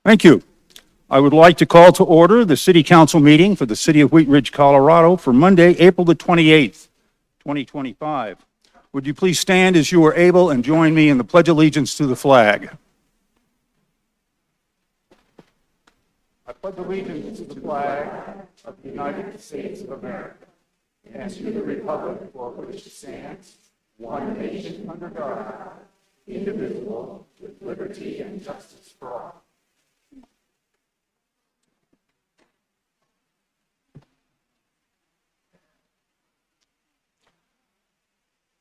Thank you. I would like to call to order the City Council meeting for the City of Wheat Ridge, Colorado for Monday, April the 28th, 2025. Would you please stand as you are able and join me in the Pledge of Allegiance to the flag? I pledge allegiance to the flag of the United States of America and to the republic for which it stands, one nation under God, indivisible, with liberty and justice for all.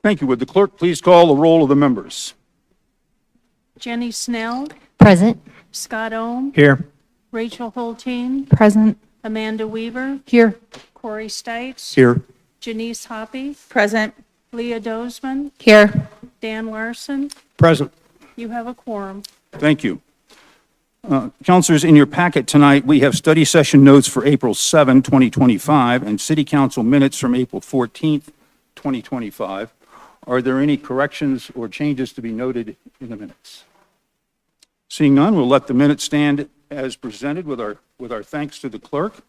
Thank you. Would the clerk please call the roll of the members? Jenny Snell, Present. Scott Ohm, Here. Rachel Holteen, Present. Amanda Weaver, Here. Corey Stites, Here. Janice Hoppy, Present. Leah Dozeman, Here. Dan Larson. Present. You have a quorum. Thank you. Councilors, in your packet tonight, we have study session notes for April 7, 2025, and City Council minutes from April 14th, 2025. Are there any corrections or changes to be noted in the minutes? Seeing none, we'll let the minutes stand as presented with our thanks to the clerk.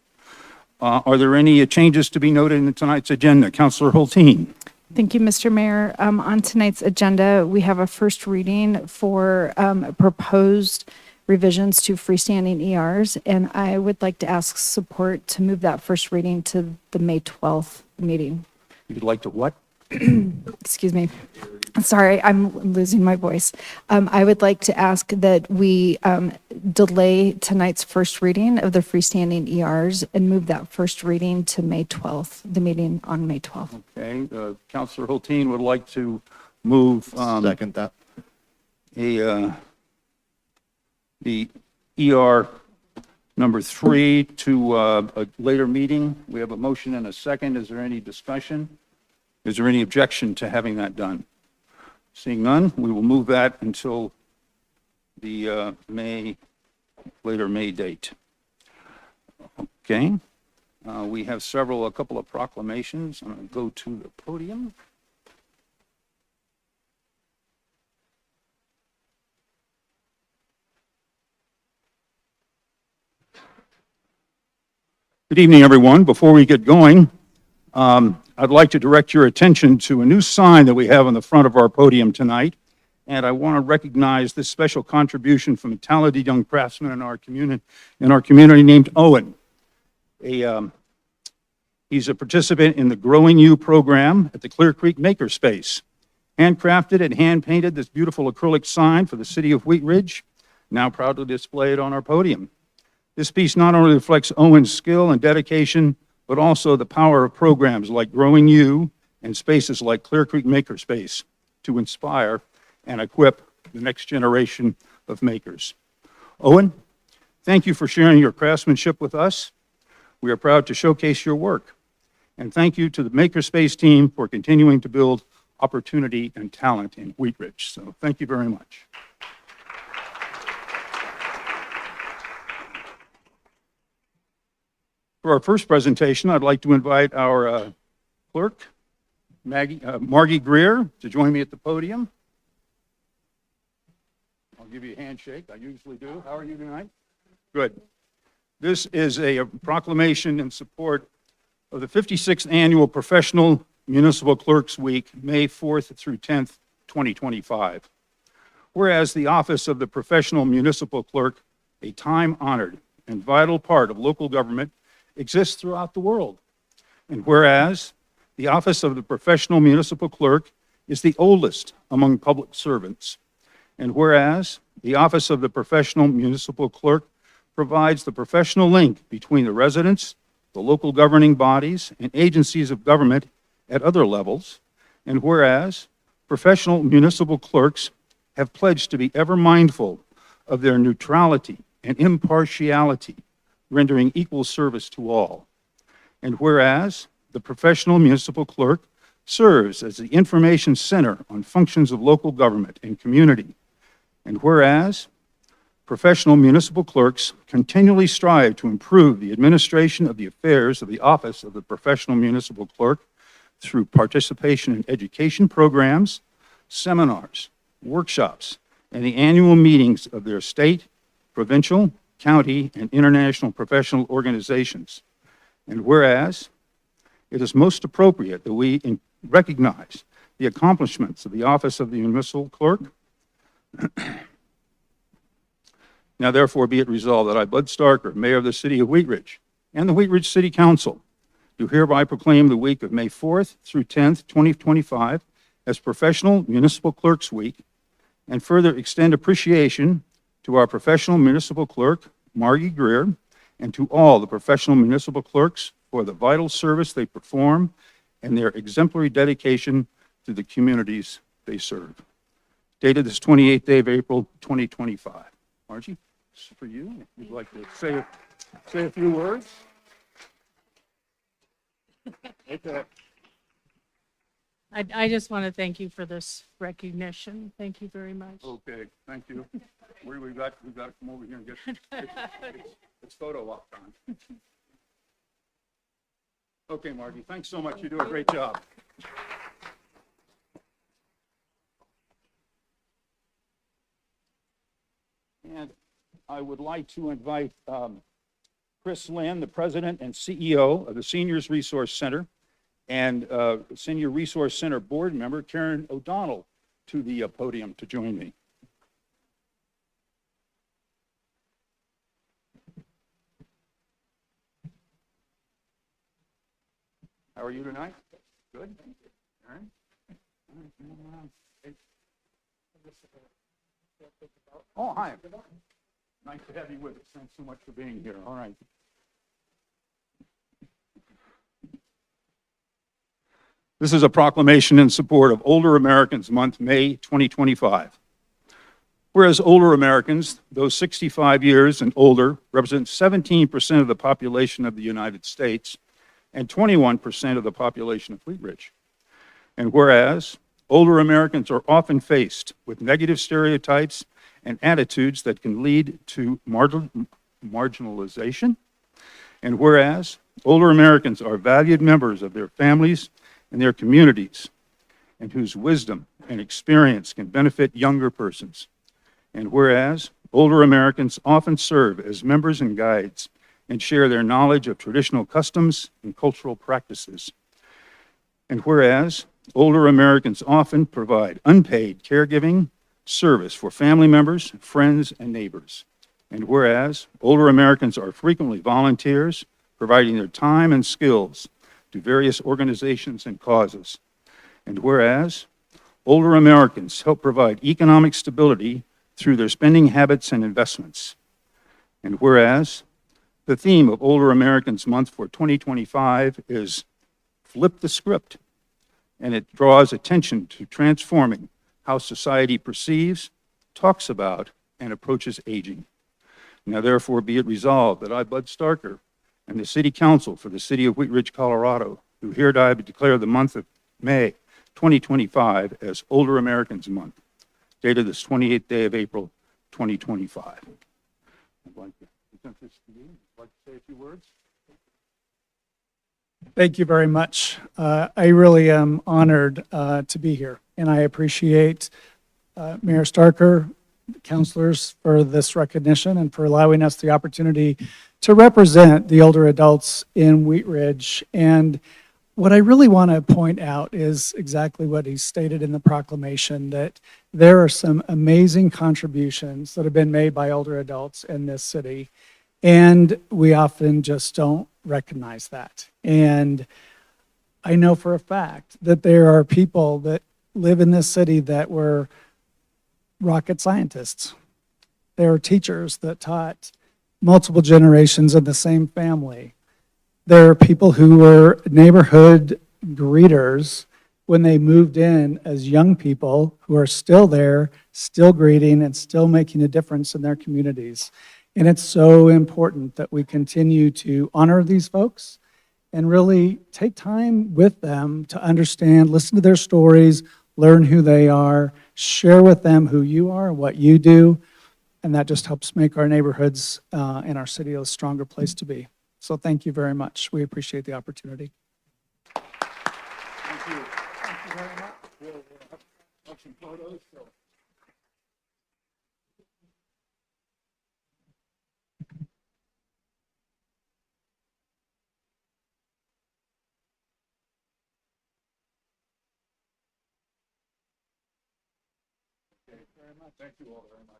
Are there any changes to be noted in tonight's agenda? Councilor Holteen. Thank you, Mr. Mayor. On tonight's agenda, we have a first reading for proposed revisions to freestanding ERs, and I would like to ask support to move that first reading to the May 12th meeting. You'd like to what? Excuse me. Sorry, I'm losing my voice. I would like to ask that we delay tonight's first reading of the freestanding ERs and move that first reading to May 12th, the meeting on May 12th. Okay, Councilor Holteen would like to move Second that. the ER number 3 to a later meeting. We have a motion and a second. Is there any discussion? Is there any objection to having that done? Seeing none, we will move that until the later May date. Okay. We have a couple of proclamations. I'm going to go to the podium. Good evening, everyone. Before we get going, I'd like to direct your attention to a new sign that we have on the front of our podium tonight. And I want to recognize this special contribution from a talented young craftsman in our community named Owen. He's a participant in the Growing You program at the Clear Creek Makerspace. Handcrafted and hand-painted this beautiful acrylic sign for the City of Wheat Ridge, now proudly displayed on our podium. This piece not only reflects Owen's skill and dedication, but also the power of programs like Growing You and spaces like Clear Creek Makerspace to inspire and equip the next generation of makers. Owen, thank you for sharing your craftsmanship with us. We are proud to showcase your work. And thank you to the Makerspace team for continuing to build opportunity and talent in Wheat Ridge. So thank you very much. For our first presentation, I'd like to invite our clerk, Margie Greer, to join me at the podium. I'll give you a handshake. I usually do. How are you tonight? Good. This is a proclamation in support of the 56th Annual Professional Municipal Clerks Week, May 4th through 10th, 2025. Whereas the office of the Professional Municipal Clerk, a time-honored and vital part of local government, exists throughout the world. And whereas the office of the Professional Municipal Clerk is the oldest among public servants. And whereas the office of the Professional Municipal Clerk provides the professional link between the residents, the local governing bodies, and agencies of government at other levels. And whereas professional municipal clerks have pledged to be ever mindful of their neutrality and impartiality, rendering equal service to all. And whereas the professional municipal clerk serves as the information center on functions of local government and community. And whereas professional municipal clerks continually strive to improve the administration of the affairs of the office of the professional municipal clerk through participation in education programs, seminars, workshops, and the annual meetings of their state, provincial, county, and international professional organizations. And whereas it is most appropriate that we recognize the accomplishments of the Office of the Municipal Clerk. Now therefore be it resolved that I, Bud Starker, Mayor of the City of Wheat Ridge, and the Wheat Ridge City Council, do hereby proclaim the week of May 4th through 10th, 2025 as Professional Municipal Clerks Week, and further extend appreciation to our professional municipal clerk, Margie Greer, and to all the professional municipal clerks for the vital service they perform and their exemplary dedication to the communities they serve. Dated this 28th day of April, 2025. Margie, this is for you. If you'd like to say a few words. Okay. I just want to thank you for this recognition. Thank you very much. Okay, thank you. We've got to come over here and get it's photo op time. Okay, Margie, thanks so much. You do a great job. And I would like to invite Chris Lynn, the President and CEO of the Seniors Resource Center, and Senior Resource Center Board Member Karen O'Donnell to the podium to join me. How are you tonight? Good? All right. Oh, hi. Nice to have you with us. Thanks so much for being here. All right. This is a proclamation in support of Older Americans Month, May 2025. Whereas older Americans, those 65 years and older, represent 17% of the population of the United States and 21% of the population of Wheat Ridge. And whereas older Americans are often faced with negative stereotypes and attitudes that can lead to marginalization. And whereas older Americans are valued members of their families and their communities, and whose wisdom and experience can benefit younger persons. And whereas older Americans often serve as members and guides and share their knowledge of traditional customs and cultural practices. And whereas older Americans often provide unpaid caregiving service for family members, friends, and neighbors. And whereas older Americans are frequently volunteers, providing their time and skills to various organizations and causes. And whereas older Americans help provide economic stability through their spending habits and investments. And whereas the theme of Older Americans Month for 2025 is Flip the Script, and it draws attention to transforming how society perceives, talks about, and approaches aging. Now therefore be it resolved that I, Bud Starker, and the City Council for the City of Wheat Ridge, Colorado, do hereby declare the month of May 2025 as Older Americans Month, dated this 28th day of April, 2025. I'd like to present this to you. I'd like to say a few words. Thank you very much. I really am honored to be here, and I appreciate Mayor Starker, councilors, for this recognition and for allowing us the opportunity to represent the older adults in Wheat Ridge. And what I really want to point out is exactly what he stated in the proclamation, that there are some amazing contributions that have been made by older adults in this city, and we often just don't recognize that. And I know for a fact that there are people that live in this city that were rocket scientists. There are teachers that taught multiple generations of the same family. There are people who were neighborhood greeters when they moved in as young people who are still there, still greeting and still making a difference in their communities. And it's so important that we continue to honor these folks and really take time with them to understand, listen to their stories, learn who they are, share with them who you are and what you do, and that just helps make our neighborhoods and our city a stronger place to be. So thank you very much. We appreciate the opportunity. Thank you. Thank you very much. We'll have some photos. So. very much. Thank you all very much.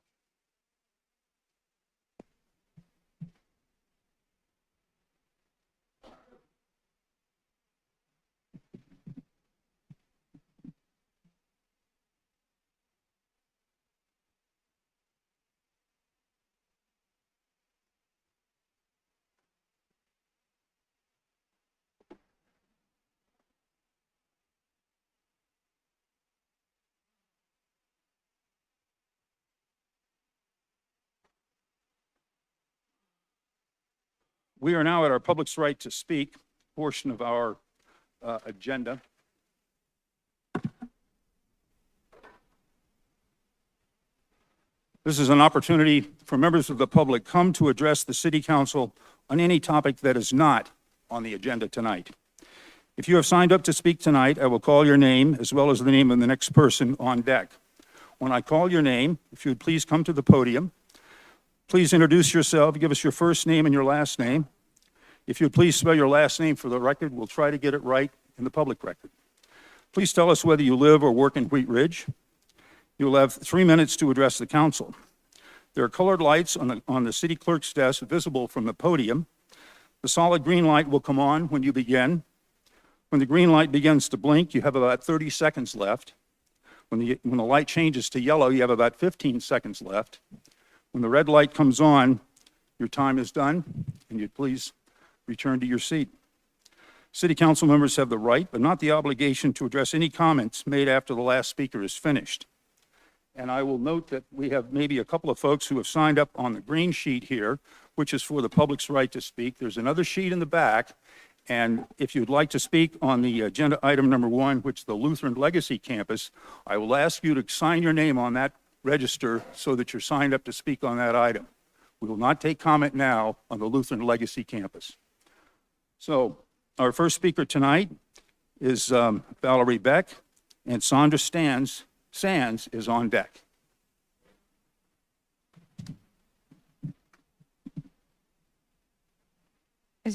We are now at our public's right to speak portion of our agenda. This is an opportunity for members of the public come to address the city council on any topic that is not on the agenda tonight. If you have signed up to speak tonight, I will call your name as well as the name of the next person on deck. When I call your name, if you would please come to the podium. Please introduce yourself, give us your first name and your last name. If you would please spell your last name for the record, we'll try to get it right in the public record. Please tell us whether you live or work in Wheat Ridge. You will have 3 minutes to address the council. There are colored lights on the city clerk's desk visible from the podium. The solid green light will come on when you begin. When the green light begins to blink, you have about 30 seconds left. When the light changes to yellow, you have about 15 seconds left. When the red light comes on, your time is done, and you'd please return to your seat. City council members have the right, but not the obligation, to address any comments made after the last speaker is finished. And I will note that we have maybe a couple of folks who have signed up on the green sheet here, which is for the public's right to speak. There's another sheet in the back, and if you'd like to speak on the agenda item number 1, which is the Lutheran Legacy Campus, I will ask you to sign your name on that register so that you're signed up to speak on that item. We will not take comment now on the Lutheran Legacy Campus. So our first speaker tonight is Valerie Beck, and Sandra Sands is on deck.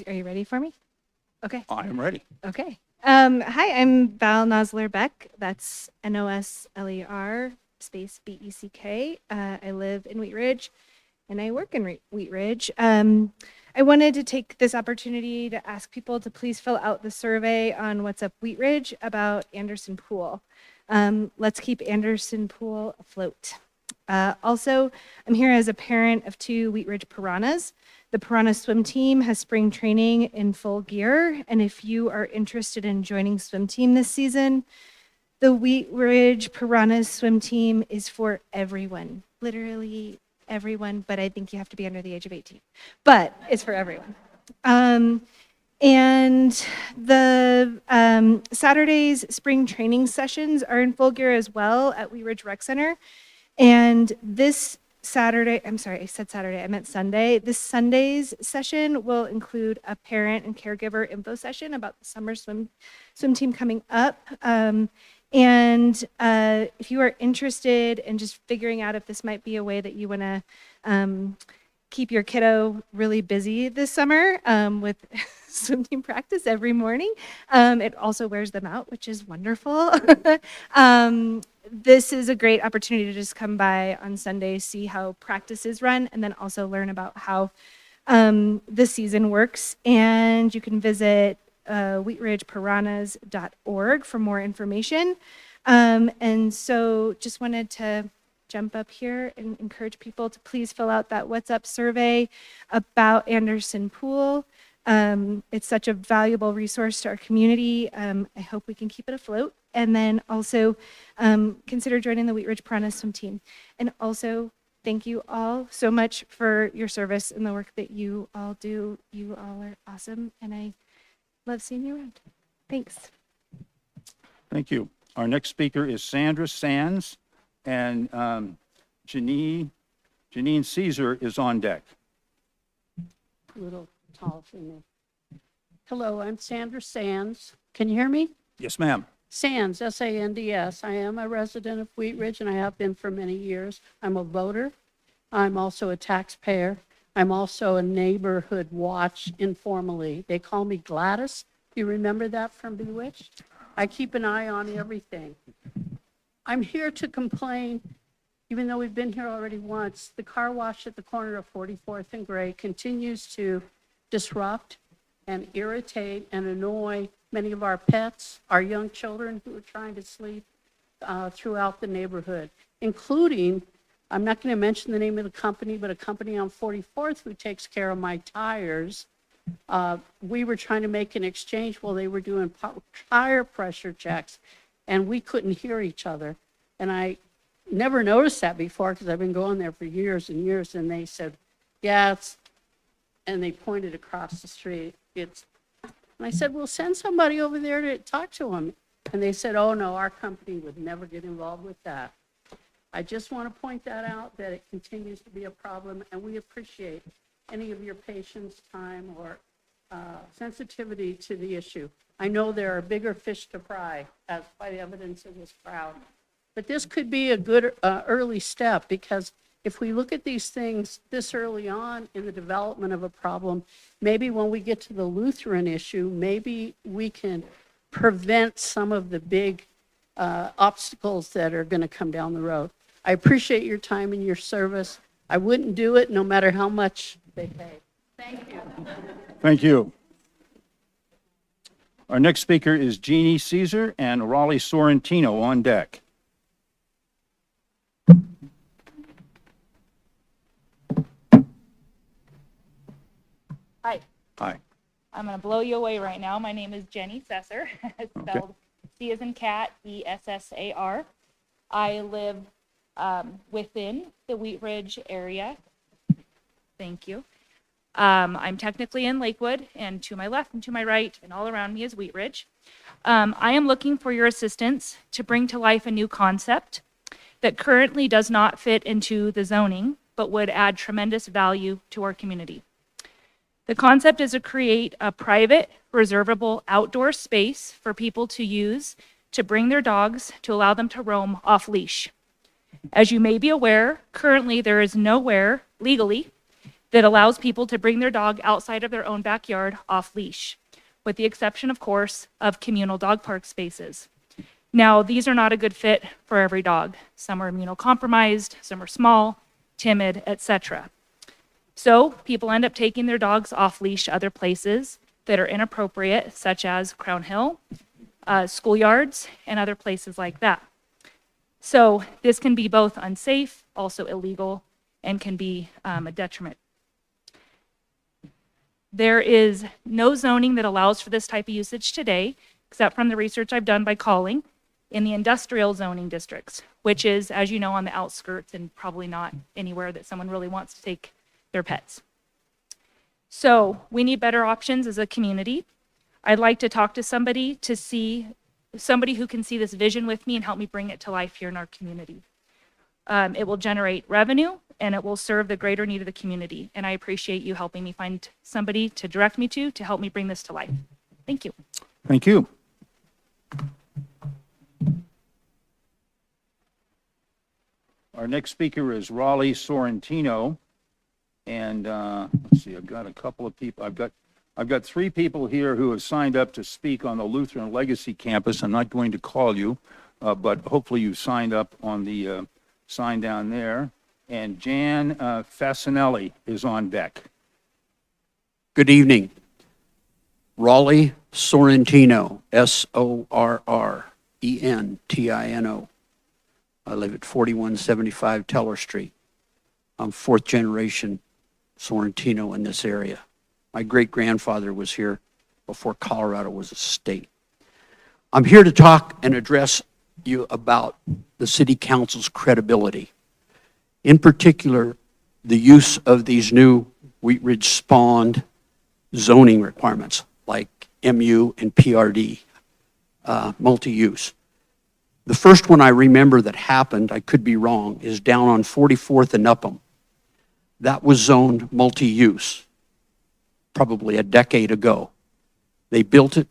Are you ready for me? Okay. I am ready. Okay. Hi, I'm Val Nosler Beck. That's Nosler space Beck. I live in Wheat Ridge and I work in Wheat Ridge. I wanted to take this opportunity to ask people to please fill out the survey on What's Up Wheat Ridge about Anderson Pool. Let's keep Anderson Pool afloat. Also, I'm here as a parent of 2 Wheat Ridge Piranhas. The Piranha swim team has spring training in full gear, and if you are interested in joining swim team this season, the Wheat Ridge Piranhas swim team is for everyone, literally everyone, but I think you have to be under the age of 18. But it's for everyone. And the Saturday's spring training sessions are in full gear as well at Wheat Ridge Rec Center. And this Saturday, I'm sorry, I said Saturday, I meant Sunday. This Sunday's session will include a parent and caregiver info session about the summer swim team coming up. And if you are interested in just figuring out if this might be a way that you want to keep your kiddo really busy this summer with swim team practice every morning, it also wears them out, which is wonderful. This is a great opportunity to just come by on Sunday, see how practices run, and then also learn about how the season works. And you can visit wheatridgepiranhas.org for more information. And so just wanted to jump up here and encourage people to please fill out that What's Up survey about Anderson Pool. It's such a valuable resource to our community. I hope we can keep it afloat. And then also consider joining the Wheat Ridge Piranhas swim team. And also, thank you all so much for your service and the work that you all do. You all are awesome, and I love seeing you around. Thanks. Thank you. Our next speaker is Sandra Sands, and Janine Caesar is on deck. A little tall for me. Hello, I'm Sandra Sands. Can you hear me? Yes, ma'am. Sands, S-A-N-D-S. I am a resident of Wheat Ridge, and I have been for many years. I'm a voter. I'm also a taxpayer. I'm also a neighborhood watch informally. They call me Gladys. You remember that from Bewitched? I keep an eye on everything. I'm here to complain. even though we've been here already once, the car wash at the corner of 44th and Gray continues to disrupt and irritate and annoy many of our pets, our young children who are trying to sleep throughout the neighborhood, including, I'm not going to mention the name of the company, but a company on 44th who takes care of my tires. We were trying to make an exchange while they were doing tire pressure checks, and we couldn't hear each other. And I never noticed that before because I've been going there for years and years, and they said, yeah, it's, and they pointed across the street. It's, and I said, well, send somebody over there to talk to them. And they said, oh, no, our company would never get involved with that. I just want to point that out, that it continues to be a problem, and we appreciate any of your patience, time, or sensitivity to the issue. I know there are bigger fish to fry, as by evidence of this crowd. But this could be a good early step, because if we look at these things this early on in the development of a problem, maybe when we get to the Lutheran issue, maybe we can prevent some of the big obstacles that are going to come down the road. I appreciate your time and your service. I wouldn't do it no matter how much they pay. Thank you. Thank you. Our next speaker is Jeannie Caesar and Raleigh Sorrentino on deck. Hi, Hi. I'm going to blow you away right now. My name is Jenny Sessar, spelled C as in cat, E-S-S-A-R. I live within the Wheat Ridge area. Thank you. I'm technically in Lakewood, and to my left and to my right and all around me is Wheat Ridge. I am looking for your assistance to bring to life a new concept that currently does not fit into the zoning, but would add tremendous value to our community. The concept is to create a private, reservable outdoor space for people to use to bring their dogs to allow them to roam off leash. As you may be aware, currently there is nowhere legally that allows people to bring their dog outside of their own backyard off leash, with the exception, of course, of communal dog park spaces. Now, these are not a good fit for every dog. Some are immunocompromised, some are small, timid, etc. So people end up taking their dogs off leash other places that are inappropriate, such as Crown Hill, schoolyards, and other places like that. So this can be both unsafe, also illegal, and can be a detriment. There is no zoning that allows for this type of usage today, except from the research I've done by calling, in the industrial zoning districts, which is, as you know, on the outskirts and probably not anywhere that someone really wants to take their pets. So we need better options as a community. I'd like to talk to somebody who can see this vision with me and help me bring it to life here in our community. It will generate revenue and it will serve the greater need of the community. And I appreciate you helping me find somebody to direct me to help me bring this to life. Thank you. Thank you. Our next speaker is Raleigh Sorrentino. And let's see, I've got a couple of people. I've got three people here who have signed up to speak on the Lutheran Legacy Campus. I'm not going to call you, but hopefully you signed up on the sign down there. And Jan Fasinelli is on deck. Good evening. Raleigh Sorrentino, S-O-R-R-E-N-T-I-N-O. I live at 4175 Teller Street. I'm fourth generation Sorrentino in this area. My great-grandfather was here before Colorado was a state. I'm here to talk and address you about the city council's credibility. In particular, the use of these new Wheat Ridge spawned zoning requirements like MU and PRD, multi-use. The first one I remember that happened, I could be wrong, is down on 44th and Upham. That was zoned multi-use, probably a decade ago. They built it.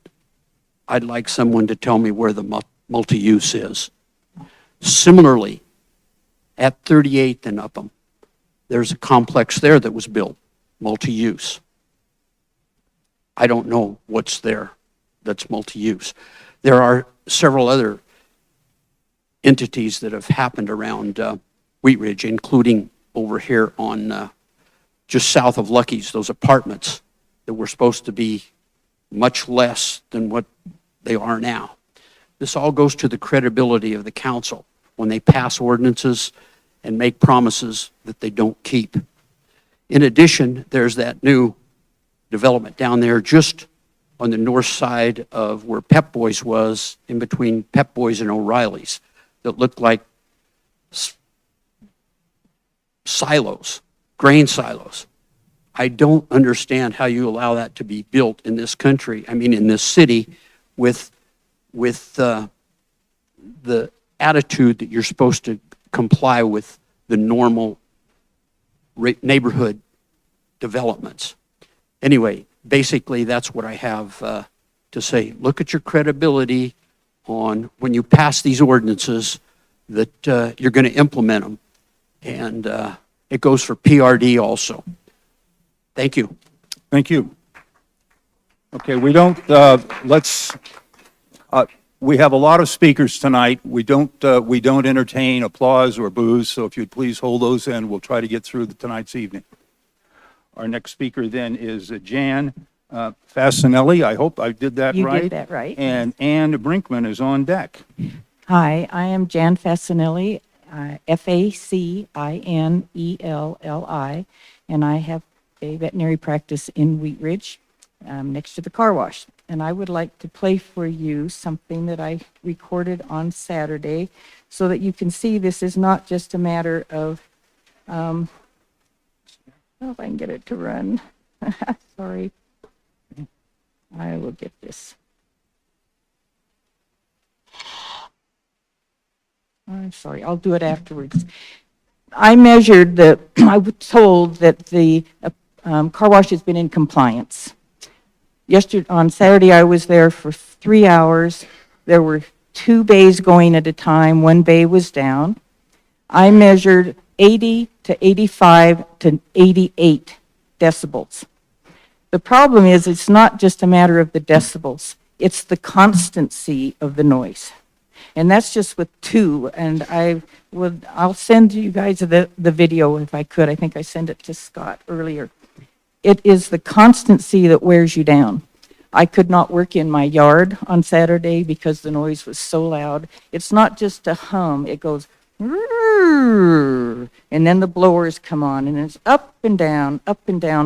I'd like someone to tell me where the multi-use is. Similarly, at 38th and Upham, there's a complex there that was built, multi-use. I don't know what's there that's multi-use. There are several other entities that have happened around Wheat Ridge, including over here on just south of Lucky's, those apartments that were supposed to be much less than what they are now. This all goes to the credibility of the council when they pass ordinances and make promises that they don't keep. In addition, there's that new development down there just on the north side of where Pep Boys was, in between Pep Boys and O'Reilly's, that looked like silos, grain silos. I don't understand how you allow that to be built in this country, I mean in this city, with the attitude that you're supposed to comply with the normal neighborhood developments. Anyway, basically that's what I have to say. Look at your credibility on when you pass these ordinances that you're going to implement them. And it goes for PRD also. Thank you. Thank you. Okay, we don't, we have a lot of speakers tonight. We don't entertain applause or boos, so if you'd please hold those in, we'll try to get through tonight's evening. Our next speaker then is Jan Fasinelli. I hope I did that right. You did that right. And Ann Brinkman is on deck. Hi, I am Jan Fasinelli, Facinelli, and I have a veterinary practice in Wheat Ridge, next to the car wash. And I would like to play for you something that I recorded on Saturday so that you can see this is not just a matter of, I don't know if I can get it to run. Sorry. I will get this. I'm sorry, I'll do it afterwards. I measured I was told that the car wash has been in compliance. Yesterday, on Saturday, I was there for 3 hours. There were 2 bays going at a time. 1 bay was down. I measured 80 to 85 to 88 decibels. The problem is it's not just a matter of the decibels. It's the constancy of the noise. And that's just with 2. And I'll send you guys the video if I could. I think I sent it to Scott earlier. It is the constancy that wears you down. I could not work in my yard on Saturday because the noise was so loud. It's not just a hum, it goes, and then the blowers come on, and it's up and down,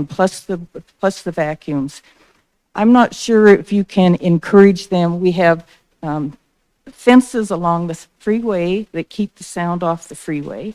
plus the vacuums. I'm not sure if you can encourage them. We have fences along the freeway that keep the sound off the freeway.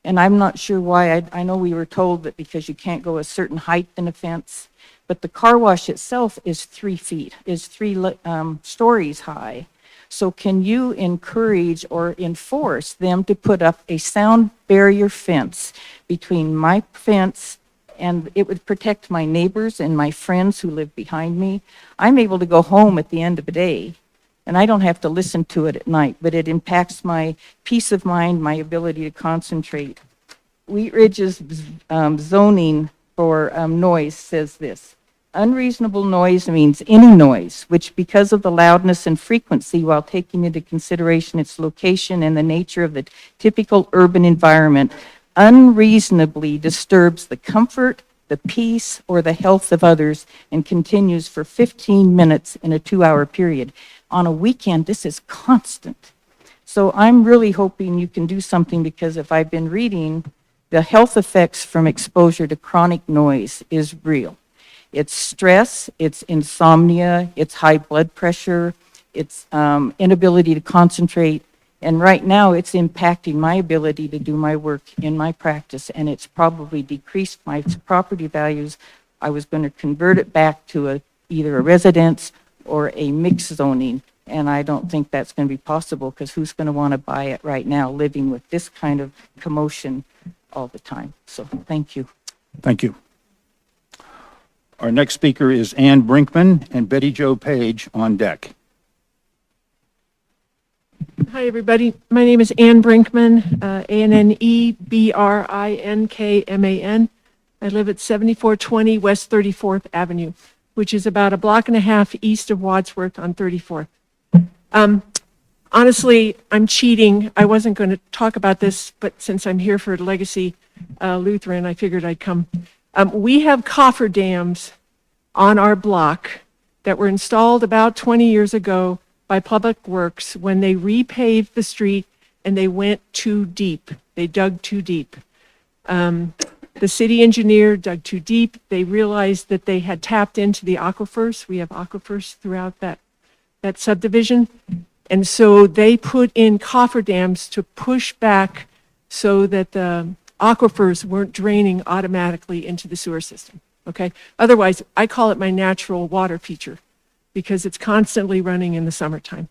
And I'm not sure why. I know we were told that because you can't go a certain height in a fence, but the car wash itself is 3 feet, is 3 stories high. So can you encourage or enforce them to put up a sound barrier fence between my fence, and it would protect my neighbors and my friends who live behind me? I'm able to go home at the end of the day, and I don't have to listen to it at night, but it impacts my peace of mind, my ability to concentrate. Wheat Ridge's zoning for noise says this: unreasonable noise means any noise which, because of the loudness and frequency, while taking into consideration its location and the nature of the typical urban environment, unreasonably disturbs the comfort, the peace, or the health of others, and continues for 15 minutes in a 2-hour period. On a weekend, this is constant. So I'm really hoping you can do something, because if I've been reading, the health effects from exposure to chronic noise is real. It's stress, it's insomnia, it's high blood pressure, it's inability to concentrate. And right now it's impacting my ability to do my work in my practice, and it's probably decreased my property values. I was going to convert it back to either a residence or a mixed zoning, and I don't think that's going to be possible, because who's going to want to buy it right now, living with this kind of commotion all the time? So thank you. Thank you. Our next speaker is Ann Brinkman and Betty Jo Page on deck. Hi, everybody. My name is Ann Brinkman, Annebrinkman. I live at 7420 West 34th Avenue, which is about a block and a half east of Wadsworth on 34th. honestly, I'm cheating. I wasn't going to talk about this, but since I'm here for Legacy Lutheran, I figured I'd come. We have cofferdams on our block that were installed about 20 years ago by Public Works when they repaved the street and they went too deep. They dug too deep. The city engineer dug too deep. They realized that they had tapped into the aquifers. We have aquifers throughout that subdivision. And so they put in cofferdams to push back so that the aquifers weren't draining automatically into the sewer system, okay? Otherwise, I call it my natural water feature because it's constantly running in the summertime.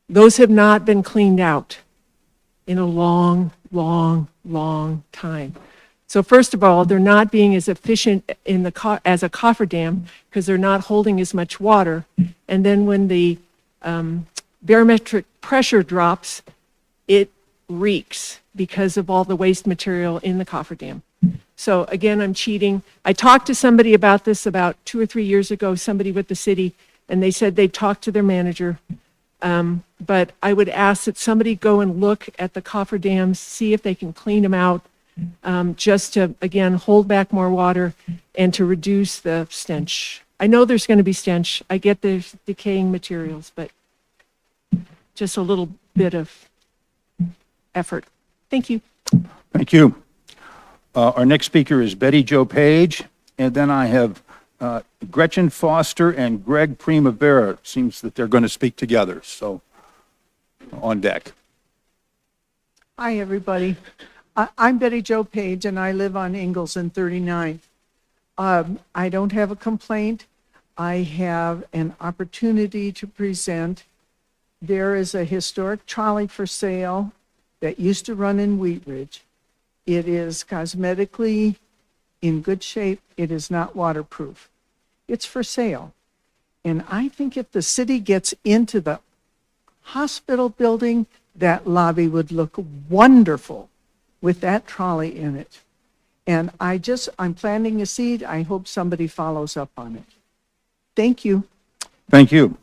Those have not been cleaned out in a long, long, long time. So first of all, they're not being as efficient as a cofferdam because they're not holding as much water. And then when the barometric pressure drops, it reeks because of all the waste material in the cofferdam. So again, I'm cheating. I talked to somebody about this about 2 or 3 years ago, somebody with the city, and they said they'd talked to their manager. But I would ask that somebody go and look at the cofferdams, see if they can clean them out, just to, again, hold back more water and to reduce the stench. I know there's going to be stench. I get there's decaying materials, but just a little bit of effort. Thank you. Thank you. Our next speaker is Betty Jo Page, and then I have Gretchen Foster and Greg Primavera. It seems that they're going to speak together, so on deck. Hi, everybody. I'm Betty Jo Page, and I live on Ingalls and 39. I don't have a complaint. I have an opportunity to present. There is a historic trolley for sale that used to run in Wheat Ridge. It is cosmetically in good shape. It is not waterproof. It's for sale. And I think if the city gets into the hospital building, that lobby would look wonderful with that trolley in it. And I'm planting a seed. I hope somebody follows up on it. Thank you. Thank you.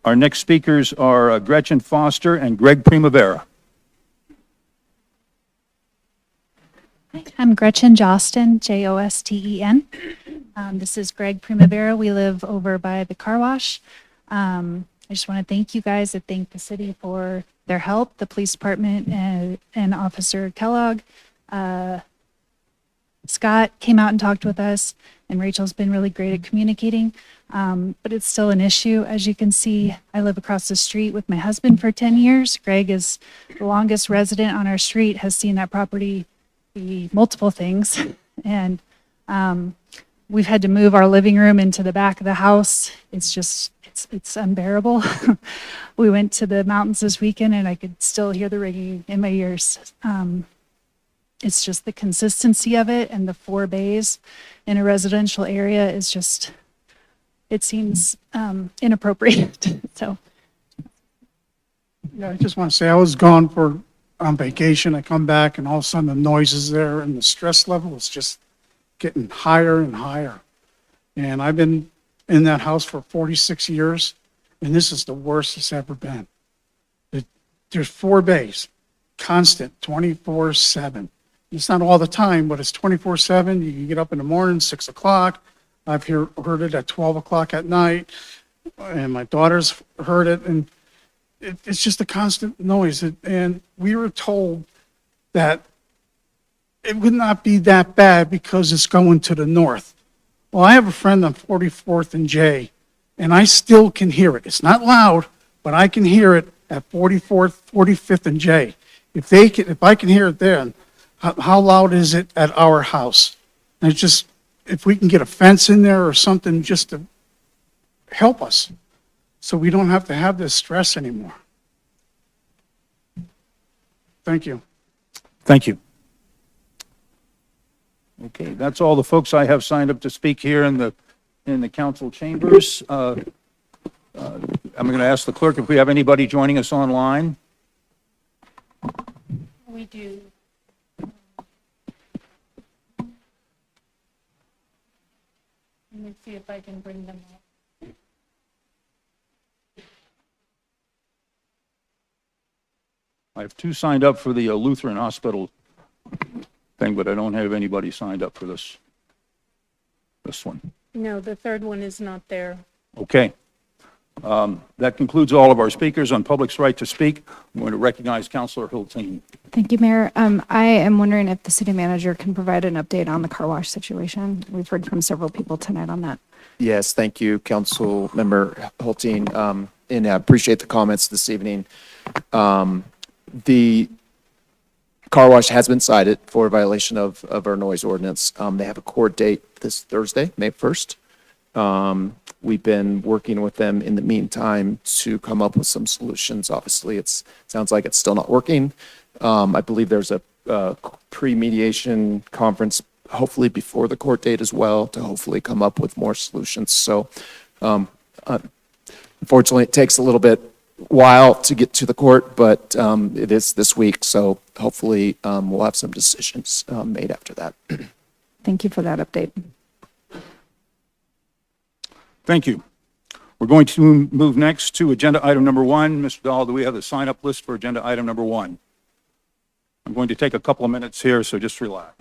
Our next speakers are Gretchen Foster and Greg Primavera. I'm Gretchen Josten, Josten. This is Greg Primavera. We live over by the car wash. I just want to thank you guys. I thank the city for their help, the police department and Officer Kellogg. Scott came out and talked with us, and Rachel's been really great at communicating. But it's still an issue. As you can see, I live across the street with my husband for 10 years. Greg is the longest resident on our street, has seen that property be multiple things. And we've had to move our living room into the back of the house. It's just, it's unbearable. We went to the mountains this weekend and I could still hear the ringing in my ears. It's just the consistency of it, and the 4 bays in a residential area is just, it seems inappropriate. So. Yeah, I just want to say I was gone on vacation. I come back and all of a sudden the noise is there and the stress level is just getting higher and higher. And I've been in that house for 46 years, and this is the worst it's ever been. There's 4 bays, constant, 24/7. It's not all the time, but it's 24/7. You can get up in the morning, 6 o'clock. I've heard it at 12 o'clock at night, and my daughter's heard it, and it's just a constant noise. And we were told that it would not be that bad because it's going to the north. Well, I have a friend on 44th and J, and I still can hear it. It's not loud, but I can hear it at 44th, 45th and J. If I can hear it there, how loud is it at our house? And it's just, if we can get a fence in there or something just to help us so we don't have to have this stress anymore. Thank you. Thank you. Okay, that's all the folks I have signed up to speak here in the council chambers. I'm going to ask the clerk if we have anybody joining us online. We do. Let me see if I can bring them up. I have two signed up for the Lutheran Hospital thing, but I don't have anybody signed up for this one. No, the third one is not there. Okay. That concludes all of our speakers on public's right to speak. I'm going to recognize Councilor Hulteen. Thank you, Mayor. I am wondering if the city manager can provide an update on the car wash situation. We've heard from several people tonight on that. Yes, thank you, Council Member Hulteen, and I appreciate the comments this evening. The car wash has been cited for violation of our noise ordinance. They have a court date this Thursday, May 1st. We've been working with them in the meantime to come up with some solutions. Obviously, it sounds like it's still not working. I believe there's a pre-mediation conference, hopefully before the court date as well, to hopefully come up with more solutions. So unfortunately, it takes a little bit while to get to the court, but it is this week. So hopefully we'll have some decisions made after that. Thank you for that update. Thank you. We're going to move next to agenda item number 1. Mr. Dahl, do we have the sign-up list for agenda item number 1? I'm going to take a couple of minutes here, so just relax.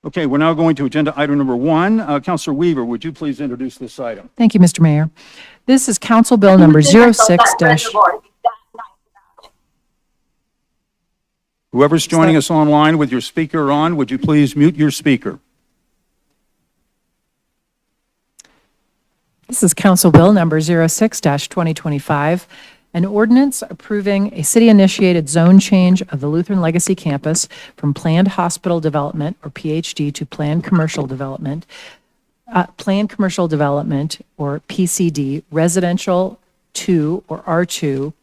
Okay, we're now going to agenda item number 1. Councilor Weaver, would you please introduce this item? Thank you, Mr. Mayor. This is Council Bill number 06 Whoever's joining us online with your speaker on, would you please mute your speaker? This is Council Bill number 06-2025, an ordinance approving a city-initiated zone change of the Lutheran Legacy Campus from Planned Hospital Development, or PHD, to Planned Commercial Development, or PCD, Residential 2, or R2,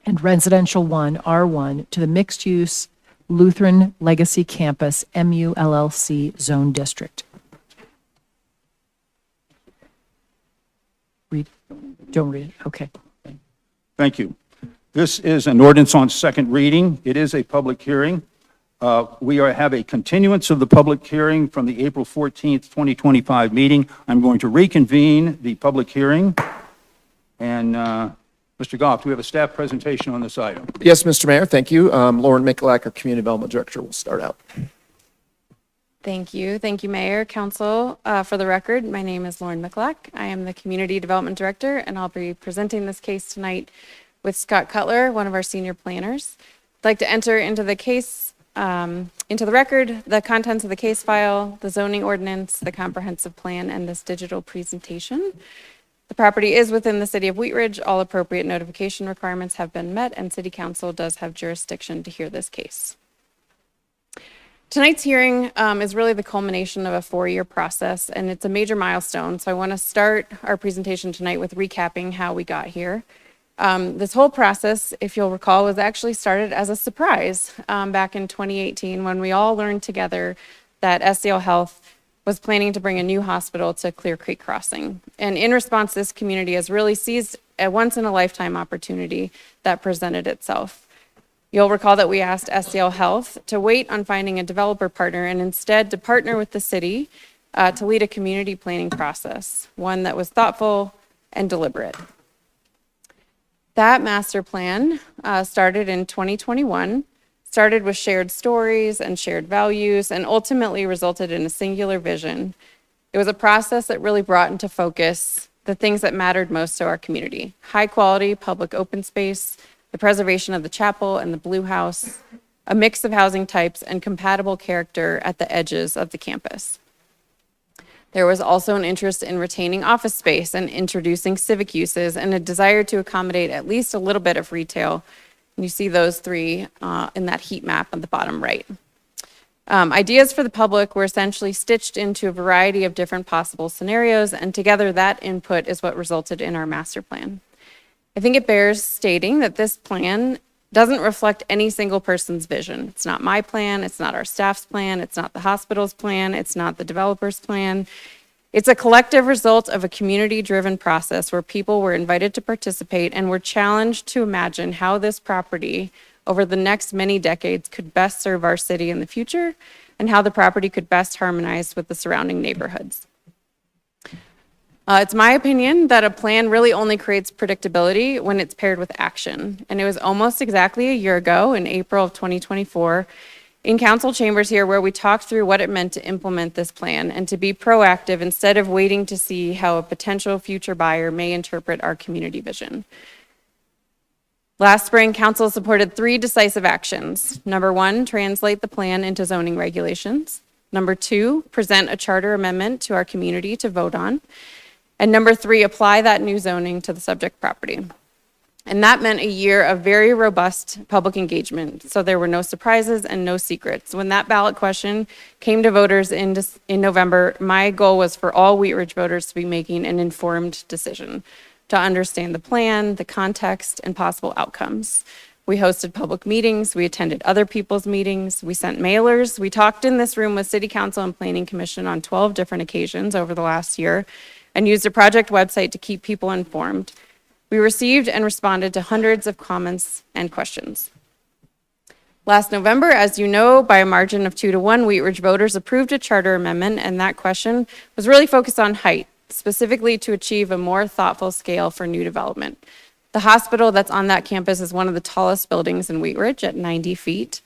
and Residential 1, R1, to the mixed-use Lutheran Legacy Campus, MULLC Zone District. Don't read it, okay. Thank you. This is an ordinance on second reading. It is a public hearing. We have a continuance of the public hearing from the April 14th, 2025 meeting. I'm going to reconvene the public hearing. And Mr. Goff, do we have a staff presentation on this item? Yes, Mr. Mayor, thank you. Lauren Mikulak, our Community Development Director, will start out. Thank you. Thank you, Mayor, Council. For the record, my name is Lauren Mikulak. I am the Community Development Director, and I'll be presenting this case tonight with Scott Cutler, one of our senior planners. I'd like to enter into the case, into the record, the contents of the case file, the zoning ordinance, the comprehensive plan, and this digital presentation. The property is within the city of Wheat Ridge. All appropriate notification requirements have been met, and City Council does have jurisdiction to hear this case. Tonight's hearing is really the culmination of a 4-year process, and it's a major milestone. So I want to start our presentation tonight with recapping how we got here. This whole process, if you'll recall, was actually started as a surprise back in 2018 when we all learned together that SCL Health was planning to bring a new hospital to Clear Creek Crossing. And in response, this community has really seized a once-in-a-lifetime opportunity that presented itself. You'll recall that we asked SCL Health to wait on finding a developer partner and instead to partner with the city to lead a community planning process, one that was thoughtful and deliberate. That master plan started in 2021, started with shared stories and shared values, and ultimately resulted in a singular vision. It was a process that really brought into focus the things that mattered most to our community: high quality public open space, the preservation of the chapel and the Blue House, a mix of housing types, and compatible character at the edges of the campus. There was also an interest in retaining office space and introducing civic uses, and a desire to accommodate at least a little bit of retail. You see those three in that heat map on the bottom right. Ideas for the public were essentially stitched into a variety of different possible scenarios, and together that input is what resulted in our master plan. I think it bears stating that this plan doesn't reflect any single person's vision. It's not my plan, it's not our staff's plan, it's not the hospital's plan, it's not the developer's plan. It's a collective result of a community-driven process where people were invited to participate and were challenged to imagine how this property over the next many decades could best serve our city in the future, and how the property could best harmonize with the surrounding neighborhoods. It's my opinion that a plan really only creates predictability when it's paired with action. And it was almost exactly a year ago, in April of 2024, in council chambers here, where we talked through what it meant to implement this plan and to be proactive instead of waiting to see how a potential future buyer may interpret our community vision. Last spring, council supported 3 decisive actions. Number 1, translate the plan into zoning regulations. Number 2, present a charter amendment to our community to vote on. And number 3, apply that new zoning to the subject property. And that meant a year of very robust public engagement. So there were no surprises and no secrets. When that ballot question came to voters in November, my goal was for all Wheat Ridge voters to be making an informed decision, to understand the plan, the context, and possible outcomes. We hosted public meetings, we attended other people's meetings, we sent mailers, we talked in this room with City Council and Planning Commission on 12 different occasions over the last year, and used a project website to keep people informed. We received and responded to hundreds of comments and questions. Last November, as you know, by a margin of 2-1, Wheat Ridge voters approved a charter amendment, and that question was really focused on height, specifically to achieve a more thoughtful scale for new development. The hospital that's on that campus is one of the tallest buildings in Wheat Ridge at 90 feet.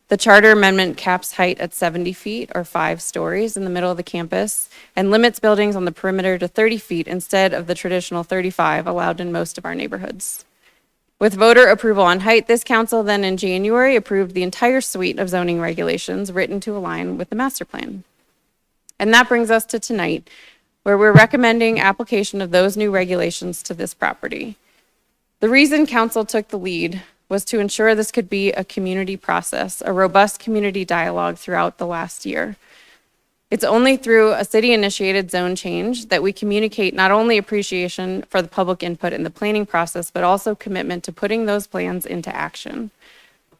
The charter amendment caps height at 70 feet or 5 stories in the middle of the campus and limits buildings on the perimeter to 30 feet instead of the traditional 35 allowed in most of our neighborhoods. With voter approval on height, this council then in January approved the entire suite of zoning regulations written to align with the master plan. And that brings us to tonight, where we're recommending application of those new regulations to this property. The reason council took the lead was to ensure this could be a community process, a robust community dialogue throughout the last year. It's only through a city-initiated zone change that we communicate not only appreciation for the public input in the planning process, but also commitment to putting those plans into action.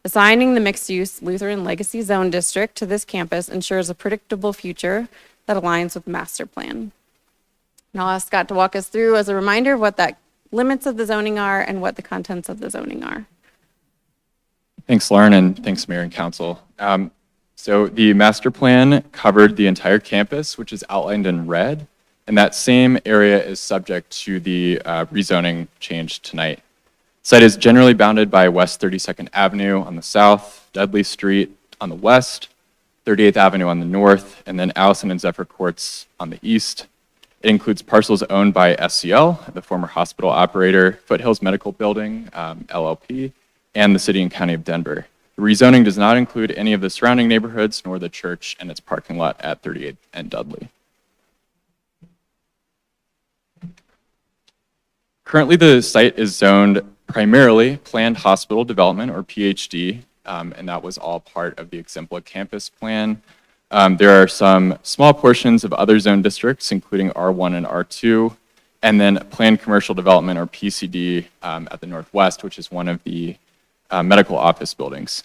Assigning the mixed-use Lutheran Legacy Zone District to this campus ensures a predictable future that aligns with the master plan. And I'll ask Scott to walk us through as a reminder of what the limits of the zoning are and what the contents of the zoning are. Thanks, Lauren, and thanks, Mayor and Council. So the master plan covered the entire campus, which is outlined in red, and that same area is subject to the rezoning change tonight. The site is generally bounded by West 32nd Avenue on the south, Dudley Street on the west, 38th Avenue on the north, and then Allison and Zephyr Courts on the east. It includes parcels owned by SCL, the former hospital operator, Foothills Medical Building, LLP, and the City and County of Denver. The rezoning does not include any of the surrounding neighborhoods nor the church and its parking lot at 38th and Dudley. Currently, the site is zoned primarily Planned Hospital Development, or PHD, and that was all part of the Exempla campus plan. There are some small portions of other zone districts, including R1 and R2, and then Planned Commercial Development, or PCD, at the northwest, which is one of the medical office buildings.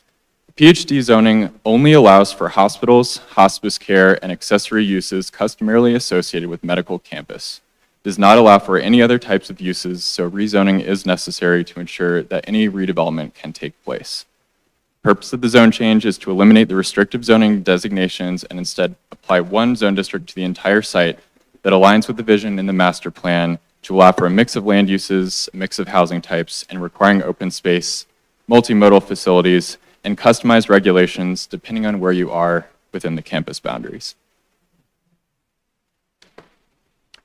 PHD zoning only allows for hospitals, hospice care, and accessory uses customarily associated with medical campus. does not allow for any other types of uses, so rezoning is necessary to ensure that any redevelopment can take place. The purpose of the zone change is to eliminate the restrictive zoning designations and instead apply one zone district to the entire site that aligns with the vision in the master plan to allow for a mix of land uses, a mix of housing types, and requiring open space, multimodal facilities, and customized regulations depending on where you are within the campus boundaries.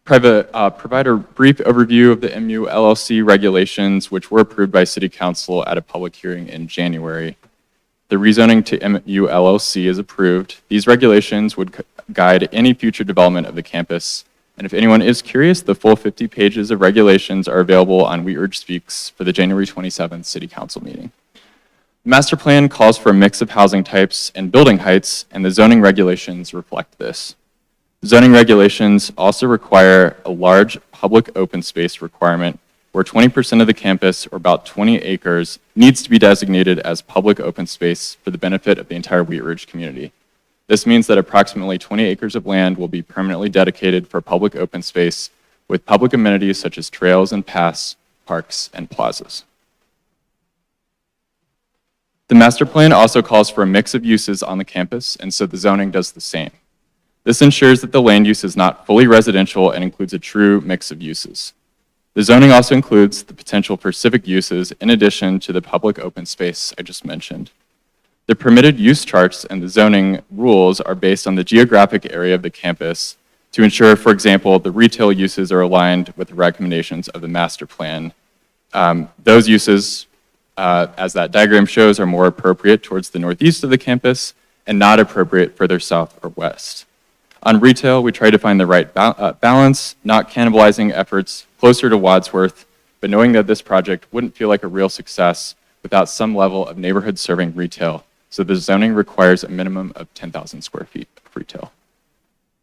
Provide a brief overview of the MU LLC regulations, which were approved by City Council at a public hearing in January. The rezoning to MU LLC is approved. These regulations would guide any future development of the campus. And if anyone is curious, the full 50 pages of regulations are available on Wheat Ridge Speaks for the January 27th City Council meeting. The master plan calls for a mix of housing types and building heights, and the zoning regulations reflect this. Zoning regulations also require a large public open space requirement where 20% of the campus, or about 20 acres, needs to be designated as public open space for the benefit of the entire Wheat Ridge community. This means that approximately 20 acres of land will be permanently dedicated for public open space with public amenities such as trails and paths, parks, and plazas. The master plan also calls for a mix of uses on the campus, and so the zoning does the same. This ensures that the land use is not fully residential and includes a true mix of uses. The zoning also includes the potential for civic uses in addition to the public open space I just mentioned. The permitted use charts and the zoning rules are based on the geographic area of the campus to ensure, for example, the retail uses are aligned with the recommendations of the master plan. Those uses, as that diagram shows, are more appropriate towards the northeast of the campus and not appropriate further south or west. On retail, we try to find the right balance, not cannibalizing efforts closer to Wadsworth, but knowing that this project wouldn't feel like a real success without some level of neighborhood serving retail. So the zoning requires a minimum of 10,000 square feet of retail.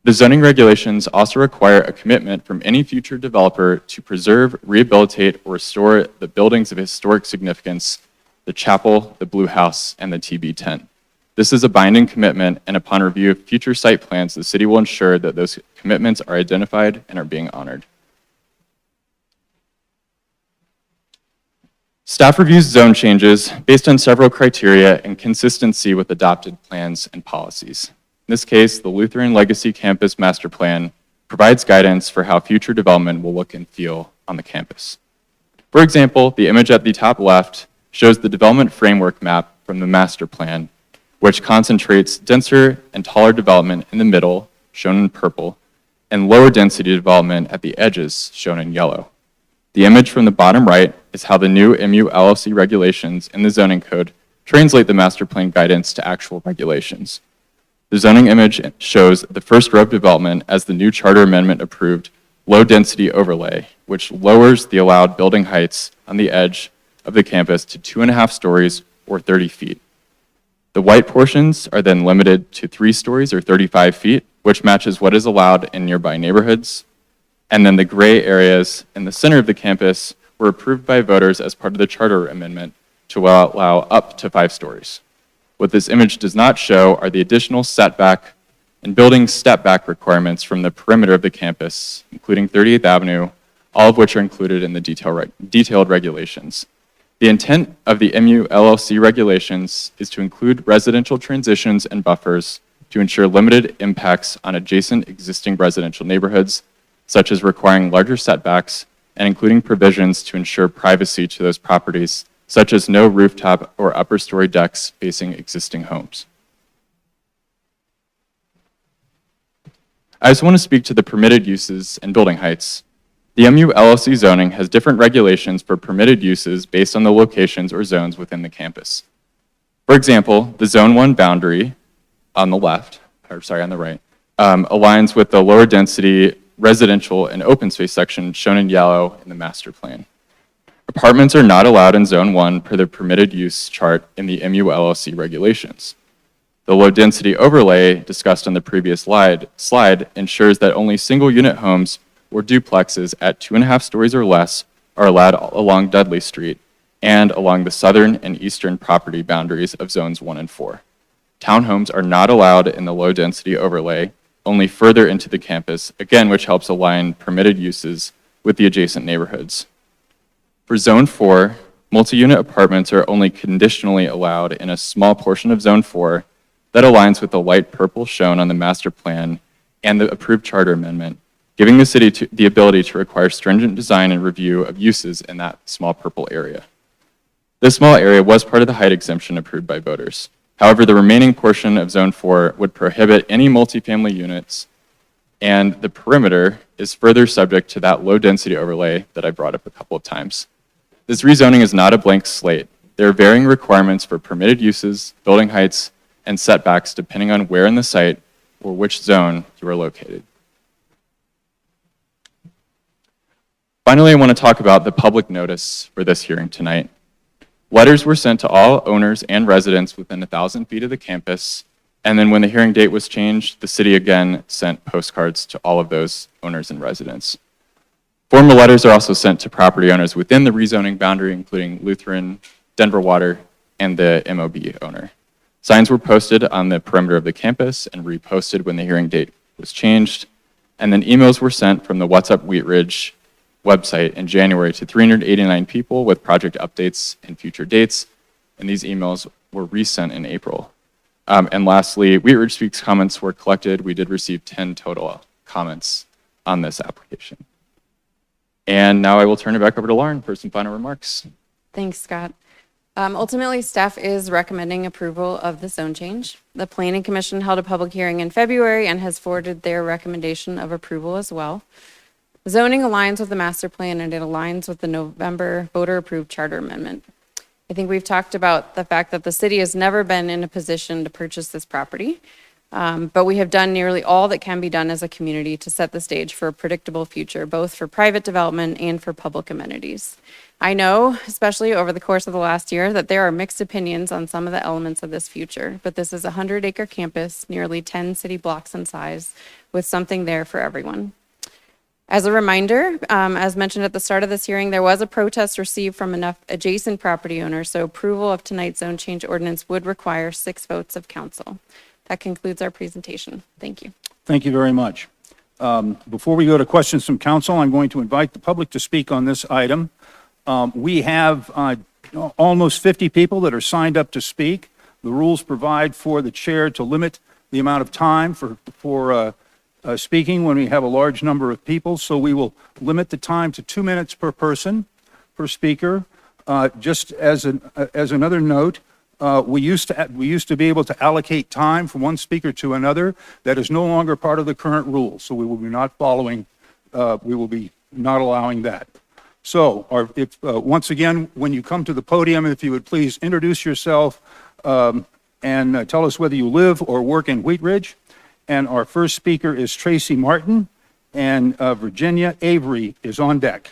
The zoning regulations also require a commitment from any future developer to preserve, rehabilitate, or restore the buildings of historic significance, the chapel, the Blue House, and the TB tent. This is a binding commitment, and upon review of future site plans, the city will ensure that those commitments are identified and are being honored. Staff reviews zone changes based on several criteria and consistency with adopted plans and policies. In this case, the Lutheran Legacy Campus Master Plan provides guidance for how future development will look and feel on the campus. For example, the image at the top left shows the development framework map from the master plan, which concentrates denser and taller development in the middle, shown in purple, and lower density development at the edges, shown in yellow. The image from the bottom right is how the new MU LLC regulations in the zoning code translate the master plan guidance to actual regulations. The zoning image shows the first row of development as the new charter amendment approved low density overlay, which lowers the allowed building heights on the edge of the campus to 2.5 stories or 30 feet. The white portions are then limited to 3 stories or 35 feet, which matches what is allowed in nearby neighborhoods. And then the gray areas in the center of the campus were approved by voters as part of the charter amendment to allow up to 5 stories. What this image does not show are the additional setback and building step back requirements from the perimeter of the campus, including 38th Avenue, all of which are included in the detailed regulations. The intent of the MU LLC regulations is to include residential transitions and buffers to ensure limited impacts on adjacent existing residential neighborhoods, such as requiring larger setbacks and including provisions to ensure privacy to those properties, such as no rooftop or upper story decks facing existing homes. I just want to speak to the permitted uses and building heights. The MU LLC zoning has different regulations for permitted uses based on the locations or zones within the campus. For example, the Zone 1 boundary on the right, aligns with the lower density residential and open space section shown in yellow in the master plan. Apartments are not allowed in Zone 1 per the permitted use chart in the MU LLC regulations. The low density overlay discussed on the previous slide ensures that only single unit homes or duplexes at 2.5 stories or less are allowed along Dudley Street and along the southern and eastern property boundaries of zones 1 and 4. Townhomes are not allowed in the low density overlay, only further into the campus, again, which helps align permitted uses with the adjacent neighborhoods. For Zone 4, multi-unit apartments are only conditionally allowed in a small portion of Zone 4 that aligns with the light purple shown on the master plan and the approved charter amendment, giving the city the ability to require stringent design and review of uses in that small purple area. This small area was part of the height exemption approved by voters. However, the remaining portion of Zone 4 would prohibit any multifamily units, and the perimeter is further subject to that low-density overlay that I brought up a couple of times. This rezoning is not a blank slate. There are varying requirements for permitted uses, building heights, and setbacks depending on where in the site or which zone you are located. Finally, I want to talk about the public notice for this hearing tonight. Letters were sent to all owners and residents within 1,000 feet of the campus, and then when the hearing date was changed, the city again sent postcards to all of those owners and residents. Formal letters are also sent to property owners within the rezoning boundary, including Lutheran, Denver Water, and the MOB owner. Signs were posted on the perimeter of the campus and reposted when the hearing date was changed, and then emails were sent from the What's Up Wheat Ridge website in January to 389 people with project updates and future dates, and these emails were resent in April. And lastly, Wheat Ridge Speaks comments were collected. We did receive 10 total comments on this application. And now I will turn it back over to Lauren for some final remarks. Thanks, Scott. Ultimately, staff is recommending approval of the zone change. The Planning Commission held a public hearing in February and has forwarded their recommendation of approval as well. Zoning aligns with the master plan and it aligns with the November voter-approved charter amendment. I think we've talked about the fact that the city has never been in a position to purchase this property, but we have done nearly all that can be done as a community to set the stage for a predictable future, both for private development and for public amenities. I know, especially over the course of the last year, that there are mixed opinions on some of the elements of this future, but this is a 100-acre campus, nearly 10 city blocks in size, with something there for everyone. As a reminder, as mentioned at the start of this hearing, there was a protest received from enough adjacent property owners, so approval of tonight's zone change ordinance would require 6 votes of council. That concludes our presentation. Thank you. Thank you very much. Before we go to questions from council, I'm going to invite the public to speak on this item. We have almost 50 people that are signed up to speak. The rules provide for the chair to limit the amount of time for speaking when we have a large number of people, so we will limit the time to 2 minutes per person, per speaker. Just as another note, we used to be able to allocate time from one speaker to another. That is no longer part of the current rules, so we will be not following. We will be not allowing that. So, once again, when you come to the podium, if you would please introduce yourself and tell us whether you live or work in Wheat Ridge. And our first speaker is Tracy Martin, and Virginia Avery is on deck.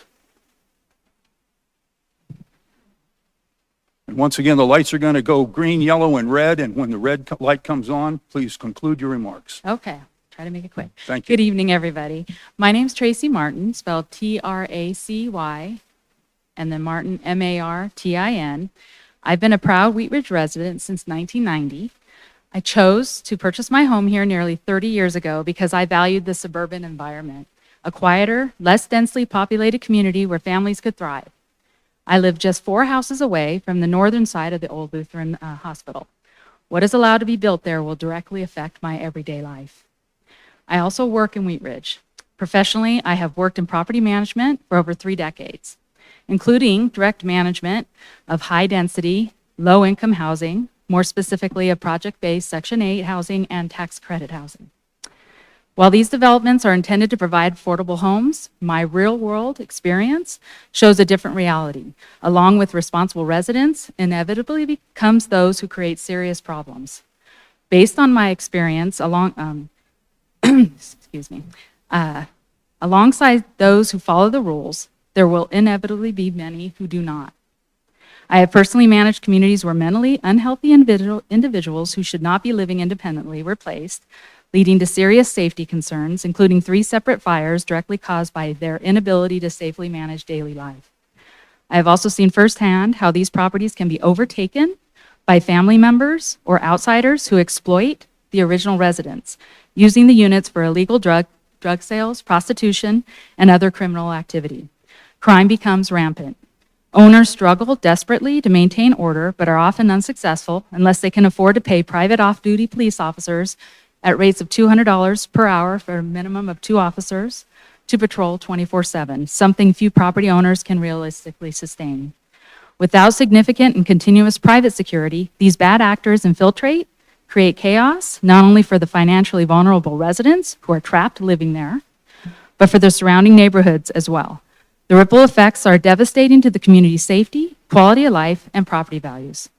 And once again, the lights are going to go green, yellow, and red, and when the red light comes on, please conclude your remarks. Okay, try to make it quick. Thank you. Good evening, everybody. My name's Tracy Martin, spelled Tracy, and then Martin, Martin. I've been a proud Wheat Ridge resident since 1990. I chose to purchase my home here nearly 30 years ago because I valued the suburban environment, a quieter, less densely populated community where families could thrive. I live just 4 houses away from the northern side of the old Lutheran hospital. What is allowed to be built there will directly affect my everyday life. I also work in Wheat Ridge. Professionally, I have worked in property management for over 3 decades, including direct management of high-density, low-income housing, more specifically of project-based Section 8 housing and tax credit housing. While these developments are intended to provide affordable homes, my real-world experience shows a different reality. Along with responsible residents, inevitably becomes those who create serious problems. Based on my experience alongside those who follow the rules, there will inevitably be many who do not. I have personally managed communities where mentally unhealthy individuals who should not be living independently were placed, leading to serious safety concerns, including 3 separate fires directly caused by their inability to safely manage daily life. I have also seen firsthand how these properties can be overtaken by family members or outsiders who exploit, the original residents, using the units for illegal drug sales, prostitution, and other criminal activity. Crime becomes rampant. Owners struggle desperately to maintain order, but are often unsuccessful unless they can afford to pay private off-duty police officers at rates of $200 per hour for a minimum of 2 officers to patrol 24/7, something few property owners can realistically sustain. Without significant and continuous private security, these bad actors infiltrate, create chaos, not only for the financially vulnerable residents who are trapped living there, but for the surrounding neighborhoods as well. The ripple effects are devastating to the community's safety, quality of life, and property values.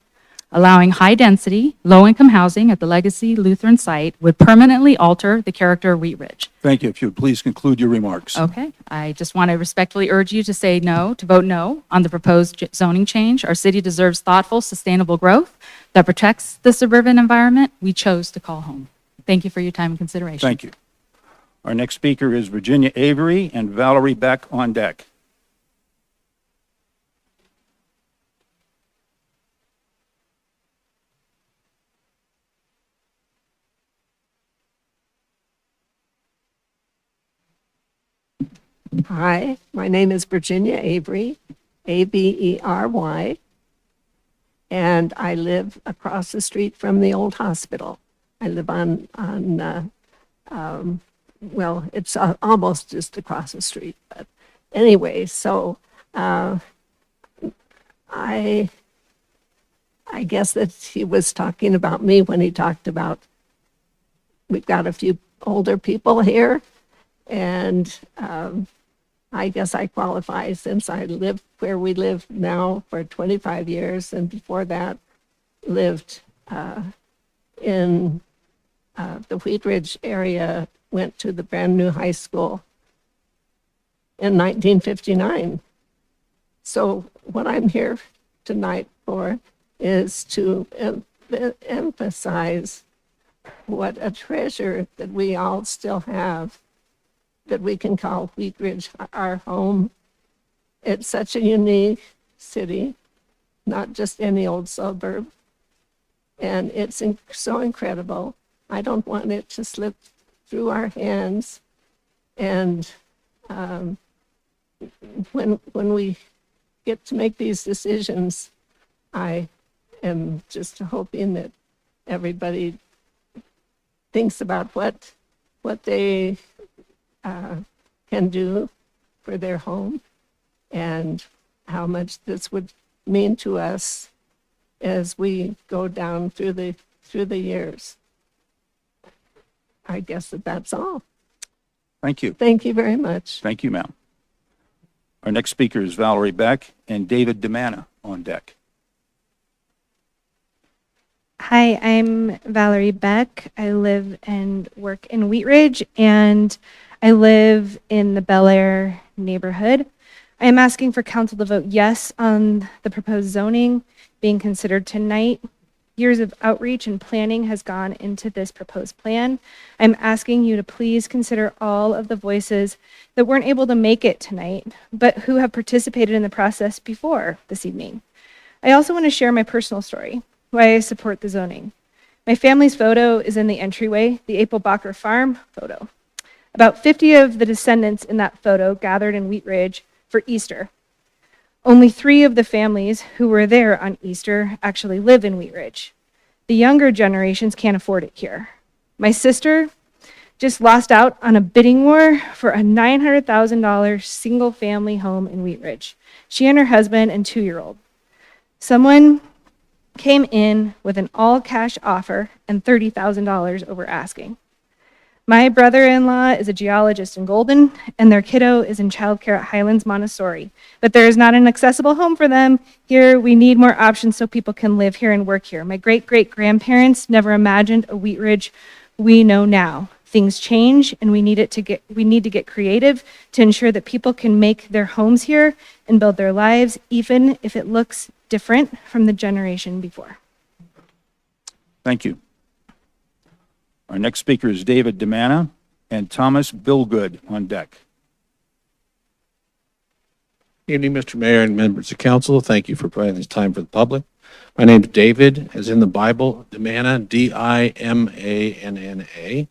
Allowing high-density, low-income housing at the Legacy Lutheran site would permanently alter the character of Wheat Ridge. Thank you. If you would please conclude your remarks. Okay, I just want to respectfully urge you to say no, to vote no on the proposed zoning change. Our city deserves thoughtful, sustainable growth that protects the suburban environment we chose to call home. Thank you for your time and consideration. Thank you. Our next speaker is Virginia Avery and Valerie Beck on deck. Hi, my name is Virginia Avery, Avery, and I live across the street from the old hospital. I live well, it's almost just across the street, but anyway, so I guess that he was talking about me when he talked about we've got a few older people here, and I guess I qualify since I lived where we live now for 25 years, and before that lived in the Wheat Ridge area, went to the brand new high school in 1959. So what I'm here tonight for is to emphasize what a treasure that we all still have, that we can call Wheat Ridge our home. It's such a unique city, not just any old suburb. And it's so incredible. I don't want it to slip through our hands. And when we get to make these decisions, I am just hoping that everybody thinks about what they can do for their home and how much this would mean to us as we go down through the years. I guess that's all. Thank you. Thank you very much. Thank you, ma'am. Our next speaker is Valerie Beck and David DeManna on deck. Hi, I'm Valerie Beck. I live and work in Wheat Ridge, and I live in the Bel Air neighborhood. I am asking for council to vote yes on the proposed zoning being considered tonight. Years of outreach and planning has gone into this proposed plan. I'm asking you to please consider all of the voices that weren't able to make it tonight, but who have participated in the process before this evening. I also want to share my personal story, why I support the zoning. My family's photo is in the entryway, the Apelbacher Farm photo. About 50 of the descendants in that photo gathered in Wheat Ridge for Easter. Only 3 of the families who were there on Easter actually live in Wheat Ridge. The younger generations can't afford it here. My sister just lost out on a bidding war for a $900,000 single family home in Wheat Ridge. She and her husband and 2-year-old. Someone came in with an all-cash offer and $30,000 over asking. My brother-in-law is a geologist in Golden, and their kiddo is in childcare at Highlands Montessori. But there is not an accessible home for them here. We need more options so people can live here and work here. My great-great-grandparents never imagined a Wheat Ridge we know now. Things change, and we need to get creative to ensure that people can make their homes here and build their lives, even if it looks different from the generation before. Thank you. Our next speaker is David DeManna and Thomas Billgood on deck. Evening, Mr. Mayor and members of council. Thank you for providing this time for the public. My name's David, as in the Bible, Dimana, Dimanna.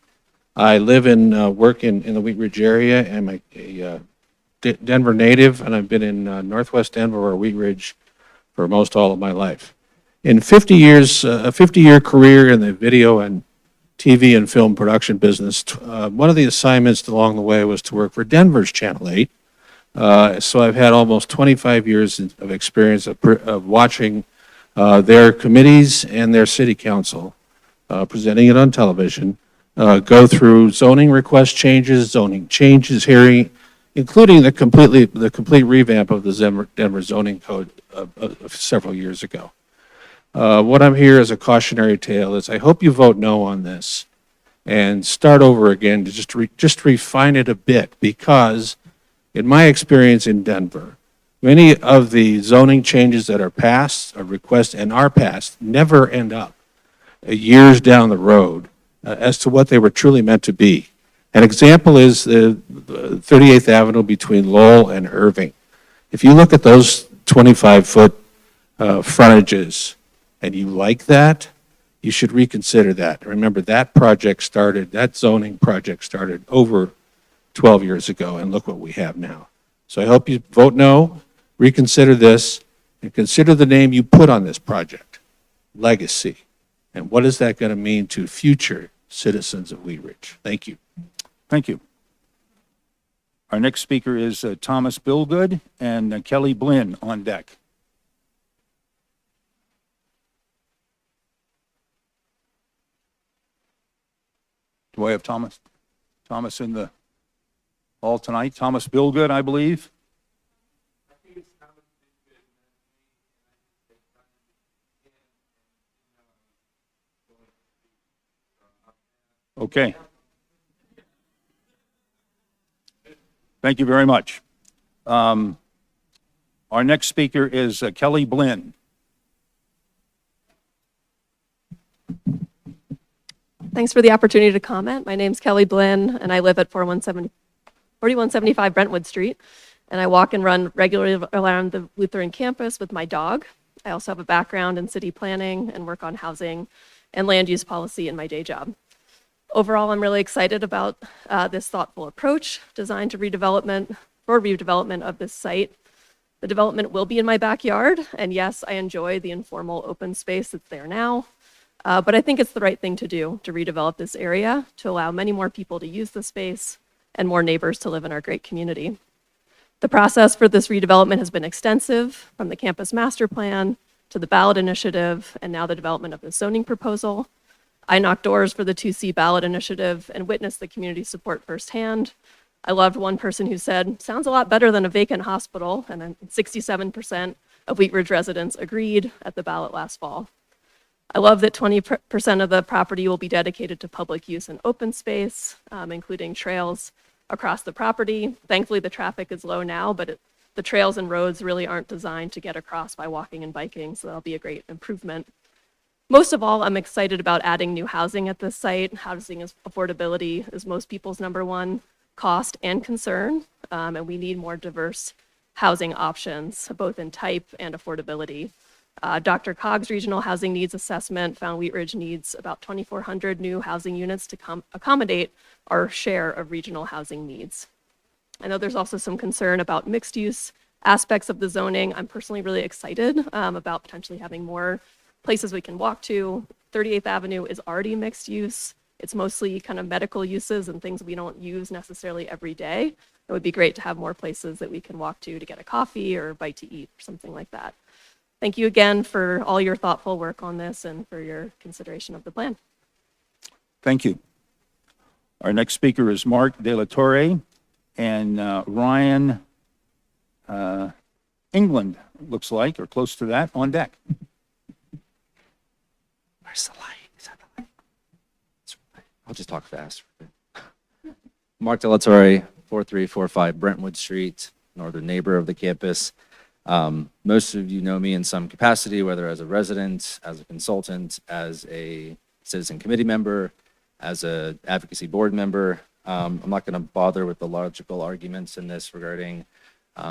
I live and work in the Wheat Ridge area. I'm a Denver native, and I've been in Northwest Denver or Wheat Ridge for most all of my life. In 50 years, a 50-year career in the video and TV and film production business, one of the assignments along the way was to work for Denver's Channel 8. So I've had almost 25 years of experience of watching their committees and their city council, presenting it on television, go through zoning request changes, zoning changes hearing, including the complete revamp of the Denver zoning code of several years ago. What I'm here as a cautionary tale is I hope you vote no on this and start over again to just refine it a bit, because in my experience in Denver, many of the zoning changes that are passed, are requested, and are passed never end up years down the road as to what they were truly meant to be. An example is the 38th Avenue between Lowell and Irving. If you look at those 25-foot frontages and you like that, you should reconsider that. Remember, that zoning project started over 12 years ago, and look what we have now. So I hope you vote no, reconsider this, and consider the name you put on this project, legacy. And what is that going to mean to future citizens of Wheat Ridge? Thank you. Thank you. Our next speaker is Thomas Billgood and Kelly Blinn on deck. Do I have Thomas in the hall tonight? Thomas Billgood, I believe. Okay. Thank you very much. Our next speaker is Kelly Blinn. Thanks for the opportunity to comment. My name's Kelly Blinn, and I live at 4175 Brentwood Street, and I walk and run regularly around the Lutheran campus with my dog. I also have a background in city planning and work on housing and land use policy in my day job. Overall, I'm really excited about this thoughtful approach designed to redevelopment of this site. The development will be in my backyard, and yes, I enjoy the informal open space that's there now. But I think it's the right thing to do to redevelop this area to allow many more people to use the space and more neighbors to live in our great community. The process for this redevelopment has been extensive, from the campus master plan to the ballot initiative and now the development of the zoning proposal. I knocked doors for the 2C ballot initiative and witnessed the community support firsthand. I loved one person who said, "Sounds a lot better than a vacant hospital," and then 67% of Wheat Ridge residents agreed at the ballot last fall. I love that 20% of the property will be dedicated to public use and open space, including trails across the property. Thankfully, the traffic is low now, but the trails and roads really aren't designed to get across by walking and biking, so that'll be a great improvement. Most of all, I'm excited about adding new housing at this site. Housing affordability is most people's number one cost and concern, and we need more diverse housing options, both in type and affordability. DRCOG's regional housing needs assessment found Wheat Ridge needs about 2,400 new housing units to accommodate our share of regional housing needs. I know there's also some concern about mixed use aspects of the zoning. I'm personally really excited about potentially having more places we can walk to. 38th Avenue is already mixed use. It's mostly kind of medical uses and things we don't use necessarily every day. It would be great to have more places that we can walk to get a coffee or a bite to eat or something like that. Thank you again for all your thoughtful work on this and for your consideration of the plan. Thank you. Our next speaker is Mark De La Torre and Ryan England, looks like, or close to that, on deck. Where's the light? Is that the light? I'll just talk fast. Mark De La Torre, 4345 Brentwood Street, northern neighbor of the campus. Most of you know me in some capacity, whether as a resident, as a consultant, as a citizen committee member, as an advocacy board member. I'm not going to bother with the logical arguments in this regarding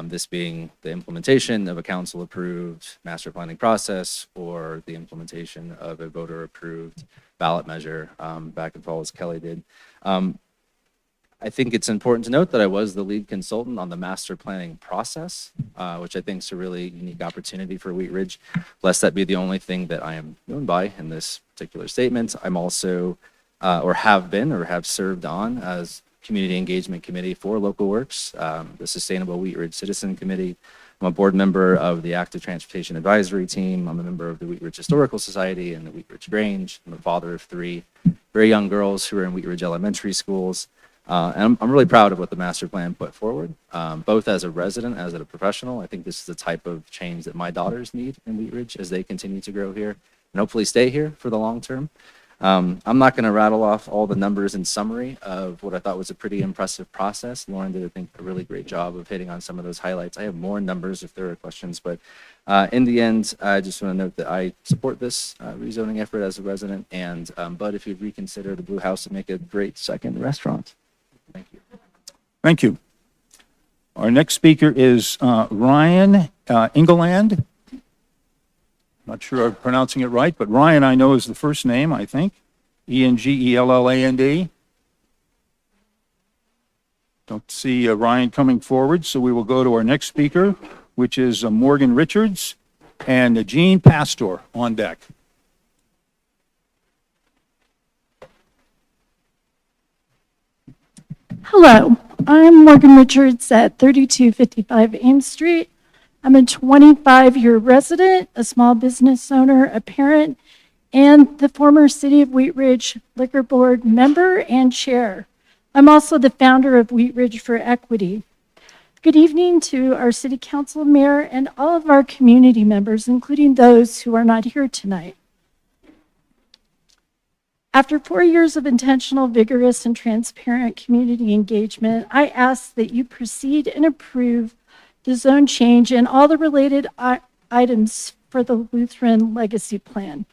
This being the implementation of a council-approved master planning process or the implementation of a voter-approved ballot measure back and forth as Kelly did. I think it's important to note that I was the lead consultant on the master planning process, which I think is a really unique opportunity for Wheat Ridge, lest that be the only thing that I am known by in this particular statement. I'm also, or have been, or have served on as Community Engagement Committee for Local Works, the Sustainable Wheat Ridge Citizen Committee. I'm a board member of the Active Transportation Advisory Team. I'm a member of the Wheat Ridge Historical Society and the Wheat Ridge Grange. I'm the father of 3 very young girls who are in Wheat Ridge elementary schools. And I'm really proud of what the master plan put forward, both as a resident, as a professional. I think this is the type of change that my daughters need in Wheat Ridge as they continue to grow here and hopefully stay here for the long term. I'm not going to rattle off all the numbers in summary of what I thought was a pretty impressive process. Lauren did, I think, a really great job of hitting on some of those highlights. I have more numbers if there are questions, but in the end, I just want to note that I support this rezoning effort as a resident. And Bud, if you'd reconsider, the Blue House would make a great second restaurant. Thank you. Thank you. Our next speaker is Ryan Engeland. Not sure I'm pronouncing it right, but Ryan I know is the first name, I think. Engelland. Don't see Ryan coming forward, so we will go to our next speaker, which is Morgan Richards and Jean Pastor on deck. Hello, I'm Morgan Richards at 3255 Ames Street. I'm a 25-year resident, a small business owner, a parent, and the former City of Wheat Ridge Liquor Board member and chair. I'm also the founder of Wheat Ridge for Equity. Good evening to our City Council, Mayor, and all of our community members, including those who are not here tonight. After 4 years of intentional, vigorous, and transparent community engagement, I ask that you proceed and approve the zone change and all the related items for the Lutheran Legacy Plan.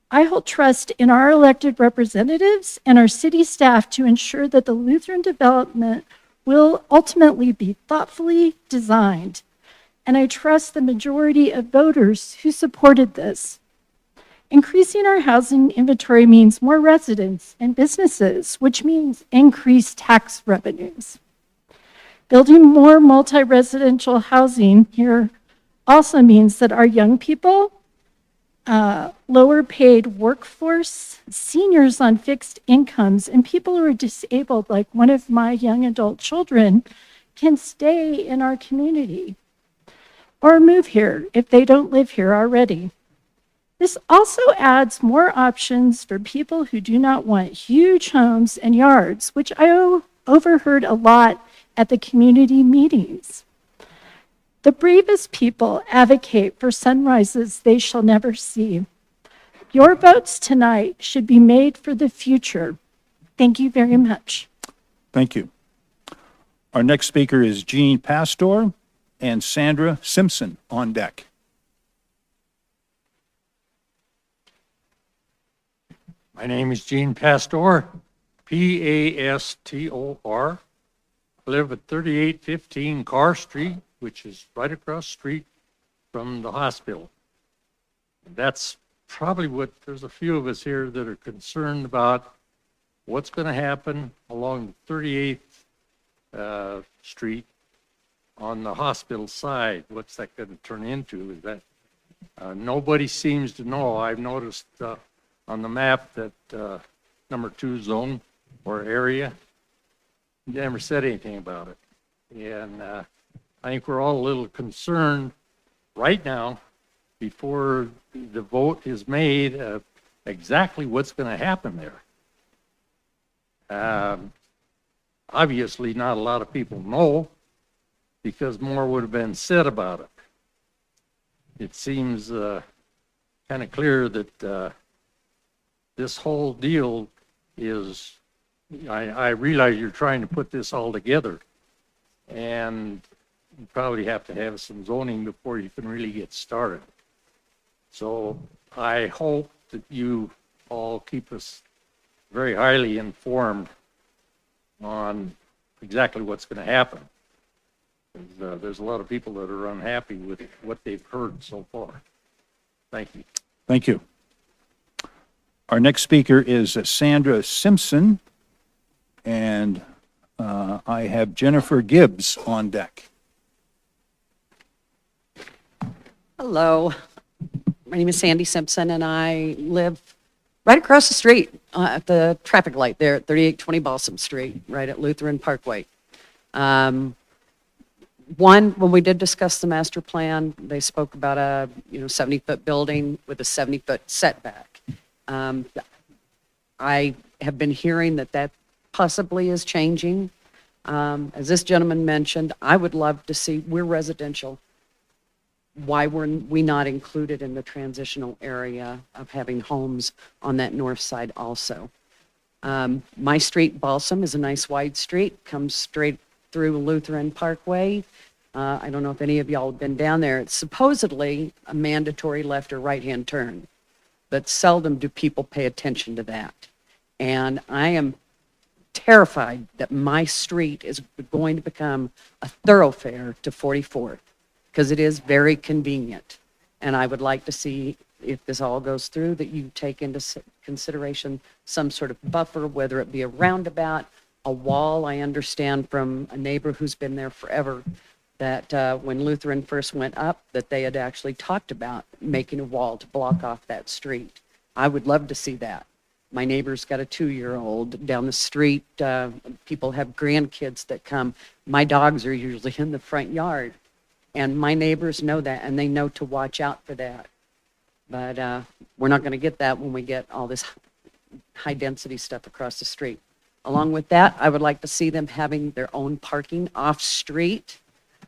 I hold trust in our elected representatives and our city staff to ensure that the Lutheran development will ultimately be thoughtfully designed, and I trust the majority of voters who supported this. Increasing our housing inventory means more residents and businesses, which means increased tax revenues. Building more multi-residential housing here also means that our young people, lower paid workforce, seniors on fixed incomes, and people who are disabled, like one of my young adult children, can stay in our community or move here if they don't live here already. This also adds more options for people who do not want huge homes and yards, which I overheard a lot at the community meetings. The bravest people advocate for sunrises they shall never see. Your votes tonight should be made for the future. Thank you very much. Thank you. Our next speaker is Jean Pastor and Sandra Simpson on deck. My name is Gene Pastor, Pastor. I live at 3815 Carr Street, which is right across the street from the hospital. That's probably what, there's a few of us here that are concerned about what's going to happen along the 38th Street on the hospital side. What's that going to turn into? Is that nobody seems to know. I've noticed on the map that number 2 zone or area never said anything about it. And I think we're all a little concerned right now before the vote is made of exactly what's going to happen there. Obviously, not a lot of people know because more would have been said about it. It seems kind of clear that this whole deal is, I realize you're trying to put this all together, and you probably have to have some zoning before you can really get started. So I hope that you all keep us very highly informed on exactly what's going to happen. There's a lot of people that are unhappy with what they've heard so far. Thank you. Thank you. Our next speaker is Sandra Simpson, and I have Jennifer Gibbs on deck. Hello, my name is Sandy Simpson, and I live right across the street at the traffic light there at 3820 Balsam Street, right at Lutheran Parkway. When we did discuss the master plan, they spoke about a 70-foot building with a 70-foot setback. I have been hearing that possibly is changing. As this gentleman mentioned, I would love to see, we're residential. Why were we not included in the transitional area of having homes on that north side also? My street, Balsam, is a nice wide street, comes straight through Lutheran Parkway. I don't know if any of y'all have been down there. It's supposedly a mandatory left or right-hand turn, but seldom do people pay attention to that. And I am terrified that my street is going to become a thoroughfare to 44th, because it is very convenient. And I would like to see, if this all goes through, that you take into consideration some sort of buffer, whether it be a roundabout, a wall. I understand from a neighbor who's been there forever that when Lutheran first went up, that they had actually talked about making a wall to block off that street. I would love to see that. My neighbor's got a 2-year-old down the street. People have grandkids that come. My dogs are usually in the front yard. And my neighbors know that, and they know to watch out for that. But we're not going to get that when we get all this high-density stuff across the street. Along with that, I would like to see them having their own parking off-street.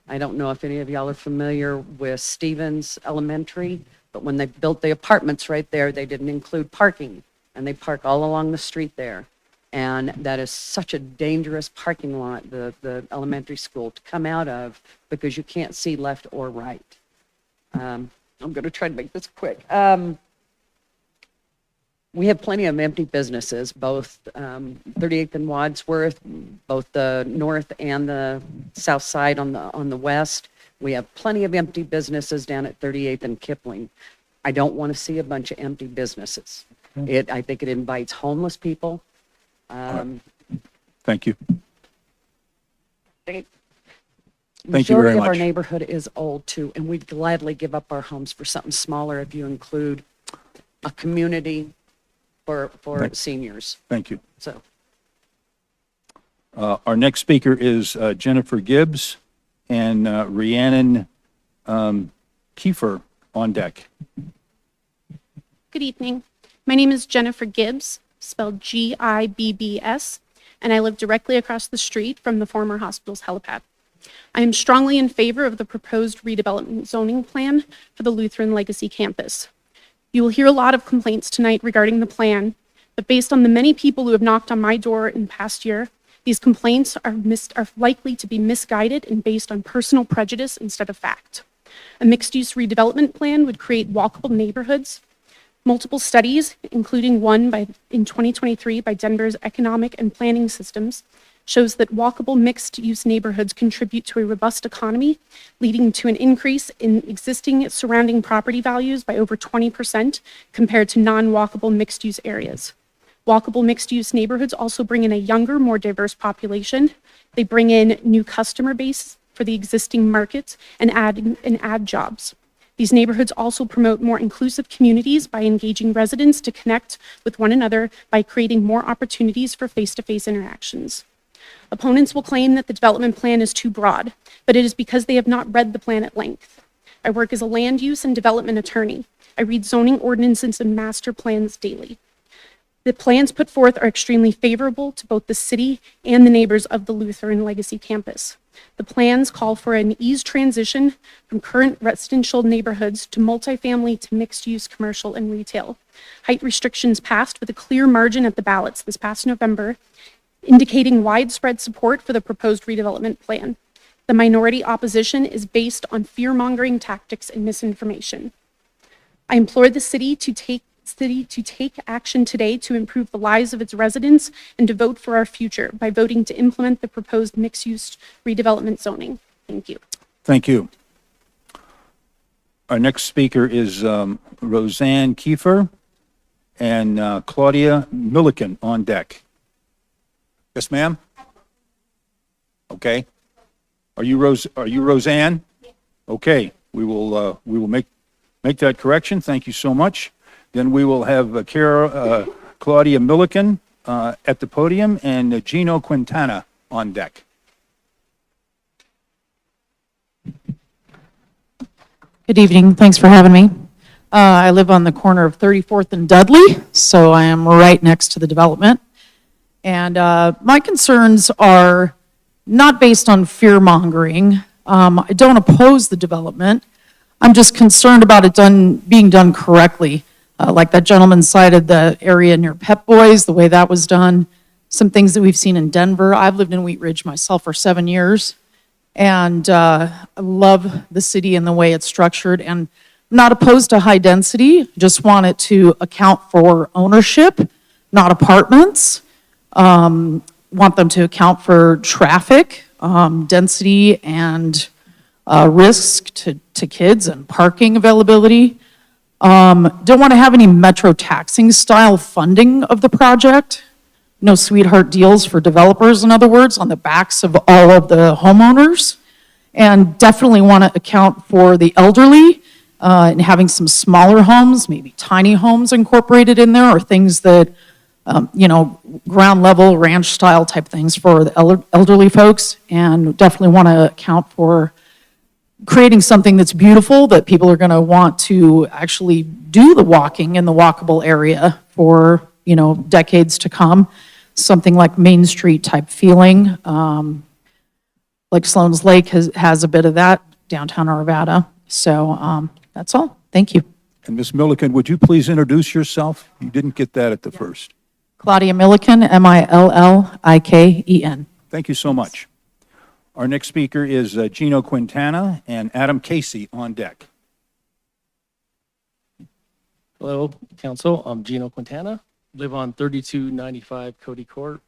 I don't know if any of y'all are familiar with Stevens Elementary, but when they built the apartments right there, they didn't include parking, and they park all along the street there. And that is such a dangerous parking lot, the elementary school, to come out of, because you can't see left or right. I'm going to try to make this quick. We have plenty of empty businesses, both 38th and Wadsworth, both the north and the south side on the west. We have plenty of empty businesses down at 38th and Kipling. I don't want to see a bunch of empty businesses. I think it invites homeless people. Thank you. The Thank you very majority of our much. neighborhood is old too, and we'd gladly give up our homes for something smaller if you include a community for seniors. Thank you. So, Our next speaker is Jennifer Gibbs and Rhiannon Kiefer on deck. Good evening. My name is Jennifer Gibbs, spelled Gibbs, and I live directly across the street from the former hospital's helipad. I am strongly in favor of the proposed redevelopment zoning plan for the Lutheran Legacy campus. You will hear a lot of complaints tonight regarding the plan, but based on the many people who have knocked on my door in the past year, these complaints are likely to be misguided and based on personal prejudice instead of fact. A mixed-use redevelopment plan would create walkable neighborhoods. Multiple studies, including one in 2023 by Denver's Economic and Planning Systems, shows that walkable mixed-use neighborhoods contribute to a robust economy, leading to an increase in existing surrounding property values by over 20% compared to non-walkable mixed-use areas. Walkable mixed-use neighborhoods also bring in a younger, more diverse population. They bring in new customer base for the existing markets and add jobs. These neighborhoods also promote more inclusive communities by engaging residents to connect with one another by creating more opportunities for face-to-face interactions. Opponents will claim that the development plan is too broad, but it is because they have not read the plan at length. I work as a land use and development attorney. I read zoning ordinances and master plans daily. The plans put forth are extremely favorable to both the city and the neighbors of the Lutheran Legacy campus. The plans call for an eased transition from current residential neighborhoods to multifamily to mixed-use commercial and retail. Height restrictions passed with a clear margin at the ballots this past November, indicating widespread support for the proposed redevelopment plan. The minority opposition is based on fear-mongering tactics and misinformation. I implore the city to take action today to improve the lives of its residents and to vote for our future by voting to implement the proposed mixed-use redevelopment zoning. Thank you. Thank you. Our next speaker is Roseanne Kiefer and Claudia Milliken on deck. Yes, ma'am? Okay. Are you Roseanne? Okay, we will make that correction. Thank you so much. Then we will have Claudia Milliken at the podium and Gino Quintana on deck. Good evening. Thanks for having me. I live on the corner of 34th and Dudley, so I am right next to the development. And my concerns are not based on fear-mongering. I don't oppose the development. I'm just concerned about it being done correctly. Like that gentleman cited the area near Pep Boys, the way that was done, some things that we've seen in Denver. I've lived in Wheat Ridge myself for 7 years, and I love the city and the way it's structured, and I'm not opposed to high density, just want it to account for ownership, not apartments. Want them to account for traffic, density, and risk to kids and parking availability. Don't want to have any metro taxing style funding of the project. No sweetheart deals for developers, in other words, on the backs of all of the homeowners. And definitely want to account for the elderly and having some smaller homes, maybe tiny homes incorporated in there, or things that, ground level ranch style type things for the elderly folks. And definitely want to account for creating something that's beautiful, that people are going to want to actually do the walking in the walkable area for, decades to come. Something like Main Street type feeling. Like Sloan's Lake has a bit of that, downtown Arvada. So that's all. Thank you. And Ms. Milliken, would you please introduce yourself? You didn't get that at the first. Claudia Milliken, Milliken. Thank you so much. Our next speaker is Gino Quintana and Adam Casey on deck. Hello, Council. I'm Gino Quintana. Live on 3295 Cody Court.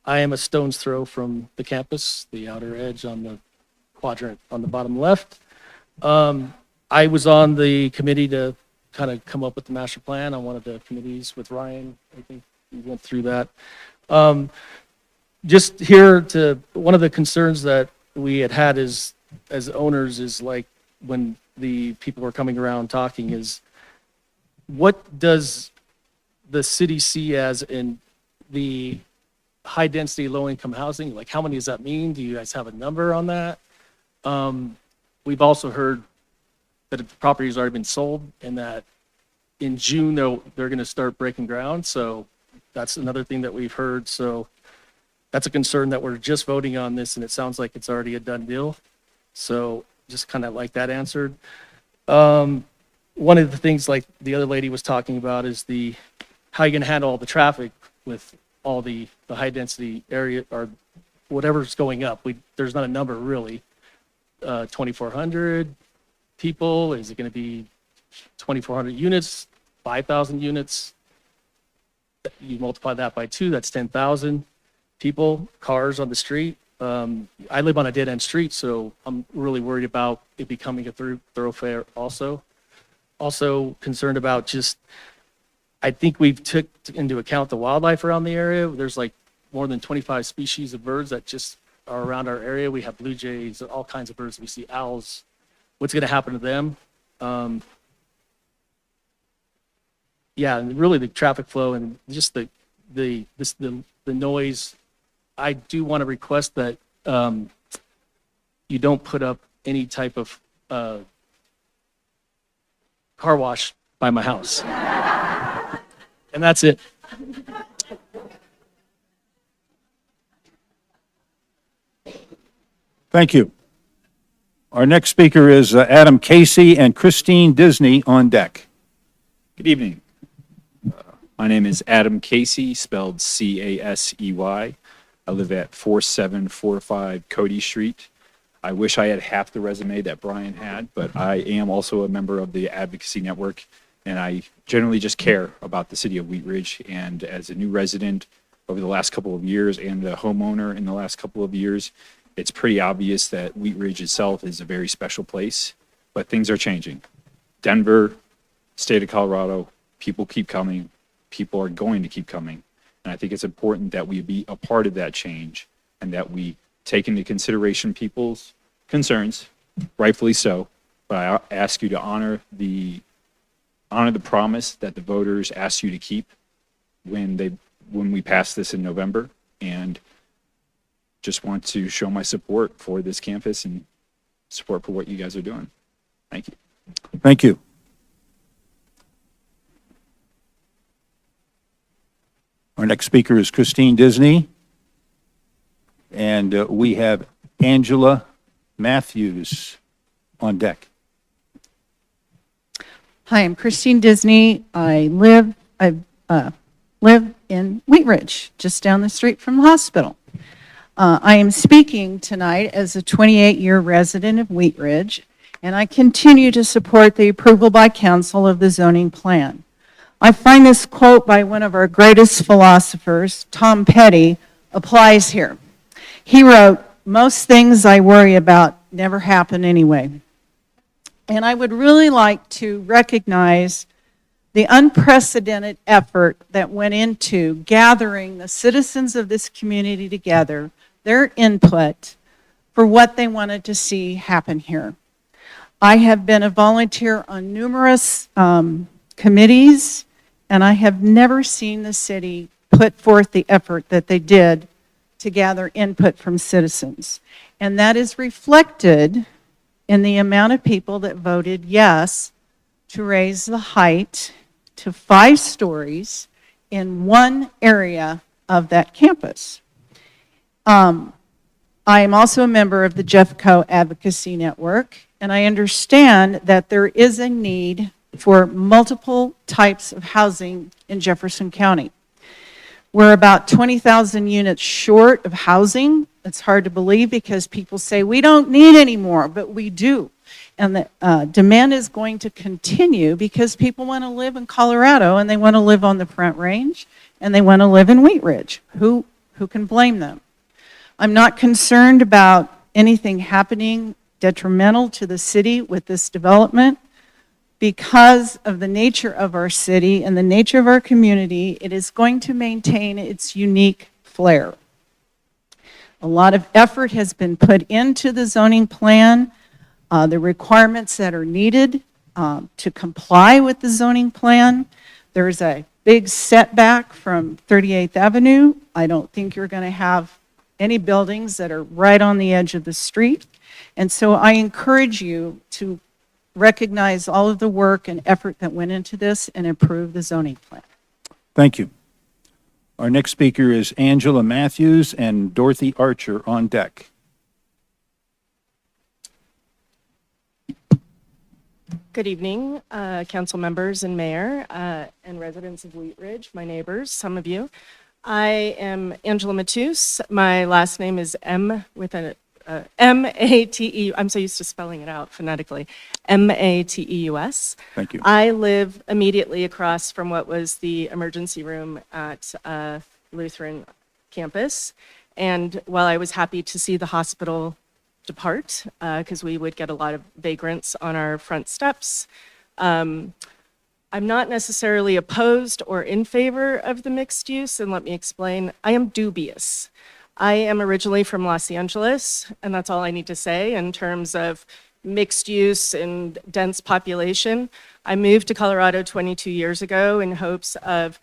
I am a stone's throw from the campus, the outer edge on the quadrant on the bottom left. I was on the committee to kind of come up with the master plan on one of the committees with Ryan. I think we went through that. Just here one of the concerns that we had as owners is like when the people were coming around talking is, what does the city see as in the high density, low income housing? Like, how many does that mean? Do you guys have a number on that? We've also heard that the property has already been sold and that in June, they're going to start breaking ground. So that's another thing that we've heard. So that's a concern that we're just voting on this and it sounds like it's already a done deal. So just kind of like that answered. One of the things like the other lady was talking about is how you're going to handle all the traffic with all the high density area or whatever's going up. There's not a number really. 2,400 people, is it going to be 2,400 units, 5,000 units? You multiply that by 2, that's 10,000 people, cars on the street. I live on a dead end street, so I'm really worried about it becoming a thoroughfare also. Also concerned about I think we've took into account the wildlife around the area. There's like more than 25 species of birds that just are around our area. We have blue jays, all kinds of birds. We see owls. What's going to happen to them? Yeah, and really the traffic flow and just the noise. I do want to request that you don't put up any type of car wash by my house. And that's it. Thank you. Our next speaker is Adam Casey and Christine Disney on deck. Good evening. My name is Adam Casey, spelled C-A-S-E-Y. I live at 4745 Cody Street. I wish I had half the resume that Brian had, but I am also a member of the Advocacy Network, and I generally just care about the city of Wheat Ridge. And as a new resident over the last couple of years and a homeowner in the last couple of years, It's pretty obvious that Wheat Ridge itself is a very special place, but things are changing. Denver, state of Colorado, people keep coming. People are going to keep coming. And I think it's important that we be a part of that change and that we take into consideration people's concerns, rightfully so. But I ask you to honor the promise that the voters asked you to keep when we pass this in November, and just want to show my support for this campus and support for what you guys are doing. Thank you. Thank you. Our next speaker is Christine Disney, and we have Angela Matthews on deck. Hi, I'm Christine Disney. I live in Wheat Ridge, just down the street from the hospital. I am speaking tonight as a 28-year resident of Wheat Ridge, and I continue to support the approval by council of the zoning plan. I find this quote by one of our greatest philosophers, Tom Petty, applies here. He wrote, "Most things I worry about never happen anyway." And I would really like to recognize the unprecedented effort that went into gathering the citizens of this community together, their input for what they wanted to see happen here. I have been a volunteer on numerous committees, and I have never seen the city put forth the effort that they did to gather input from citizens. And that is reflected in the amount of people that voted yes to raise the height to 5 stories in one area of that campus. I am also a member of the Jeffco Advocacy Network, and I understand that there is a need for multiple types of housing in Jefferson County. We're about 20,000 units short of housing. It's hard to believe because people say we don't need any more, but we do. And the demand is going to continue because people want to live in Colorado and they want to live on the Front Range and they want to live in Wheat Ridge. Who can blame them? I'm not concerned about anything happening detrimental to the city with this development. Because of the nature of our city and the nature of our community, it is going to maintain its unique flair. A lot of effort has been put into the zoning plan, the requirements that are needed to comply with the zoning plan. There's a big setback from 38th Avenue. I don't think you're going to have any buildings that are right on the edge of the street. And so I encourage you to recognize all of the work and effort that went into this and improve the zoning plan. Thank you. Our next speaker is Angela Matthews and Dorothy Archer on deck. Good evening, council members and mayor and residents of Wheat Ridge, my neighbors, some of you. I am Angela Matthews. My last name is M with an M-A-T-E, I'm so used to spelling it out phonetically, M-A-T-E-U-S. Thank you. I live immediately across from what was the emergency room at Lutheran campus. And while I was happy to see the hospital depart, because we would get a lot of vagrants on our front steps, I'm not necessarily opposed or in favor of the mixed use, and let me explain. I am dubious. I am originally from Los Angeles, and that's all I need to say in terms of mixed use and dense population. I moved to Colorado 22 years ago in hopes of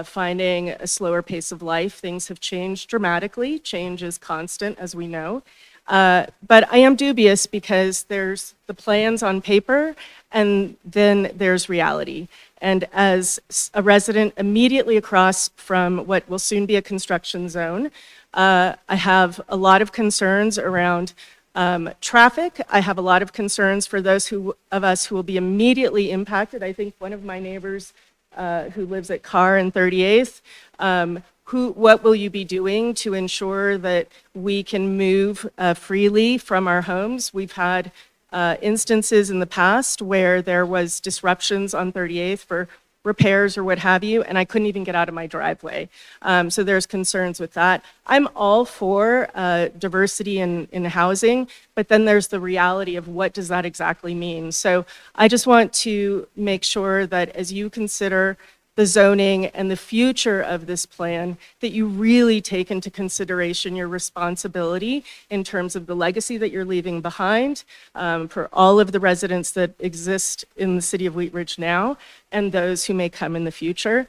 finding a slower pace of life. Things have changed dramatically. Change is constant, as we know. But I am dubious because there's the plans on paper, and then there's reality. And as a resident immediately across from what will soon be a construction zone, I have a lot of concerns around traffic. I have a lot of concerns for those of us who will be immediately impacted. I think one of my neighbors who lives at Carr and 38th, what will you be doing to ensure that we can move freely from our homes? We've had instances in the past where there was disruptions on 38th for repairs or what have you, and I couldn't even get out of my driveway. So there's concerns with that. I'm all for diversity in housing, but then there's the reality of what does that exactly mean. So I just want to make sure that as you consider the zoning and the future of this plan, that you really take into consideration your responsibility in terms of the legacy that you're leaving behind for all of the residents that exist in the city of Wheat Ridge now and those who may come in the future.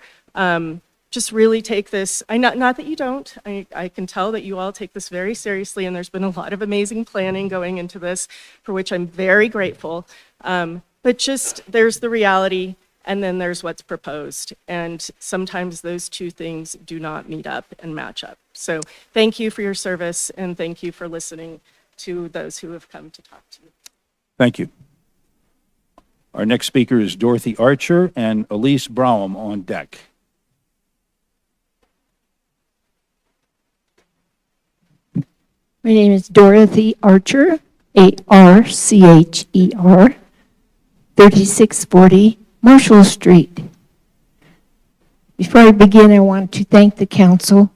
Just really take this, not that you don't, I can tell that you all take this very seriously, and there's been a lot of amazing planning going into this, for which I'm very grateful. But just, there's the reality, and then there's what's proposed. And sometimes those two things do not meet up and match up. So thank you for your service, and thank you for listening to those who have come to talk to you. Thank you. Our next speaker is Dorothy Archer and Elise Browham on deck. My name is Dorothy Archer, A-R-C-H-E-R, 3640 Marshall Street. Before I begin, I want to thank the council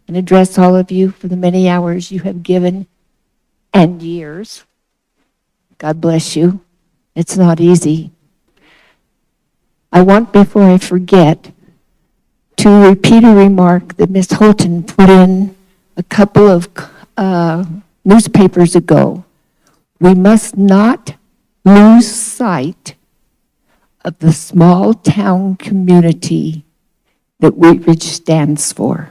and address all of you for the many hours you have given and years. God bless you. It's not easy. I want, before I forget, to repeat a remark that Ms. Holton put in a couple of newspapers ago. We must not lose sight of the small town community that Wheat Ridge stands for.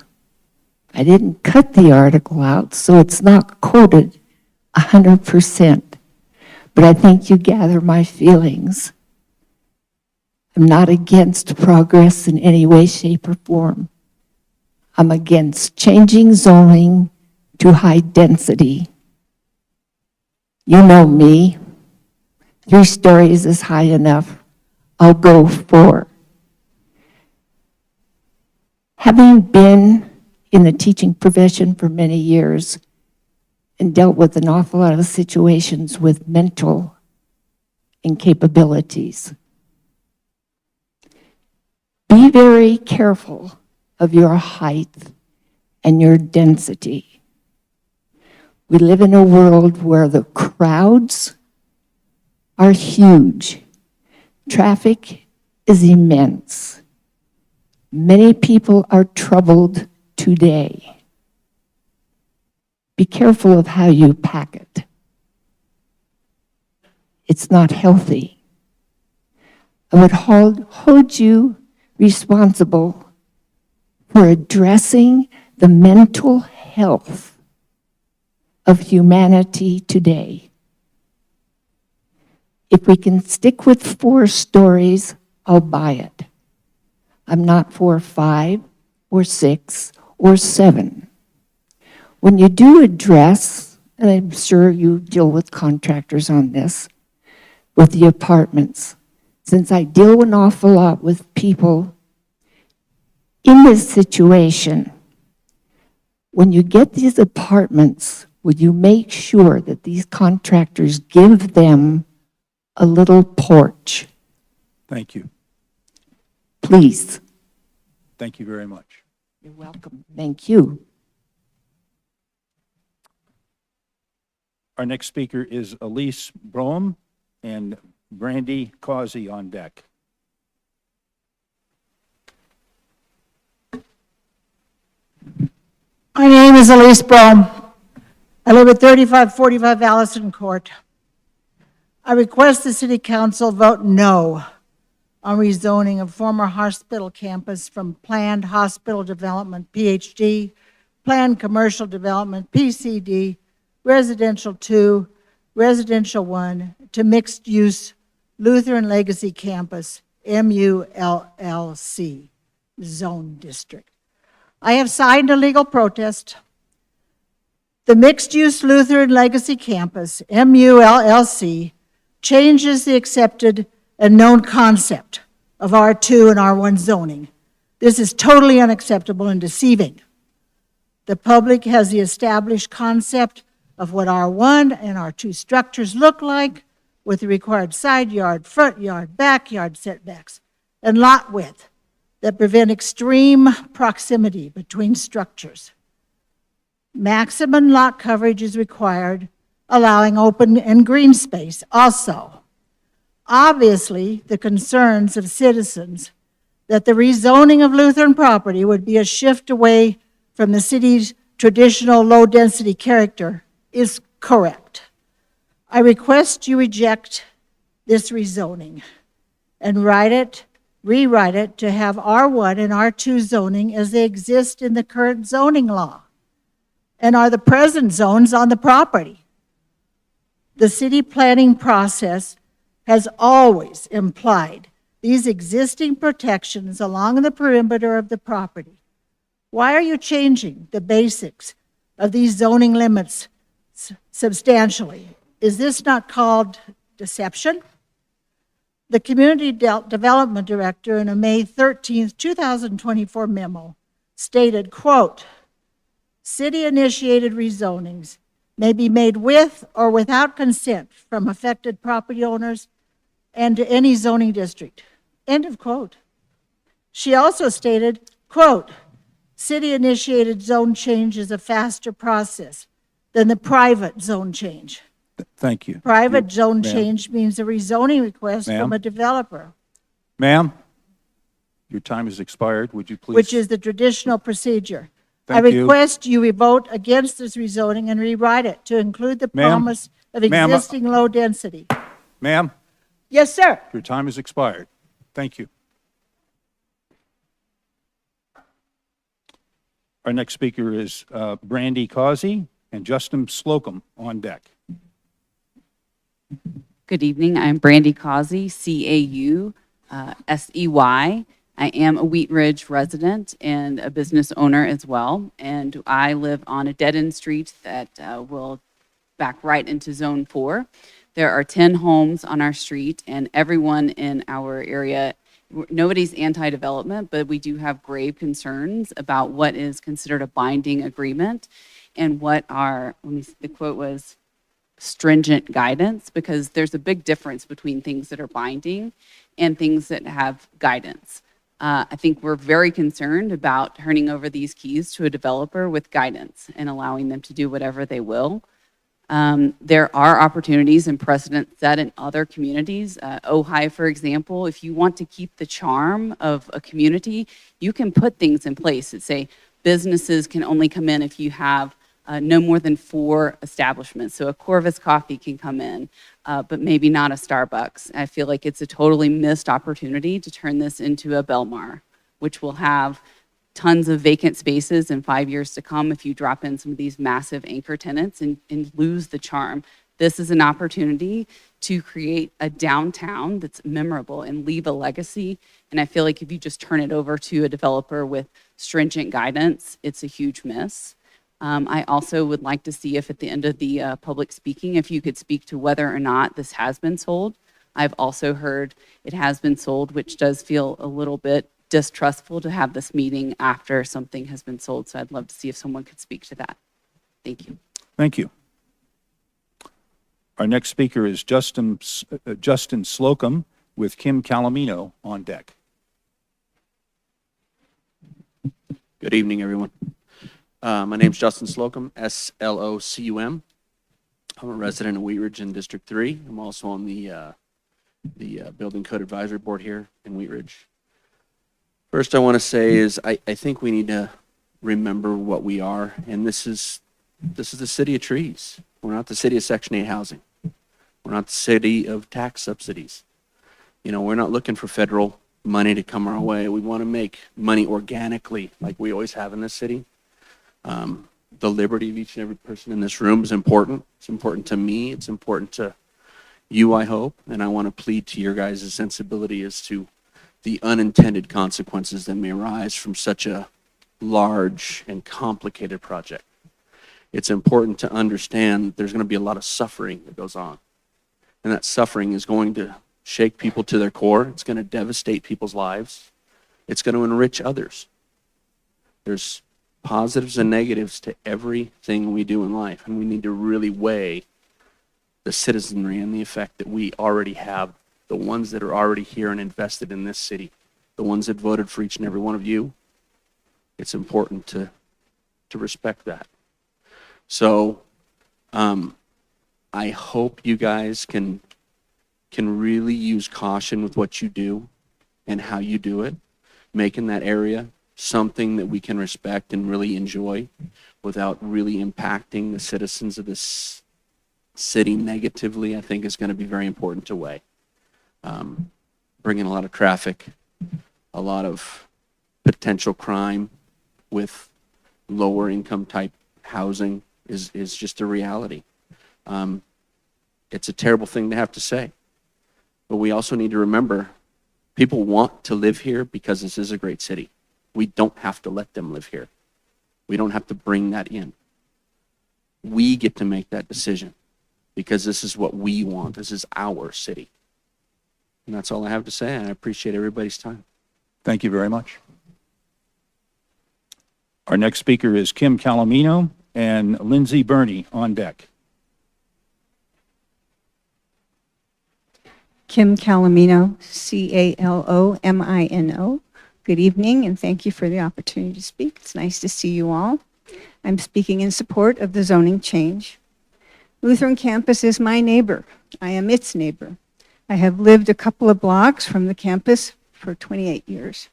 I didn't cut the article out, so it's not quoted 100%, but I think you gather my feelings. I'm not against progress in any way, shape, or form. I'm against changing zoning to high density. You know me. 3 stories is high enough. I'll go 4. Having been in the teaching profession for many years and dealt with an awful lot of situations with mental incapabilities, be very careful of your height and your density. We live in a world where the crowds are huge. Traffic is immense. Many people are troubled today. Be careful of how you pack it. It's not healthy. I would hold you responsible for addressing the mental health of humanity today. If we can stick with 4 stories, I'll buy it. I'm not for 5 or 6 or 7. When you do address, and I'm sure you deal with contractors on this, with the apartments, since I deal an awful lot with people in this situation, when you get these apartments, would you make sure that these contractors give them a little porch? Thank you. Please. Thank you very much. You're welcome. Thank you. Our next speaker is Elise Browham and Brandy Causey on deck. My name is Elise Browham. I live at 3545 Allison Court. I request the City Council vote no on rezoning of former hospital campus from Planned Hospital Development, PHD, Planned Commercial Development, PCD, Residential 2, Residential 1, to Mixed-Use Lutheran Legacy Campus, MULLC, Zone District. I have signed a legal protest. The Mixed-Use Lutheran Legacy Campus, MULLC, changes the accepted and known concept of R2 and R1 zoning. This is totally unacceptable and deceiving. The public has the established concept of what R1 and R2 structures look like with the required side yard, front yard, backyard setbacks. and lot width that prevent extreme proximity between structures. Maximum lot coverage is required, allowing open and green space also. Obviously, the concerns of citizens that the rezoning of Lutheran property would be a shift away from the city's traditional low-density character is correct. I request you reject this rezoning and rewrite it to have R1 and R2 zoning as they exist in the current zoning law and are the present zones on the property. The city planning process has always implied these existing protections along the perimeter of the property. Why are you changing the basics of these zoning limits substantially? Is this not called deception? The Community Development Director in a May 13, 2024 memo stated, quote, "City-initiated rezonings may be made with or without consent from affected property owners and to any zoning district." End of quote. She also stated, quote, "City-initiated zone change is a faster process than the private zone change." Thank you. Private zone Ma'am. change means a rezoning request from Ma'am? a developer, Ma'am, your time has expired. Would you please? which is the traditional procedure. I Thank you. request you vote against this rezoning and rewrite it to include the Ma'am? promise of Ma'am, existing low density. Ma'am, Yes, sir. your time has expired. Thank you. Our next speaker is Brandy Causey and Justin Slocum on deck. Good evening. I'm Brandy Causey, C-A-U, S-E-Y. I am a Wheat Ridge resident and a business owner as well. And I live on a dead-end street that will back right into Zone 4. There are 10 homes on our street, and everyone in our area, nobody's anti-development, but we do have grave concerns about what is considered a binding agreement and what are, the quote was, stringent guidance, because there's a big difference between things that are binding and things that have guidance. I think we're very concerned about turning over these keys to a developer with guidance and allowing them to do whatever they will. There are opportunities and precedents set in other communities. Ojai, for example, if you want to keep the charm of a community, you can put things in place that say businesses can only come in if you have no more than 4 establishments. So a Corvus Coffee can come in, but maybe not a Starbucks. I feel like it's a totally missed opportunity to turn this into a Belmar, which will have tons of vacant spaces in 5 years to come if you drop in some of these massive anchor tenants and lose the charm. This is an opportunity to create a downtown that's memorable and leave a legacy. And I feel like if you just turn it over to a developer with stringent guidance, it's a huge miss. I also would like to see if at the end of the public speaking, if you could speak to whether or not this has been sold. I've also heard it has been sold, which does feel a little bit distrustful to have this meeting after something has been sold. So I'd love to see if someone could speak to that. Thank you. Thank you. Our next speaker is Justin Slocum with Kim Calomino on deck. Good evening, everyone. My name's Justin Slocum, S-L-O-C-U-M. I'm a resident of Wheat Ridge in District 3. I'm also on the Building Code Advisory Board here in Wheat Ridge. First, I want to say is I think we need to remember what we are, and this is the city of trees. We're not the city of Section 8 housing. We're not the city of tax subsidies. You know, we're not looking for federal money to come our way. We want to make money organically like we always have in this city. The liberty of each and every person in this room is important. It's important to me. It's important to you, I hope. And I want to plead to your guys' sensibility as to the unintended consequences that may arise from such a large and complicated project. It's important to understand there's going to be a lot of suffering that goes on. And that suffering is going to shake people to their core. It's going to devastate people's lives. It's going to enrich others. There's positives and negatives to everything we do in life, and we need to really weigh the citizenry and the effect that we already have, the ones that are already here and invested in this city. the ones that voted for each and every one of you, it's important to respect that. So I hope you guys can really use caution with what you do and how you do it, making that area something that we can respect and really enjoy without really impacting the citizens of this city negatively, I think is going to be very important to weigh. Bringing a lot of traffic, a lot of potential crime with lower income type housing is just a reality. It's a terrible thing to have to say, but we also need to remember people want to live here because this is a great city. We don't have to let them live here. We don't have to bring that in. We get to make that decision because this is what we want. This is our city. And that's all I have to say, and I appreciate everybody's time. Thank you very much. Our next speaker is Kim Calomino and Lindsay Burney on deck. Kim Calomino, Calomino. Good evening, and thank you for the opportunity to speak. It's nice to see you all. I'm speaking in support of the zoning change. Lutheran campus is my neighbor. I am its neighbor. I have lived a couple of blocks from the campus for 28 years.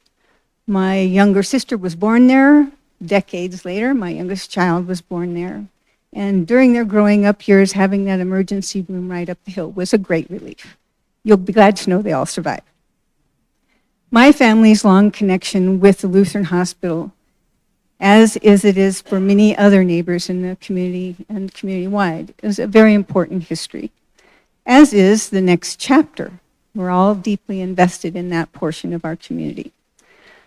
My younger sister was born there. Decades later, my youngest child was born there. And during their growing up years, having that emergency room right up the hill was a great relief. You'll be glad to know they all survived. My family's long connection with the Lutheran Hospital, as it is for many other neighbors in the community and community-wide, is a very important history, as is the next chapter. We're all deeply invested in that portion of our community.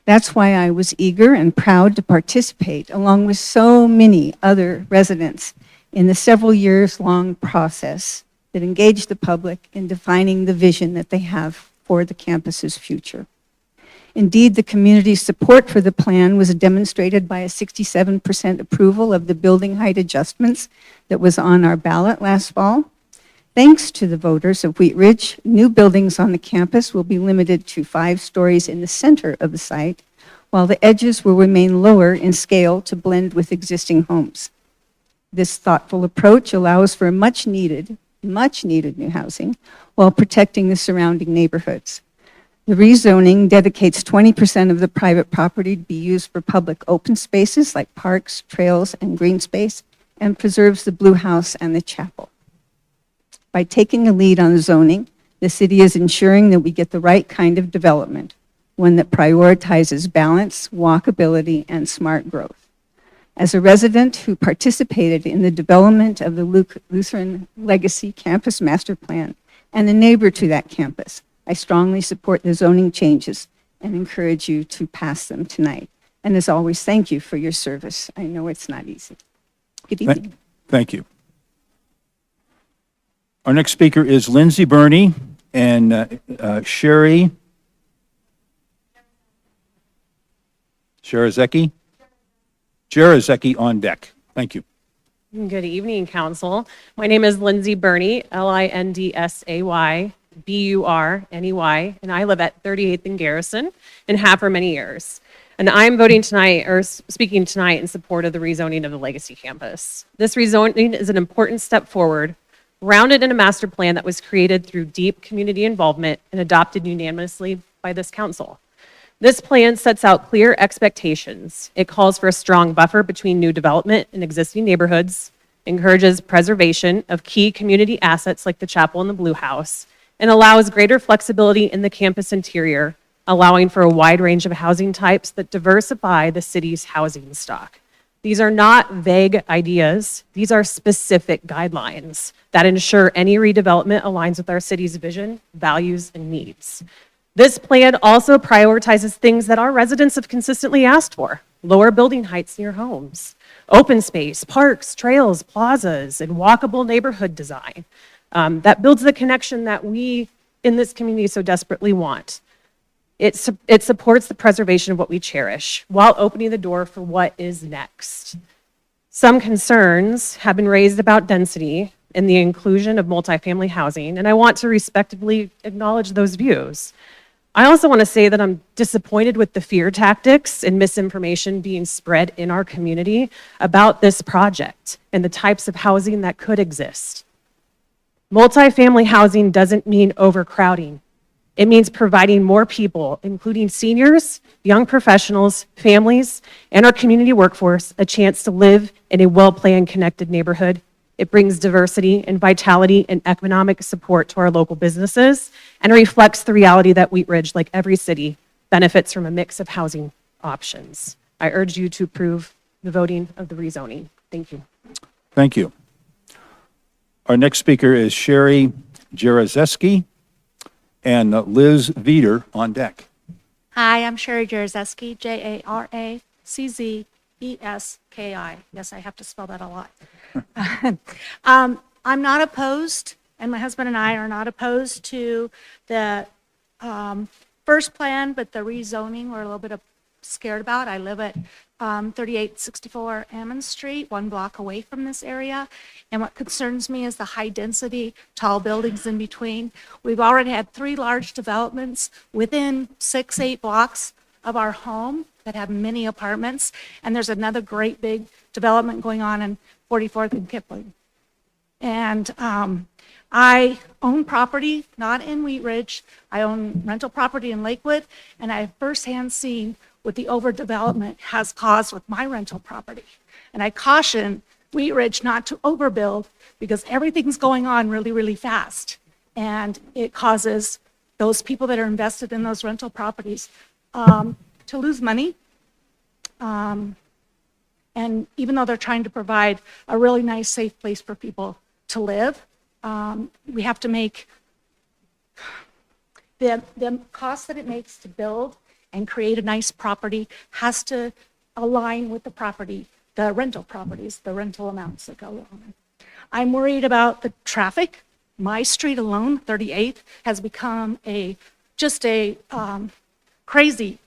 That's why I was eager and proud to participate, along with so many other residents, in the several years-long process that engaged the public in defining the vision that they have for the campus's future. Indeed, the community's support for the plan was demonstrated by a 67% approval of the building height adjustments that was on our ballot last fall. Thanks to the voters of Wheat Ridge, new buildings on the campus will be limited to 5 stories in the center of the site, while the edges will remain lower in scale to blend with existing homes. This thoughtful approach allows for much needed new housing while protecting the surrounding neighborhoods. The rezoning dedicates 20% of the private property to be used for public open spaces like parks, trails, and green space, and preserves the Blue House and the chapel. By taking a lead on zoning, the city is ensuring that we get the right kind of development, one that prioritizes balance, walkability, and smart growth. As a resident who participated in the development of the Lutheran Legacy Campus Master Plan and a neighbor to that campus, I strongly support the zoning changes and encourage you to pass them tonight. And as always, thank you for your service. I know it's not easy. Good evening. Thank you. Our next speaker is Lindsay Burney and Sherry Jarazecki on deck. Thank you. Good evening, Council. My name is Lindsay Burney, Lindsay Burney, and I live at 38th and Garrison and have for many years. And I'm voting tonight, or speaking tonight, in support of the rezoning of the Legacy Campus. This rezoning is an important step forward, grounded in a master plan that was created through deep community involvement and adopted unanimously by this council. This plan sets out clear expectations. It calls for a strong buffer between new development and existing neighborhoods, encourages preservation of key community assets like the chapel and the Blue House, and allows greater flexibility in the campus interior, allowing for a wide range of housing types that diversify the city's housing stock. These are not vague ideas. These are specific guidelines that ensure any redevelopment aligns with our city's vision, values, and needs. This plan also prioritizes things that our residents have consistently asked for: lower building heights near homes, open space, parks, trails, plazas, and walkable neighborhood design that builds the connection that we in this community so desperately want. It supports the preservation of what we cherish while opening the door for what is next. Some concerns have been raised about density and the inclusion of multifamily housing, and I want to respectfully acknowledge those views. I also want to say that I'm disappointed with the fear tactics and misinformation being spread in our community about this project and the types of housing that could exist. Multifamily housing doesn't mean overcrowding. It means providing more people, including seniors, young professionals, families, and our community workforce, a chance to live in a well-planned, connected neighborhood. It brings diversity and vitality and economic support to our local businesses and reflects the reality that Wheat Ridge, like every city, benefits from a mix of housing options. I urge you to approve the voting of the rezoning. Thank you. Thank you. Our next speaker is Sherry Jaroszewski and Liz Veeder on deck. Hi, I'm Sherry Jaroszewski, Jaroszewski. Yes, I have to spell that a lot. I'm not opposed, and my husband and I are not opposed to the first plan, but the rezoning we're a little bit scared about. I live at 3864 Ammon Street, 1 block away from this area. And what concerns me is the high density, tall buildings in between. We've already had 3 large developments within 6-8 blocks of our home that have many apartments. And there's another great big development going on in 44th and Kipling. And I own property, not in Wheat Ridge. I own rental property in Lakewood, and I have firsthand seen what the overdevelopment has caused with my rental property. And I caution Wheat Ridge not to overbuild because everything's going on really, really fast. And it causes those people that are invested in those rental properties to lose money. And even though they're trying to provide a really nice, safe place for people to live, we have to make the cost that it makes to build and create a nice property has to align with the property, the rental properties, the rental amounts that go on. I'm worried about the traffic. My street alone, 38th, has become just a crazy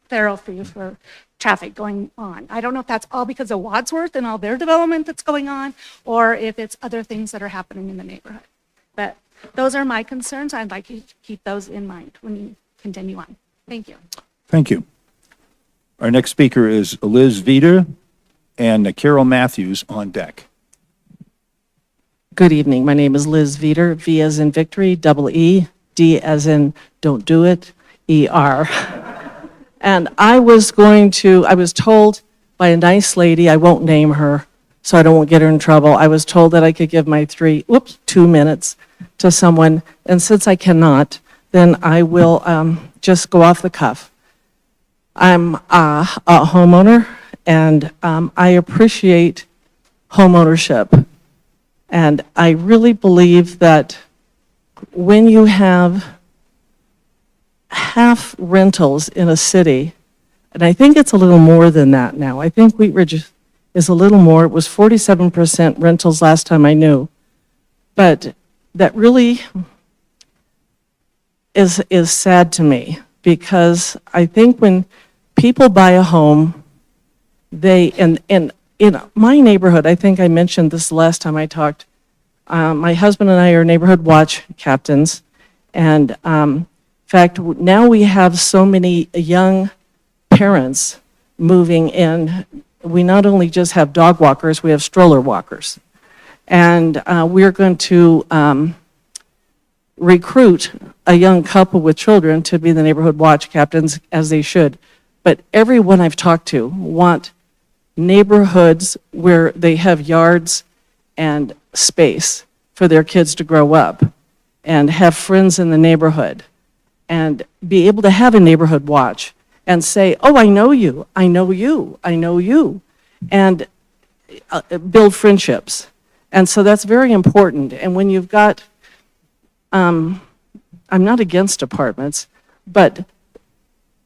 thoroughfare for traffic going on. I don't know if that's all because of Wadsworth and all their development that's going on, or if it's other things that are happening in the neighborhood. But those are my concerns. I'd like you to keep those in mind when you continue on. Thank you. Thank you. Our next speaker is Liz Veeder and Carol Matthews on deck. Good evening. My name is Liz Veeder, V as in victory, double E, D as in don't do it, ER. And I was told by a nice lady, I won't name her so I don't get her in trouble. I was told that I could give my 2 minutes to someone. And since I cannot, then I will just go off the cuff. I'm a homeowner, and I appreciate homeownership. And I really believe that when you have half rentals in a city, and I think it's a little more than that now. I think Wheat Ridge is a little more. It was 47% rentals last time I knew. But that really is sad to me, because I think when people buy a home, and in my neighborhood, I think I mentioned this last time I talked, my husband and I are neighborhood watch captains, and in fact, now we have so many young parents moving in. We not only just have dog walkers, we have stroller walkers. And we're going to recruit a young couple with children to be the neighborhood watch captains, as they should. But everyone I've talked to want neighborhoods where they have yards and space for their kids to grow up and have friends in the neighborhood and be able to have a neighborhood watch and say, oh, I know you, I know you, I know you, and build friendships. And so that's very important. And when you've got, I'm not against apartments, but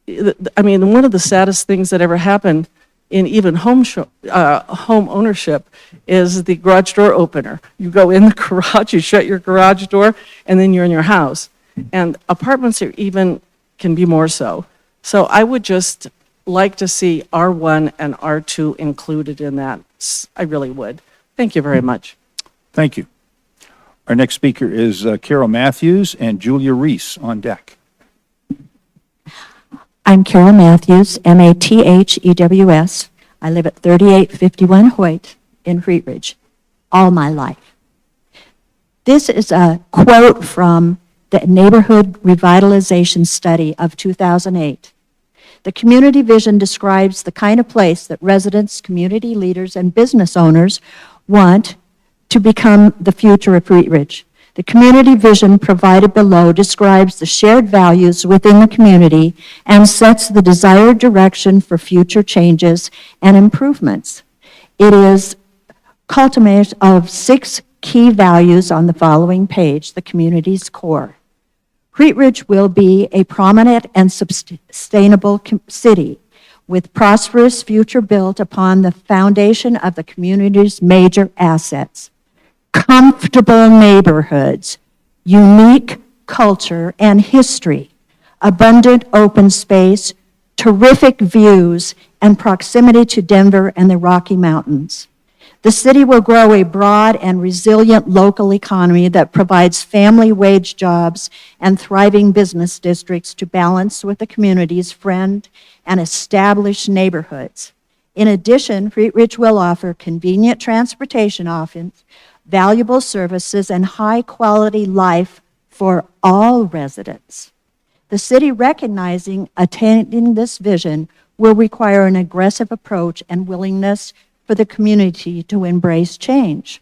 I mean, one of the saddest things that ever happened in even home ownership is the garage door opener. You go in the garage, you shut your garage door, and then you're in your house. And apartments are can be more so. So I would just like to see R1 and R2 included in that. I really would. Thank you very much. Thank you. Our next speaker is Carol Matthews and Julia Reese on deck. I'm Carol Matthews, Mathews. I live at 3851 Hoyt in Wheat Ridge all my life. This is a quote from the Neighborhood Revitalization Study of 2008. The community vision describes the kind of place that residents, community leaders, and business owners want to become the future of Wheat Ridge. The community vision provided below describes the shared values within the community and sets the desired direction for future changes and improvements. It is culmination of 6 key values on the following page, the community's core. Wheat Ridge will be a prominent and sustainable city with prosperous future built upon the foundation of the community's major assets. Comfortable neighborhoods, unique culture and history, abundant open space, terrific views, and proximity to Denver and the Rocky Mountains. The city will grow a broad and resilient local economy that provides family wage jobs and thriving business districts to balance with the community's friend and established neighborhoods. In addition, Wheat Ridge will offer convenient transportation options, valuable services, and high-quality life for all residents. The city, recognizing attaining this vision, will require an aggressive approach and willingness for the community to embrace change.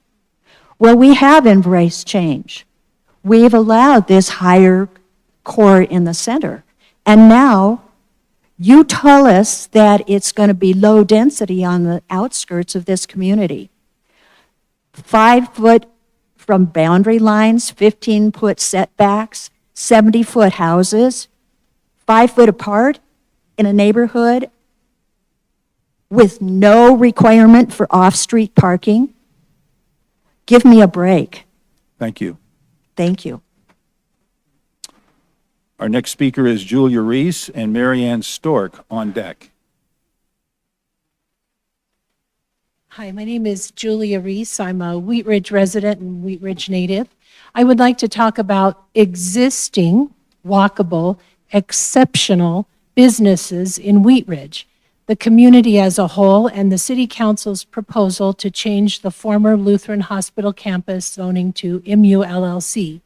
Well, we have embraced change. We've allowed this higher core in the center. And now you tell us that it's going to be low density on the outskirts of this community. 5 foot from boundary lines, 15-foot setbacks, 70-foot houses, 5 foot apart in a neighborhood with no requirement for off-street parking. Give me a break. Thank you. Thank you. Our next speaker is Julia Reese and Marianne Stork on deck. Hi, my name is Julia Reese. I'm a Wheat Ridge resident and Wheat Ridge native. I would like to talk about existing, walkable, exceptional businesses in Wheat Ridge, the community as a whole, and the City Council's proposal to change the former Lutheran Hospital campus zoning to MU LLC.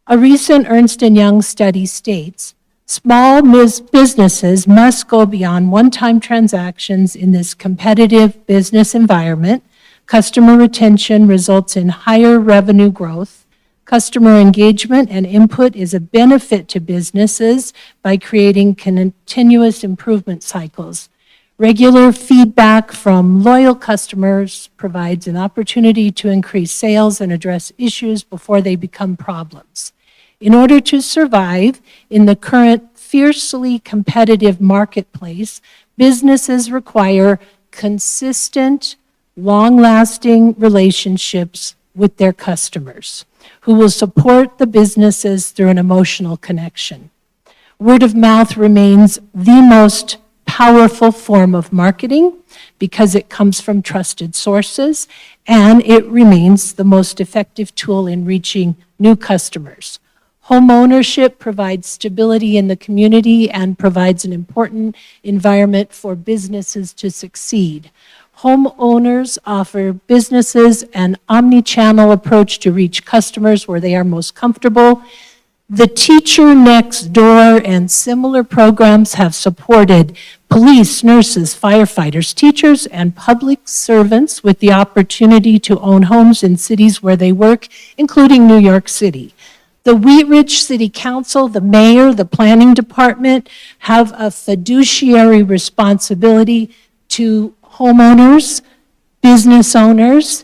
A recent Ernst & Young study states, small businesses must go beyond one-time transactions in this competitive business environment. Customer retention results in higher revenue growth. Customer engagement and input is a benefit to businesses by creating continuous improvement cycles. Regular feedback from loyal customers provides an opportunity to increase sales and address issues before they become problems. In order to survive in the current fiercely competitive marketplace, businesses require consistent, long-lasting relationships with their customers who will support the businesses through an emotional connection. Word of mouth remains the most powerful form of marketing because it comes from trusted sources, and it remains the most effective tool in reaching new customers. Home ownership provides stability in the community and provides an important environment for businesses to succeed. Homeowners offer businesses an omni-channel approach to reach customers where they are most comfortable. The Teacher Next Door and similar programs have supported police, nurses, firefighters, teachers, and public servants with the opportunity to own homes in cities where they work, including New York City. The Wheat Ridge City Council, the mayor, the planning department have a fiduciary responsibility to homeowners, business owners,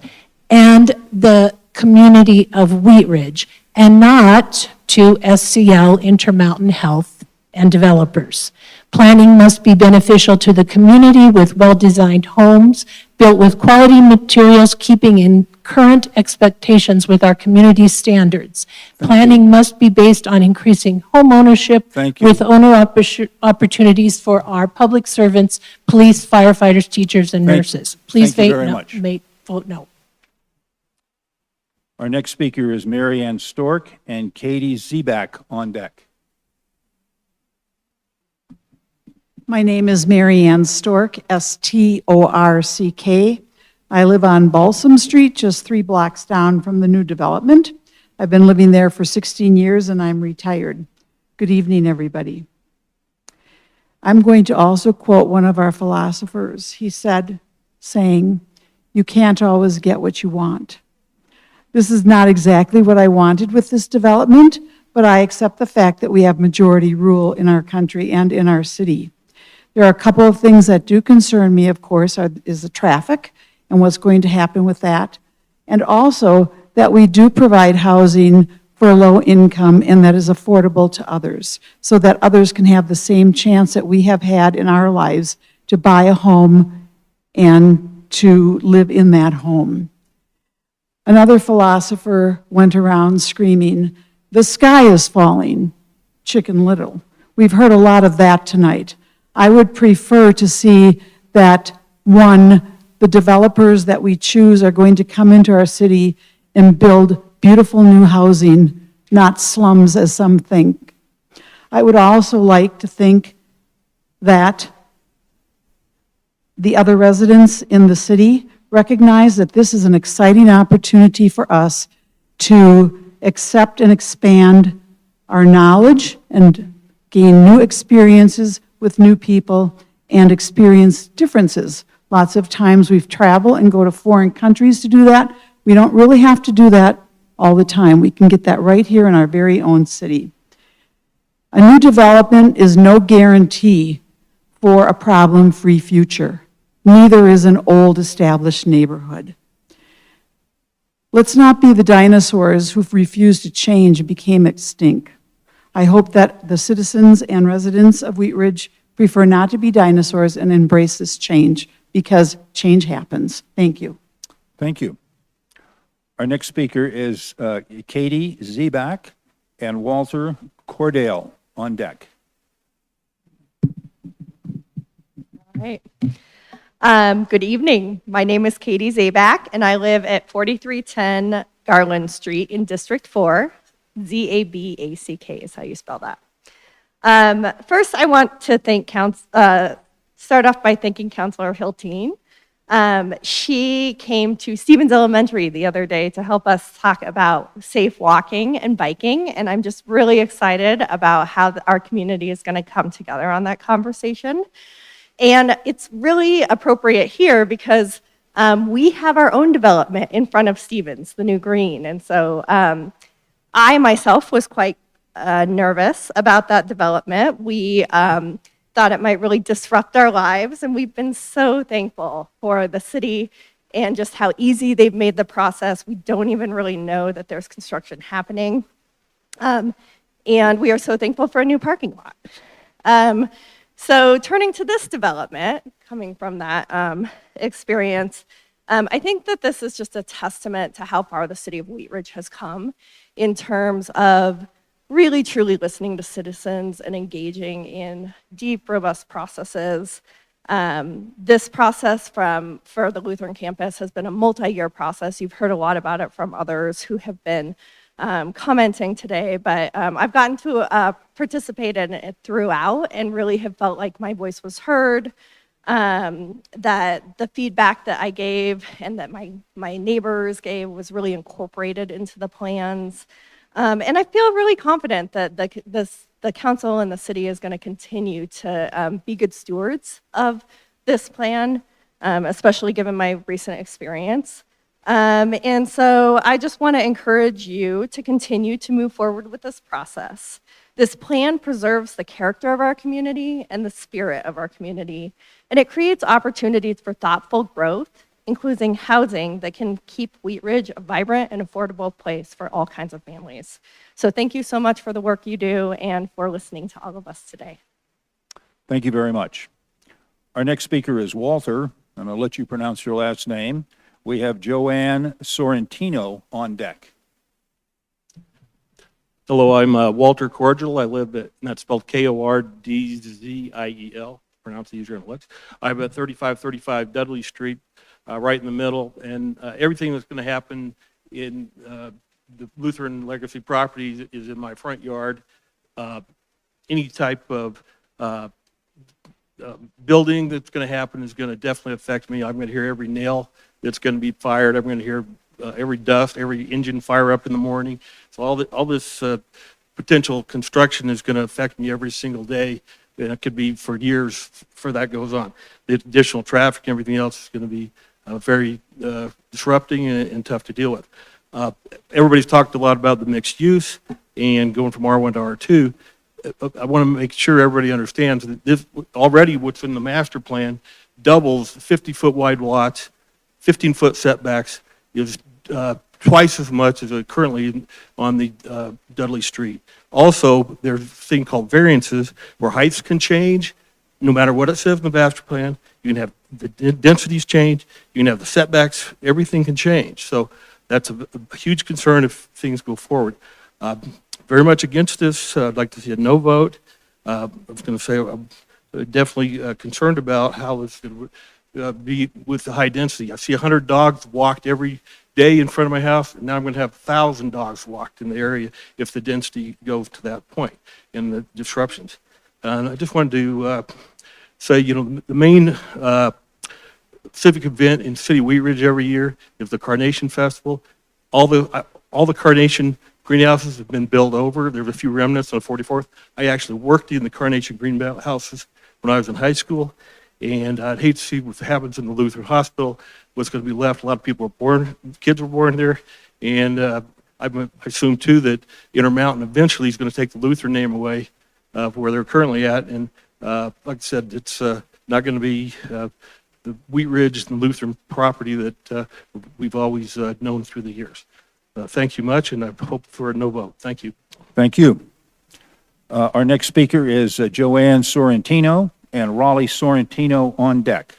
and the community of Wheat Ridge, and not to SCL, Intermountain Health, and developers. Planning must be beneficial to the community with well-designed homes built with quality materials, keeping in current expectations with our community standards. Planning must be based on increasing home ownership with owner opportunities for our public servants, police, firefighters, teachers, and nurses. Please Thank you very much. vote no. Our next speaker is Mary Ann Stork and Katie Zebak on deck. My name is Mary Ann Stork, S-T-O-R-C-K. I live on Balsam Street, just 3 blocks down from the new development. I've been living there for 16 years and I'm retired. Good evening, everybody. I'm going to also quote one of our philosophers. He said, saying, "You can't always get what you want." This is not exactly what I wanted with this development, but I accept the fact that we have majority rule in our country and in our city. There are a couple of things that do concern me, of course, is the traffic and what's going to happen with that, and also that we do provide housing for low income and that is affordable to others, so that others can have the same chance that we have had in our lives to buy a home and to live in that home. Another philosopher went around screaming, "The sky is falling, Chicken Little." We've heard a lot of that tonight. I would prefer to see that, one, the developers that we choose are going to come into our city and build beautiful new housing, not slums as some think. I would also like to think that the other residents in the city recognize that this is an exciting opportunity for us to accept and expand our knowledge and gain new experiences with new people and experience differences. Lots of times we've traveled and go to foreign countries to do that. We don't really have to do that all the time. We can get that right here in our very own city. A new development is no guarantee for a problem-free future. Neither is an old established neighborhood. Let's not be the dinosaurs who've refused to change and became extinct. I hope that the citizens and residents of Wheat Ridge prefer not to be dinosaurs and embrace this change, because change happens. Thank you. Thank you. Our next speaker is Katie Zebak and Walter Cordale on deck. All right. Good evening. My name is Katie Zabak, and I live at 4310 Garland Street in District 4. Z-A-B-A-C-K is how you spell that. First, I want to start off by thanking Councilor Hilteen. She came to Stevens Elementary the other day to help us talk about safe walking and biking, and I'm just really excited about how our community is going to come together on that conversation. And it's really appropriate here because we have our own development in front of Stevens, the new green, and so I myself was quite nervous about that development. We thought it might really disrupt our lives, and we've been so thankful for the city and just how easy they've made the process. We don't even really know that there's construction happening. And we are so thankful for a new parking lot. So turning to this development, coming from that experience, I think that this is just a testament to how far the city of Wheat Ridge has come in terms of really truly listening to citizens and engaging in deep, robust processes. This process for the Lutheran campus has been a multi-year process. You've heard a lot about it from others who have been commenting today, but I've gotten to participate in it throughout and really have felt like my voice was heard, that the feedback that I gave and that my neighbors gave was really incorporated into the plans. And I feel really confident that the council and the city is going to continue to be good stewards of this plan, especially given my recent experience. And so I just want to encourage you to continue to move forward with this process. This plan preserves the character of our community and the spirit of our community, and it creates opportunities for thoughtful growth, including housing that can keep Wheat Ridge a vibrant and affordable place for all kinds of families. So thank you so much for the work you do and for listening to all of us today. Thank you very much. Our next speaker is Walter, and I'll let you pronounce your last name. We have Joanne Sorrentino on deck. Hello, I'm Walter Cordial. I live at, and that's spelled K-O-R-D-Z-I-E-L, pronounce it user intellects. I'm at 3535 Dudley Street, right in the middle, and everything that's going to happen in the Lutheran Legacy property is in my front yard. Any type of building that's going to happen is going to definitely affect me. I'm going to hear every nail that's going to be fired. I'm going to hear every dust, every engine fire up in the morning. So all this potential construction is going to affect me every single day. And it could be for years before that goes on. The additional traffic and everything else is going to be very disrupting and tough to deal with. Everybody's talked a lot about the mixed use and going from R1 to R2. I want to make sure everybody understands that this already what's in the master plan doubles 50-foot wide lots, 15-foot setbacks, is twice as much as currently on the Dudley Street. Also, there's a thing called variances where heights can change no matter what it says in the master plan. You can have the densities change, you can have the setbacks, everything can change. So that's a huge concern if things go forward. Very much against this. I'd like to see a no vote. I was going to say I'm definitely concerned about how this could be with the high density. I see 100 dogs walked every day in front of my house, and now I'm going to have 1,000 dogs walked in the area if the density goes to that point and the disruptions. And I just wanted to say, the main civic event in City of Wheat Ridge every year is the Carnation Festival. All the Carnation greenhouses have been built over. There's a few remnants on 44th. I actually worked in the Carnation greenhouses when I was in high school, and I'd hate to see what happens in the Lutheran Hospital, what's going to be left. A lot of people kids were born there, and I assume too that Intermountain eventually is going to take the Lutheran name away where they're currently at, and like I said, it's not going to be the Wheat Ridge and Lutheran property that we've always known through the years. Thank you much, and I hope for a no vote. Thank you. Thank you. Our next speaker is Joanne Sorrentino, and Raleigh Sorrentino on deck.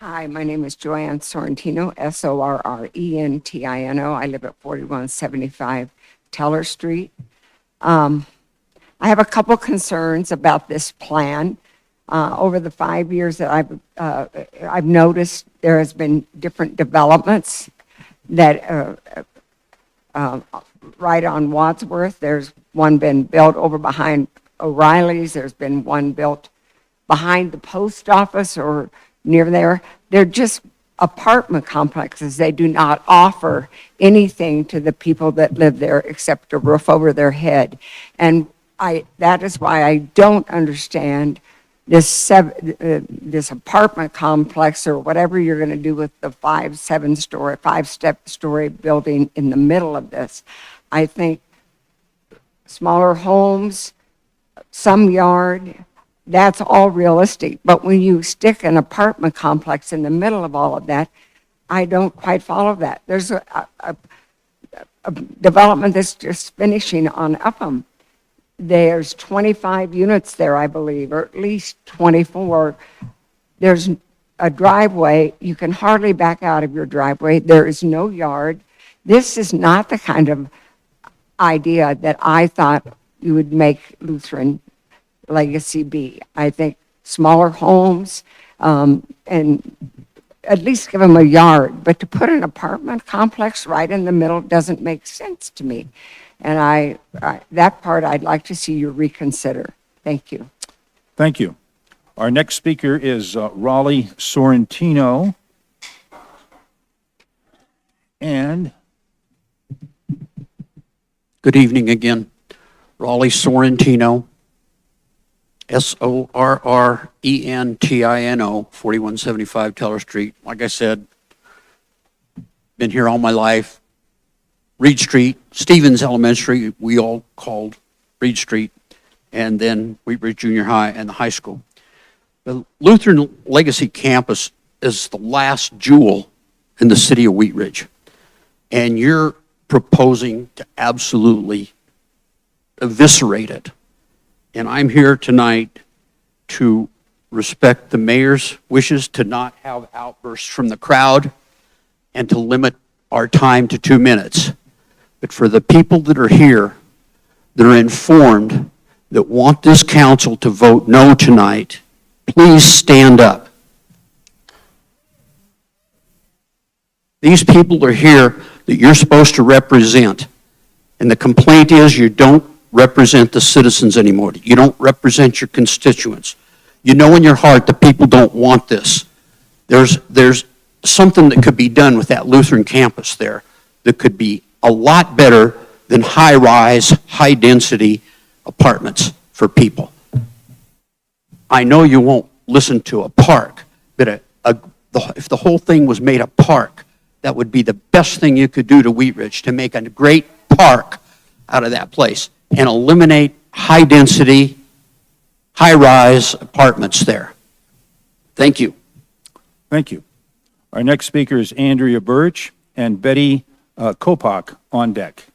Hi, my name is Joanne Sorrentino, Sorrentino. I live at 4175 Teller Street. I have a couple concerns about this plan. Over the 5 years that I've noticed there has been different developments that right on Wadsworth. There's one been built over behind O'Reilly's. There's been one built behind the post office or near there. They're just apartment complexes. They do not offer anything to the people that live there except a roof over their head. And that is why I don't understand this apartment complex or whatever you're going to do with the 5-step story building in the middle of this. I think smaller homes, some yard, that's all realistic. But when you stick an apartment complex in the middle of all of that, I don't quite follow that. There's a development that's just finishing on Upham. There's 25 units there, I believe, or at least 24. There's a driveway. You can hardly back out of your driveway. There is no yard. This is not the kind of idea that I thought you would make Lutheran Legacy be. I think smaller homes and at least give them a yard. But to put an apartment complex right in the middle doesn't make sense to me. And that part I'd like to see you reconsider. Thank you. Thank you. Our next speaker is Raleigh Sorrentino. And good evening again. Raleigh Sorrentino, Sorrentino, 4175 Teller Street. Like I said, been here all my life. Reed Street, Stevens Elementary, we all called Reed Street, and then Wheat Ridge Junior High and the high school. The Lutheran Legacy Campus is the last jewel in the city of Wheat Ridge, and you're proposing to absolutely eviscerate it. And I'm here tonight to respect the mayor's wishes to not have outbursts from the crowd and to limit our time to 2 minutes. But for the people that are here, that are informed, that want this council to vote no tonight, please stand up. These people are here that you're supposed to represent. And the complaint is you don't represent the citizens anymore. You don't represent your constituents. You know in your heart that people don't want this. There's something that could be done with that Lutheran campus there that could be a lot better than high-rise, high-density apartments for people. I know you won't listen to a park, but if the whole thing was made a park, that would be the best thing you could do to Wheat Ridge, to make a great park out of that place and eliminate high-density, high-rise apartments there. Thank you. Thank you. Our next speaker is Andrea Birch and Betty Kopak on deck.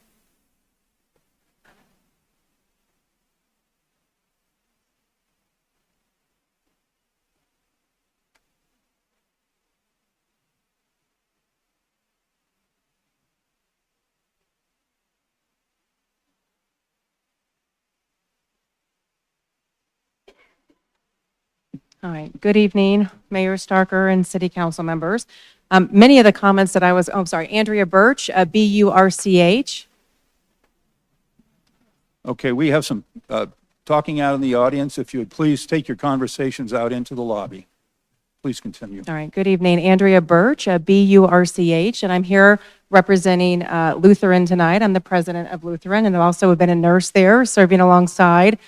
All right. Good evening, Mayor Starker and City Council members. Many of the comments that Andrea Birch, B-U-R-C-H. Okay, we have some talking out in the audience. If you would please take your conversations out into the lobby. Please continue. All right. Good evening, Andrea Birch, B-U-R-C-H, and I'm here representing Lutheran tonight. I'm the president of Lutheran, and I've also been a nurse there, serving alongside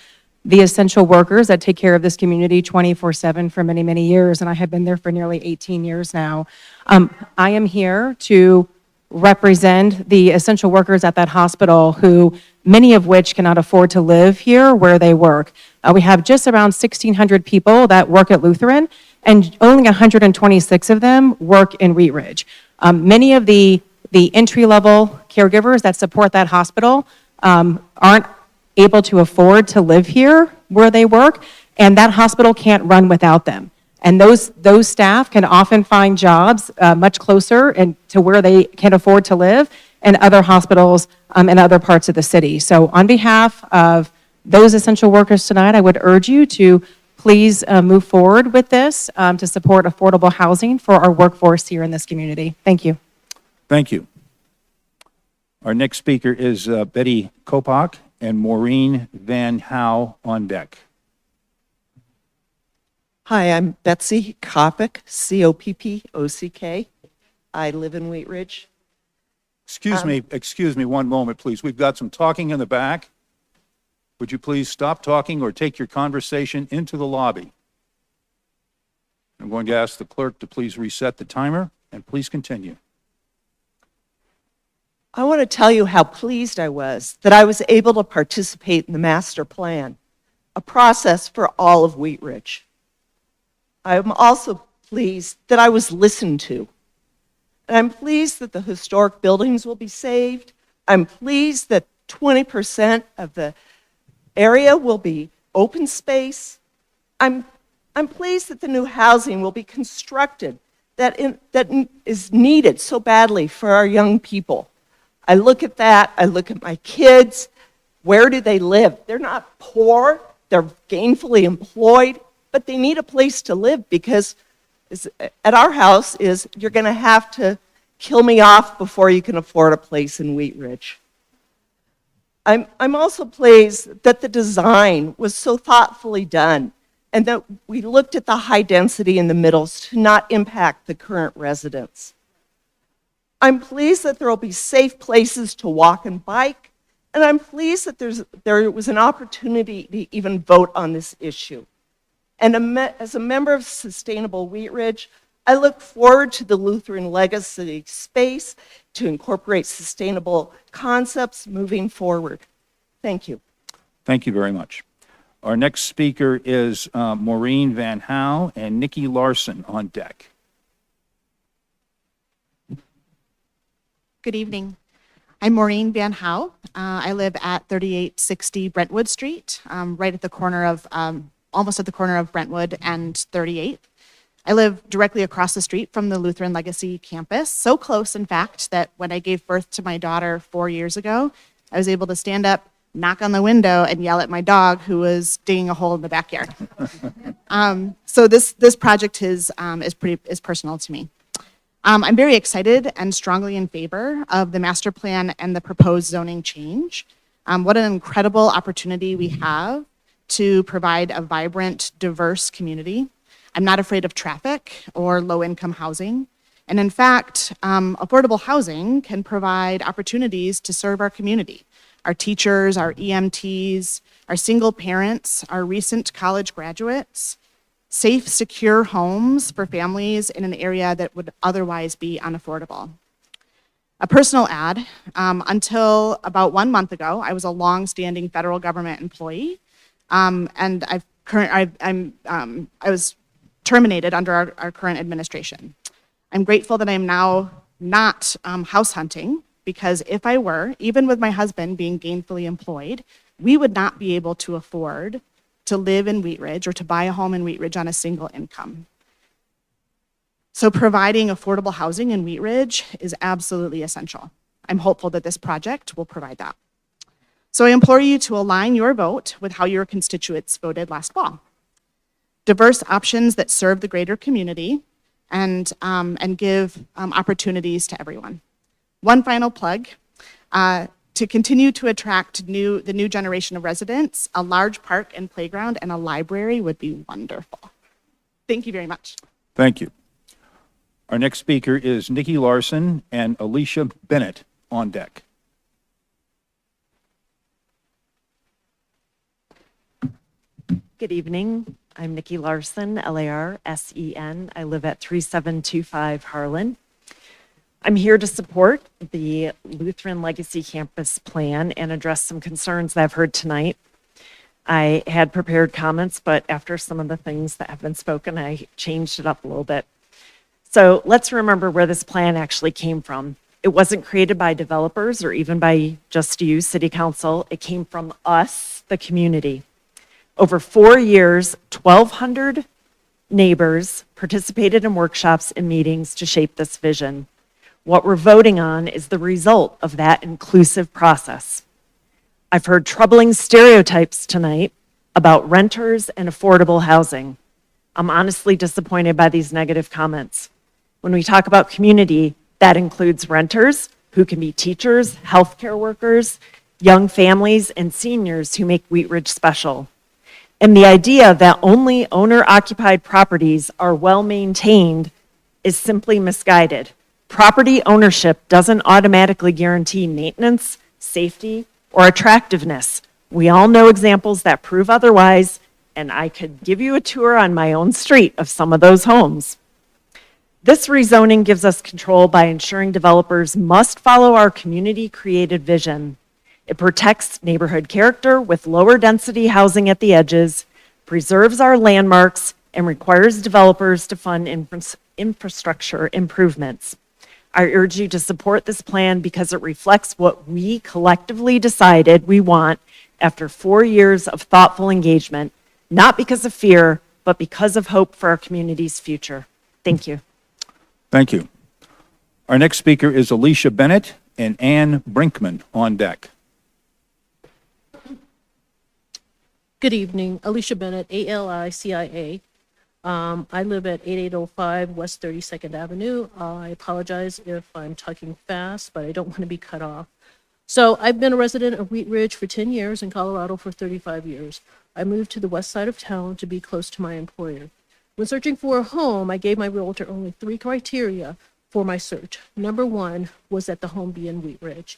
the essential workers that take care of this community 24/7 for many, many years, and I have been there for nearly 18 years now. I am here to represent the essential workers at that hospital who, many of which cannot afford to live here where they work. We have just around 1,600 people that work at Lutheran, and only 126 of them work in Wheat Ridge. Many of the entry-level caregivers that support that hospital aren't able to afford to live here where they work, and that hospital can't run without them. And those staff can often find jobs much closer and to where they can afford to live in other hospitals in other parts of the city. So on behalf of those essential workers tonight, I would urge you to please move forward with this to support affordable housing for our workforce here in this community. Thank you. Thank you. Our next speaker is Betty Kopak and Maureen Van Howe on deck. Hi, I'm Betsy Kopick, C-O-P-P-O-C-K. I live in Wheat Ridge. Excuse me one moment, please. We've got some talking in the back. Would you please stop talking or take your conversation into the lobby? I'm going to ask the clerk to please reset the timer, and please continue. I want to tell you how pleased I was that I was able to participate in the master plan, a process for all of Wheat Ridge. I am also pleased that I was listened to. And I'm pleased that the historic buildings will be saved. I'm pleased that 20% of the area will be open space. I'm pleased that the new housing will be constructed that is needed so badly for our young people. I look at that, I look at my kids. Where do they live? They're not poor, they're gainfully employed, but they need a place to live because at our house is you're going to have to kill me off before you can afford a place in Wheat Ridge. I'm also pleased that the design was so thoughtfully done and that we looked at the high density in the middles to not impact the current residents. I'm pleased that there will be safe places to walk and bike, and I'm pleased that there was an opportunity to even vote on this issue. And as a member of Sustainable Wheat Ridge, I look forward to the Lutheran Legacy space to incorporate sustainable concepts moving forward. Thank you. Thank you very much. Our next speaker is Maureen Van Howe and Nikki Larson on deck. Good evening. I'm Maureen Van Howe. I live at 3860 Brentwood Street, right at the corner of, almost at the corner of Brentwood and 38th. I live directly across the street from the Lutheran Legacy campus, so close, in fact, that when I gave birth to my daughter 4 years ago, I was able to stand up, knock on the window, and yell at my dog who was digging a hole in the backyard. So this project is personal to me. I'm very excited and strongly in favor of the master plan and the proposed zoning change. What an incredible opportunity we have to provide a vibrant, diverse community. I'm not afraid of traffic or low-income housing. And in fact, affordable housing can provide opportunities to serve our community, our teachers, our EMTs, our single parents, our recent college graduates, safe, secure homes for families in an area that would otherwise be unaffordable. A personal ad, until about 1 month ago, I was a long-standing federal government employee, and I was terminated under our current administration. I'm grateful that I'm now not house hunting, because if I were, even with my husband being gainfully employed, we would not be able to afford to live in Wheat Ridge or to buy a home in Wheat Ridge on a single income. So providing affordable housing in Wheat Ridge is absolutely essential. I'm hopeful that this project will provide that. So I implore you to align your vote with how your constituents voted last fall. Diverse options that serve the greater community and give opportunities to everyone. One final plug. To continue to attract the new generation of residents, a large park and playground and a library would be wonderful. Thank you very much. Thank you. Our next speaker is Nikki Larson and Alicia Bennett on deck. Good evening. I'm Nikki Larson, Larsen. I live at 3725 Harlan. I'm here to support the Lutheran Legacy Campus plan and address some concerns that I've heard tonight. I had prepared comments, but after some of the things that have been spoken, I changed it up a little bit. So let's remember where this plan actually came from. It wasn't created by developers or even by just you, City Council. It came from us, the community. Over 4 years, 1,200 neighbors participated in workshops and meetings to shape this vision. What we're voting on is the result of that inclusive process. I've heard troubling stereotypes tonight about renters and affordable housing. I'm honestly disappointed by these negative comments. When we talk about community, that includes renters, who can be teachers, healthcare workers, young families, and seniors who make Wheat Ridge special. And the idea that only owner-occupied properties are well-maintained is simply misguided. Property ownership doesn't automatically guarantee maintenance, safety, or attractiveness. We all know examples that prove otherwise, and I could give you a tour on my own street of some of those homes. This rezoning gives us control by ensuring developers must follow our community-created vision. It protects neighborhood character with lower density housing at the edges, preserves our landmarks, and requires developers to fund infrastructure improvements. I urge you to support this plan because it reflects what we collectively decided we want after 4 years of thoughtful engagement, not because of fear, but because of hope for our community's future. Thank you. Thank you. Our next speaker is Alicia Bennett and Ann Brinkman on deck. Good evening, Alicia Bennett, ALICIA. I live at 8805 West 32nd Avenue. I apologize if I'm talking fast, but I don't want to be cut off. So I've been a resident of Wheat Ridge for 10 years and Colorado for 35 years. I moved to the west side of town to be close to my employer. When searching for a home, I gave my realtor only 3 criteria for my search. Number 1 was that the home be in Wheat Ridge.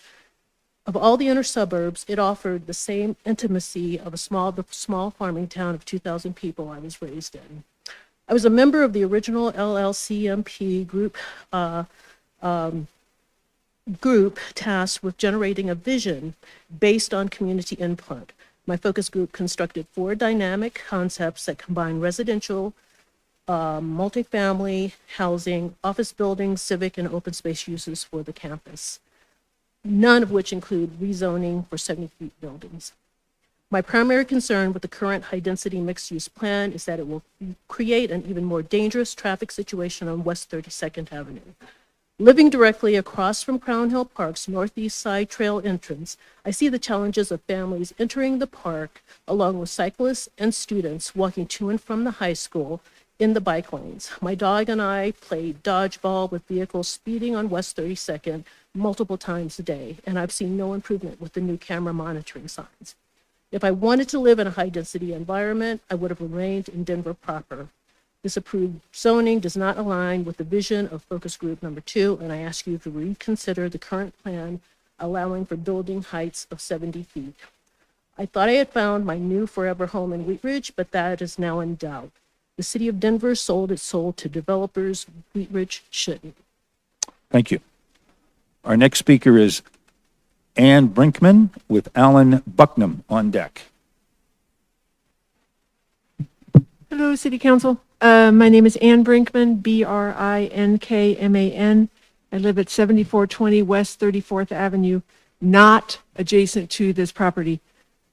Of all the inner suburbs, it offered the same intimacy of the small farming town of 2,000 people I was raised in. I was a member of the original LLCMP group tasked with generating a vision based on community input. My focus group constructed 4 dynamic concepts that combine residential, multifamily housing, office buildings, civic, and open space uses for the campus, none of which include rezoning for 70-feet buildings. My primary concern with the current high-density mixed-use plan is that it will create an even more dangerous traffic situation on West 32nd Avenue. Living directly across from Crown Hill Park's northeast side trail entrance, I see the challenges of families entering the park along with cyclists and students walking to and from the high school in the bike lanes. My dog and I play dodgeball with vehicles speeding on West 32nd multiple times a day, and I've seen no improvement with the new camera monitoring signs. If I wanted to live in a high-density environment, I would have remained in Denver proper. This approved zoning does not align with the vision of focus group number 2, and I ask you to reconsider the current plan allowing for building heights of 70 feet. I thought I had found my new forever home in Wheat Ridge, but that is now in doubt. The city of Denver sold its soul to developers. Wheat Ridge shouldn't. Thank you. Our next speaker is Ann Brinkman with Alan Bucknam on deck. Hello, City Council. My name is Ann Brinkman, Brinkman. I live at 7420 West 34th Avenue, not adjacent to this property.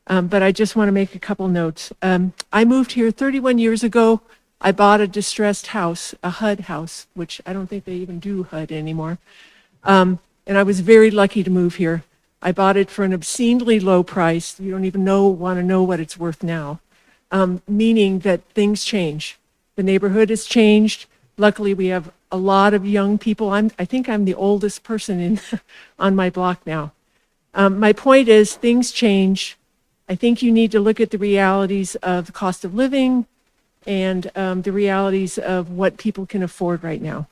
But I just want to make a couple notes. I moved here 31 years ago. I bought a distressed house, a HUD house, which I don't think they even do HUD anymore. And I was very lucky to move here. I bought it for an obscenely low price. You don't even want to know what it's worth now, meaning that things change. The neighborhood has changed. Luckily, we have a lot of young people. I think I'm the oldest person on my block now. My point is, things change. I think you need to look at the realities of the cost of living and the realities of what people can afford right now.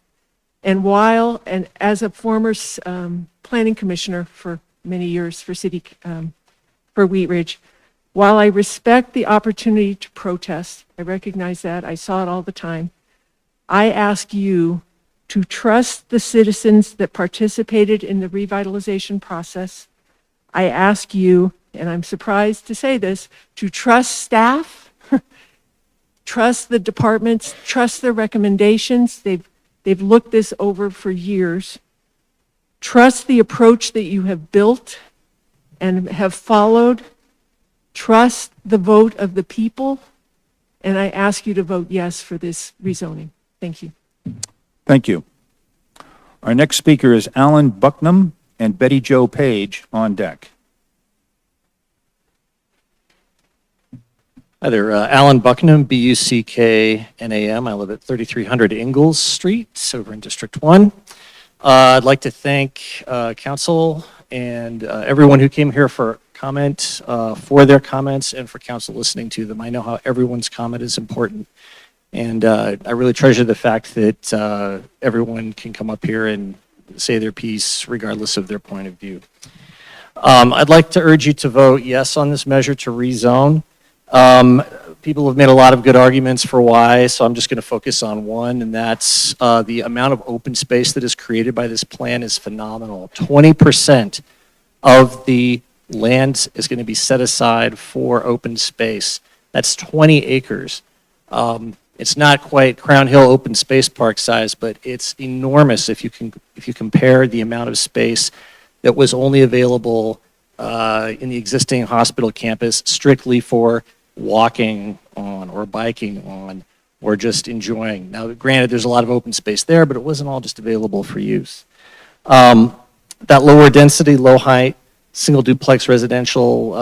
And as a former planning commissioner for many years for Wheat Ridge, while I respect the opportunity to protest, I recognize that, I saw it all the time, I ask you to trust the citizens that participated in the revitalization process. I ask you, and I'm surprised to say this, to trust staff, trust the departments, trust their recommendations. They've looked this over for years. Trust the approach that you have built and have followed. Trust the vote of the people. And I ask you to vote yes for this rezoning. Thank you. Thank you. Our next speaker is Alan Bucknam and Betty Jo Page on deck. Hi there, Alan Bucknam, Bucknam. I live at 3300 Ingalls Street over in District 1. I'd like to thank council and everyone who came here for comment, for their comments, and for council listening to them. I know how everyone's comment is important. And I really treasure the fact that everyone can come up here and say their piece regardless of their point of view. I'd like to urge you to vote yes on this measure to rezone. People have made a lot of good arguments for why, so I'm just going to focus on one, and that's the amount of open space that is created by this plan is phenomenal. 20% of the land is going to be set aside for open space. That's 20 acres. It's not quite Crown Hill Open Space Park size, but it's enormous if you compare the amount of space that was only available in the existing hospital campus strictly for walking on or biking on or just enjoying. Now, granted, there's a lot of open space there, but it wasn't all just available for use. That lower density, low height, single duplex residential,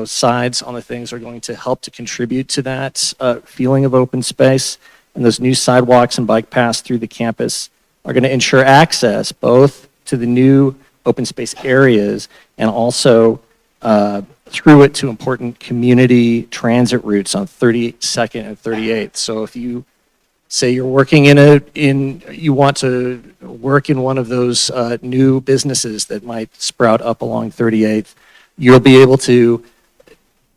sides on the things are going to help to contribute to that feeling of open space. And those new sidewalks and bike paths through the campus are going to ensure access both to the new open space areas and also through it to important community transit routes on 32nd and 38th. So if you say you're working you want to work in one of those new businesses that might sprout up along 38th, you'll be able to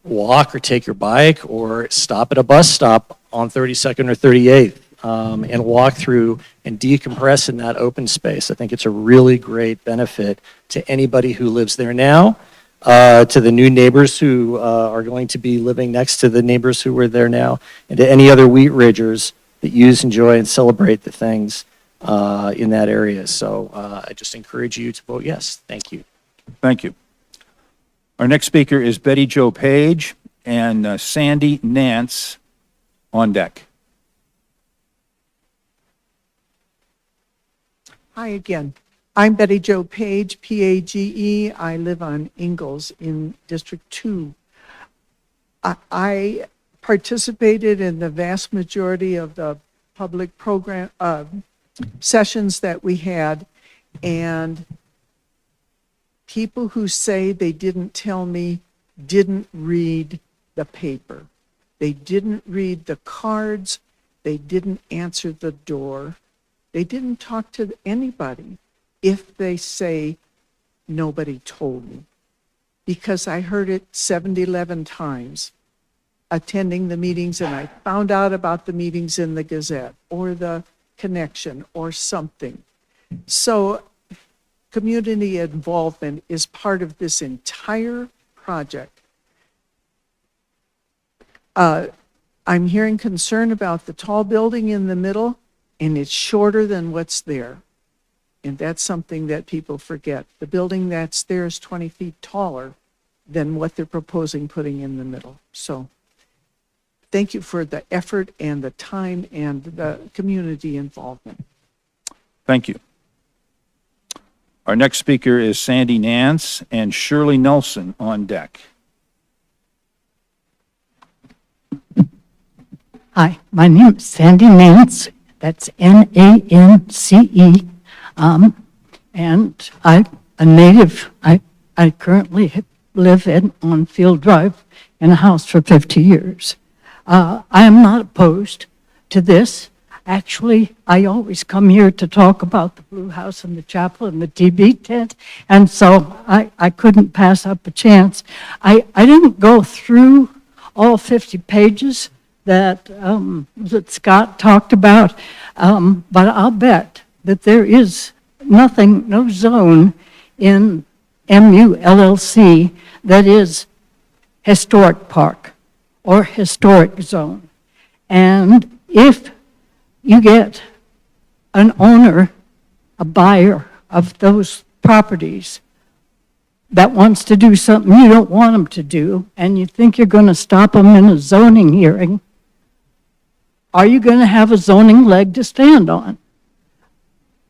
walk or take your bike or stop at a bus stop on 32nd or 38th and walk through and decompress in that open space. I think it's a really great benefit to anybody who lives there now, to the new neighbors who are going to be living next to the neighbors who were there now, and to any other Wheat Ridgers that use, enjoy, and celebrate the things in that area. So I just encourage you to vote yes. Thank you. Thank you. Our next speaker is Betty Jo Page and Sandy Nance on deck. Hi again. I'm Betty Jo Page, Page. I live on Ingalls in District 2. I participated in the vast majority of the public program, sessions that we had. And people who say they didn't tell me didn't read the paper. They didn't read the cards. They didn't answer the door. They didn't talk to anybody if they say, nobody told me. Because I heard it 11 times attending the meetings, and I found out about the meetings in the Gazette or the Connection or something. So community involvement is part of this entire project. I'm hearing concern about the tall building in the middle, and it's shorter than what's there. And that's something that people forget. The building that's there is 20 feet taller than what they're proposing putting in the middle. So thank you for the effort and the time and the community involvement. Thank you. Our next speaker is Sandy Nance and Shirley Nelson on deck. Hi, my name is Sandy Nance. That's Nance. And I'm a native. I currently live on Field Drive in a house for 50 years. I am not opposed to this. Actually, I always come here to talk about the Blue House and the chapel and the TB tent, and so I couldn't pass up a chance. I didn't go through all 50 pages that Scott talked about, but I'll bet that there is nothing, no zone in MU LLC that is historic park or historic zone. And if you get an owner, a buyer of those properties that wants to do something you don't want them to do, and you think you're going to stop them in a zoning hearing, are you going to have a zoning leg to stand on?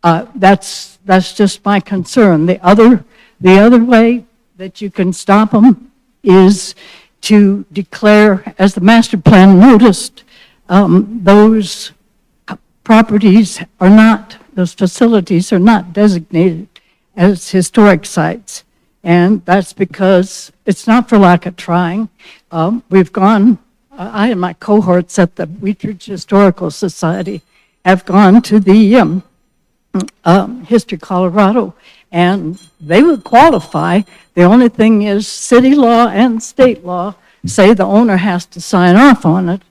That's just my concern. The other way that you can stop them is to declare, as the master plan noticed, those properties are not, those facilities are not designated as historic sites. And that's because it's not for lack of trying. We've gone, I and my cohorts at the Wheat Ridge Historical Society have gone to the History Colorado, and they would qualify. The only thing is city law and state law say the owner has to sign off on it,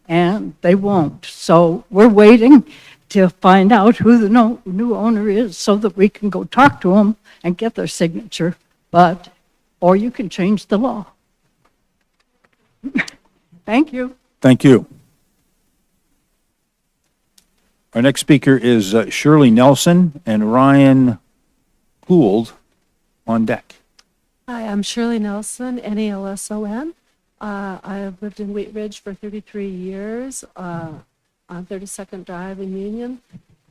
and they won't. So we're waiting to find out who the new owner is so that we can go talk to them and get their signature. Or you can change the law. Thank you. Thank you. Our next speaker is Shirley Nelson and Ryan Gould on deck. Hi, I'm Shirley Nelson, NALSON. I have lived in Wheat Ridge for 33 years on 32nd Drive in Union.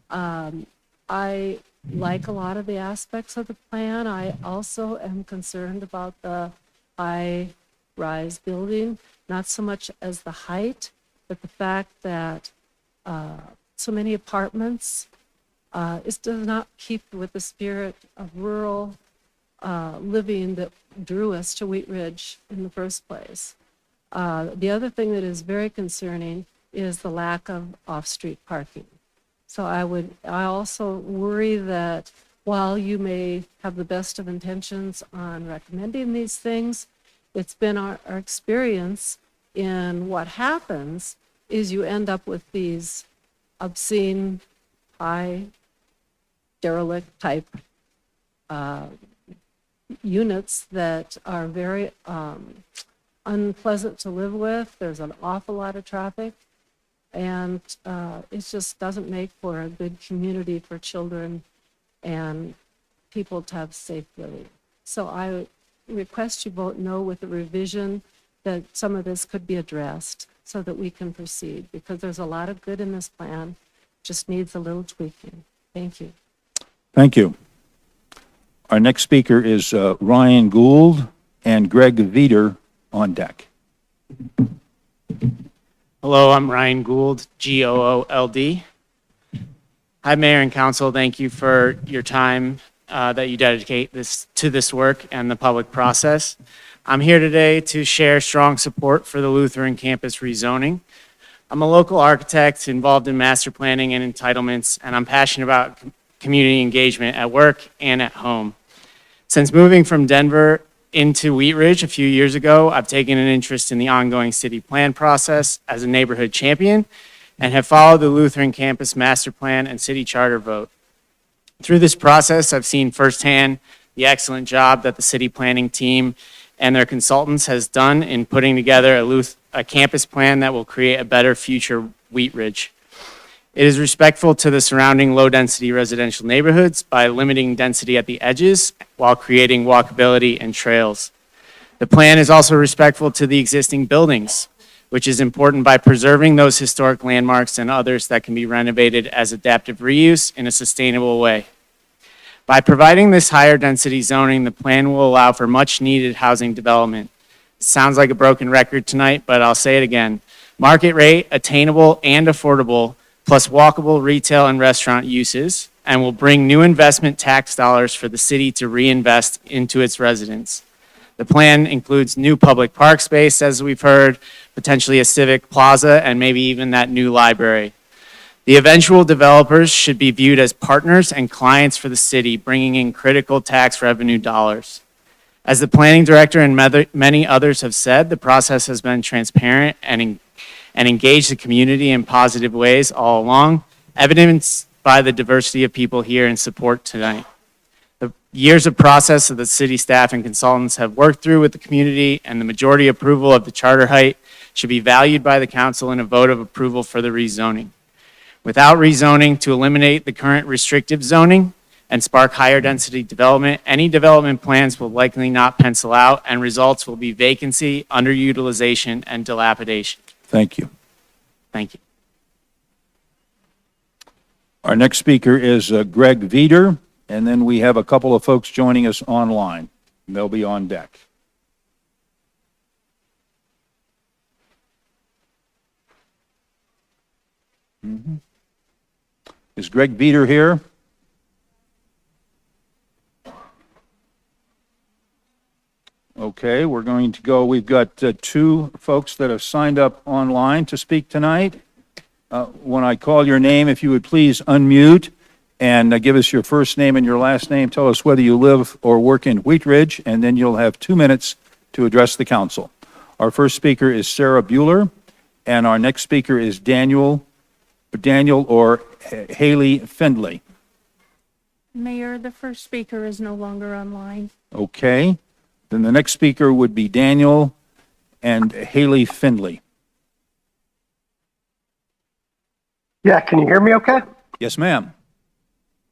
I like a lot of the aspects of the plan. I also am concerned about the high-rise building, not so much as the height, but the fact that so many apartments, it does not keep with the spirit of rural living that drew us to Wheat Ridge in the first place. The other thing that is very concerning is the lack of off-street parking. So I also worry that while you may have the best of intentions on recommending these things, it's been our experience in what happens is you end up with these obscene, high, derelict type units that are very unpleasant to live with. There's an awful lot of traffic, and it just doesn't make for a good community for children and people to have safe living. So I request you vote no with the revision that some of this could be addressed so that we can proceed, because there's a lot of good in this plan, just needs a little tweaking. Thank you. Thank you. Our next speaker is Ryan Gould and Greg Veeder on deck. Hello, I'm Ryan Gould, Goold. Hi, Mayor and Council. Thank you for your time that you dedicate to this work and the public process. I'm here today to share strong support for the Lutheran campus rezoning. I'm a local architect involved in master planning and entitlements, and I'm passionate about community engagement at work and at home. Since moving from Denver into Wheat Ridge a few years ago, I've taken an interest in the ongoing city plan process as a neighborhood champion and have followed the Lutheran campus master plan and city charter vote. Through this process, I've seen firsthand the excellent job that the city planning team and their consultants has done in putting together a campus plan that will create a better future Wheat Ridge. It is respectful to the surrounding low-density residential neighborhoods by limiting density at the edges while creating walkability and trails. The plan is also respectful to the existing buildings, which is important by preserving those historic landmarks and others that can be renovated as adaptive reuse in a sustainable way. By providing this higher density zoning, the plan will allow for much needed housing development. It sounds like a broken record tonight, but I'll say it again. Market rate, attainable and affordable, plus walkable retail and restaurant uses, and will bring new investment tax dollars for the city to reinvest into its residents. The plan includes new public park space, as we've heard, potentially a civic plaza, and maybe even that new library. The eventual developers should be viewed as partners and clients for the city, bringing in critical tax revenue dollars. As the planning director and many others have said, the process has been transparent and engaged the community in positive ways all along, evidenced by the diversity of people here in support tonight. The years of process that the city staff and consultants have worked through with the community and the majority approval of the charter height should be valued by the council in a vote of approval for the rezoning. Without rezoning to eliminate the current restrictive zoning and spark higher density development, any development plans will likely not pencil out and results will be vacancy, underutilization, and dilapidation. Thank you. Thank you. Our next speaker is Greg Veeder, and then we have a couple of folks joining us online. They'll be on deck. Is Greg Veeder here? Okay, we're going to go. We've got two folks that have signed up online to speak tonight. When I call your name, if you would please unmute and give us your first name and your last name. Tell us whether you live or work in Wheat Ridge, and then you'll have 2 minutes to address the council. Our first speaker is Sarah Bueller, and our next speaker is Daniel or Haley Findlay. Mayor, the first speaker is no longer online. Okay. Then the next speaker would be Daniel and Haley Findlay. Yeah, can you hear me okay? Yes, ma'am.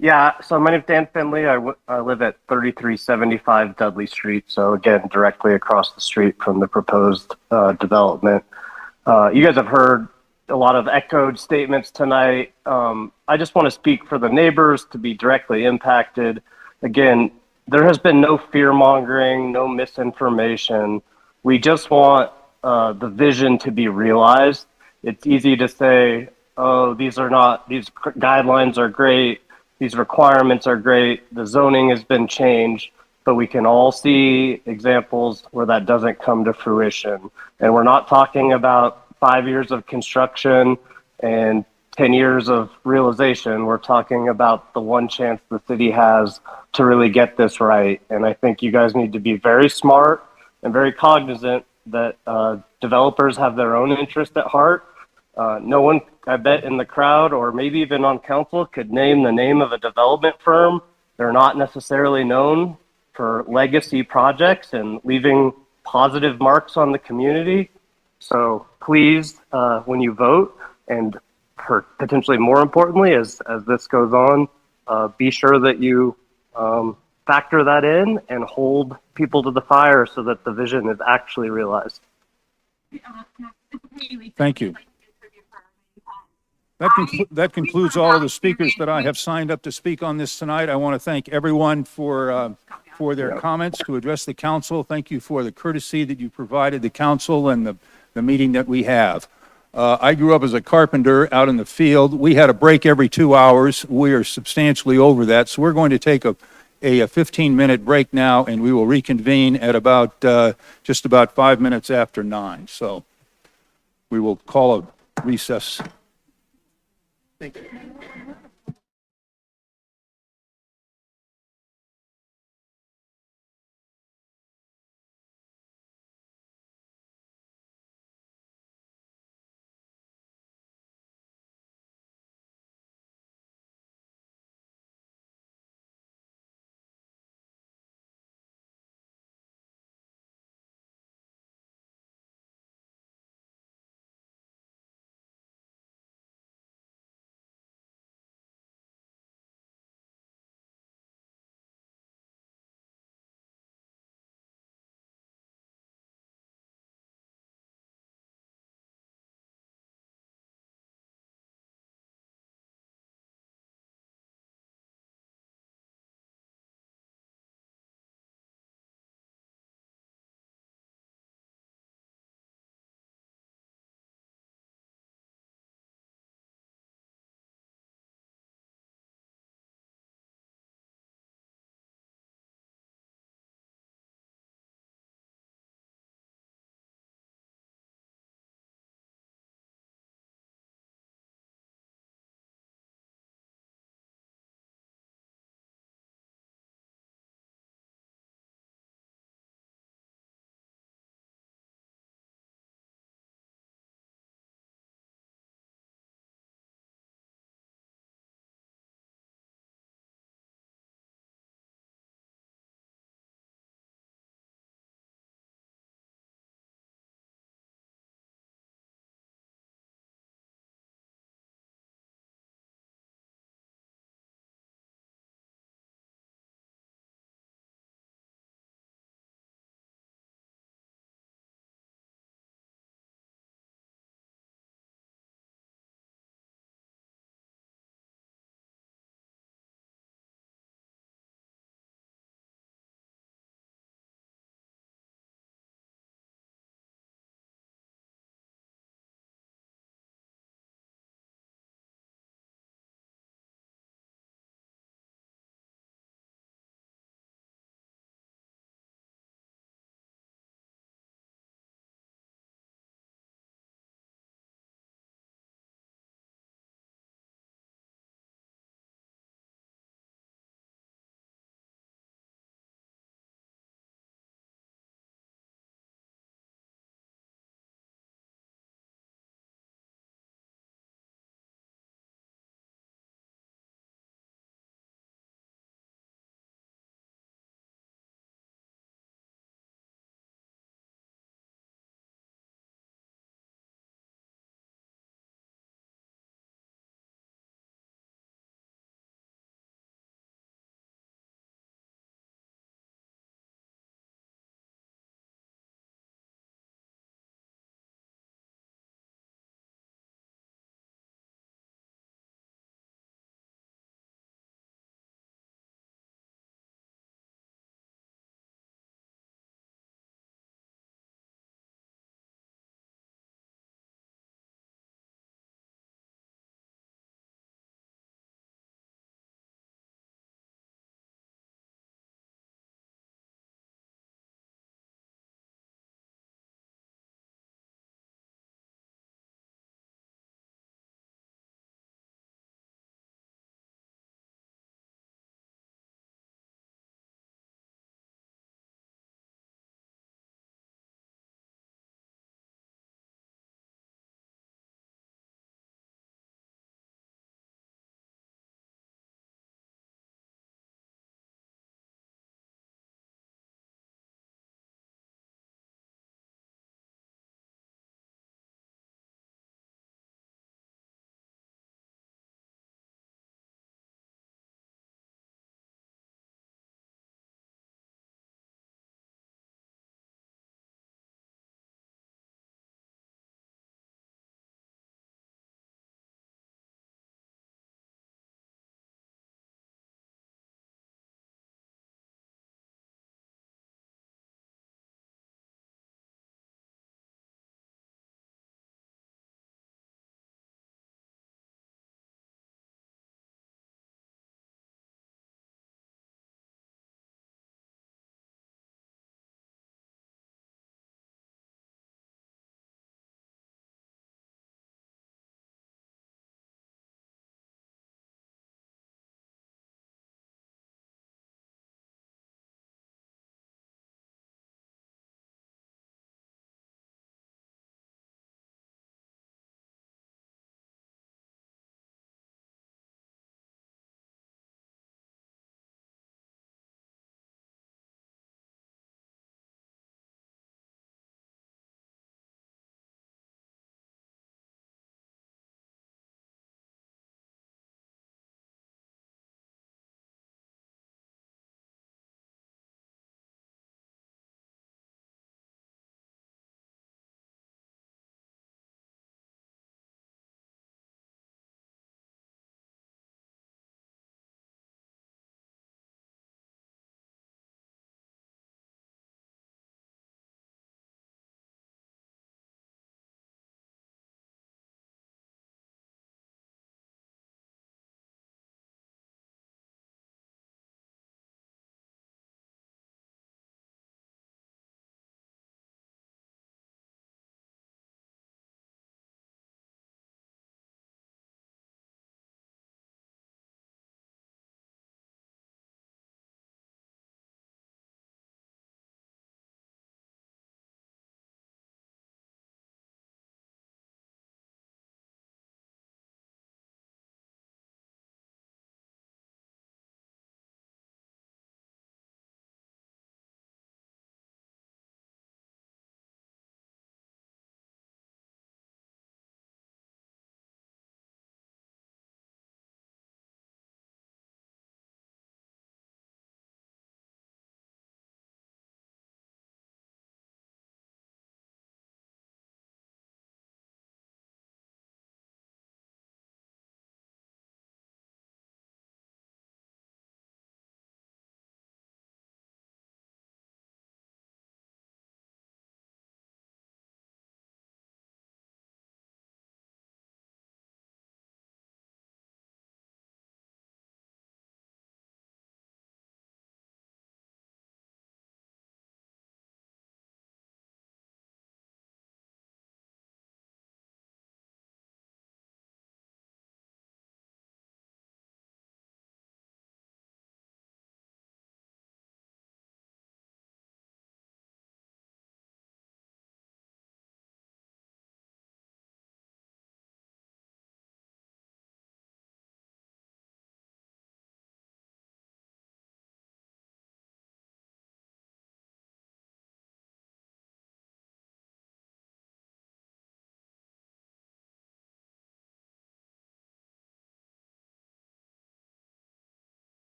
Yeah, so my name's Dan Findlay. I live at 3375 Dudley Street, so again, directly across the street from the proposed development. You guys have heard a lot of echoed statements tonight. I just want to speak for the neighbors to be directly impacted. Again, there has been no fear-mongering, no misinformation. We just want the vision to be realized. It's easy to say, oh, these guidelines are great, these requirements are great, the zoning has been changed, but we can all see examples where that doesn't come to fruition. And we're not talking about 5 years of construction and 10 years of realization. We're talking about the one chance the city has to really get this right. And I think you guys need to be very smart and very cognizant that developers have their own interest at heart. No one, I bet, in the crowd or maybe even on council could name the name of a development firm. They're not necessarily known for legacy projects and leaving positive marks on the community. So please, when you vote, and potentially more importantly, as this goes on, be sure that you factor that in and hold people to the fire so that the vision is actually realized. Thank you. That concludes all of the speakers that I have signed up to speak on this tonight. I want to thank everyone for their comments to address the council. Thank you for the courtesy that you provided the council and the meeting that we have. I grew up as a carpenter out in the field. We had a break every 2 hours. We are substantially over that, so we're going to take a 15-minute break now, and we will reconvene at about, just about 5 minutes after 9. So we will call a recess. Thank you.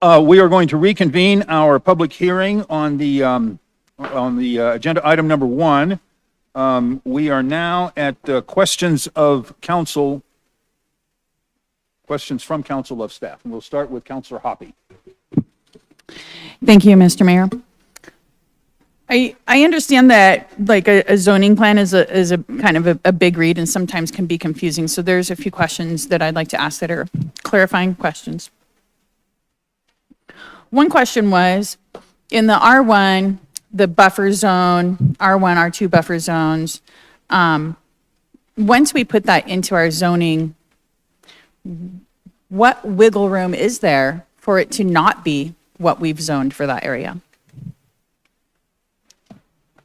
We are going to reconvene our public hearing on the agenda item number 1. We are now at questions of council, questions from council of staff. And we'll start with Councilor Hoppy. Thank you, Mr. Mayor. I understand that like a zoning plan is a kind of a big read and sometimes can be confusing. So there's a few questions that I'd like to ask that are clarifying questions. One question was, in the R1, the buffer zone, R1, R2 buffer zones, once we put that into our zoning, what wiggle room is there for it to not be what we've zoned for that area?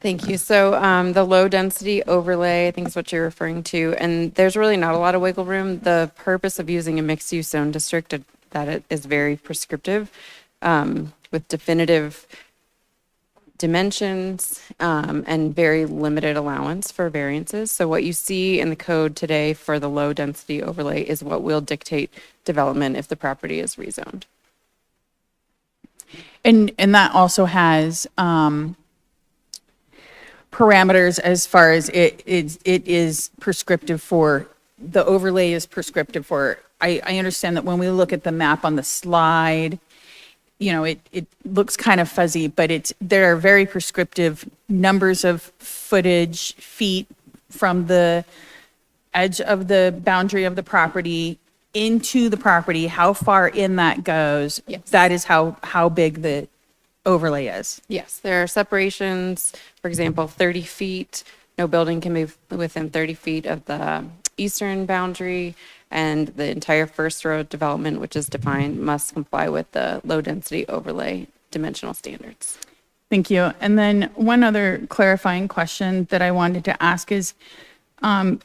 Thank you. So the low density overlay, I think is what you're referring to, and there's really not a lot of wiggle room. The purpose of using a mixed use zone district that it is very prescriptive with definitive dimensions and very limited allowance for variances. So what you see in the code today for the low density overlay is what will dictate development if the property is rezoned. And that also has parameters as far as it is prescriptive for, the overlay is prescriptive for, I understand that when we look at the map on the slide, you know, it looks kind of fuzzy, but there are very prescriptive numbers of footage, feet from the edge of the boundary of the property into the property, how far in that goes. Yes. That is how big the overlay is. Yes, there are separations, for example, 30 feet. No building can be within 30 feet of the eastern boundary, and the entire first row development, which is defined, must comply with the low density overlay dimensional standards. Thank you. And then one other clarifying question that I wanted to ask is,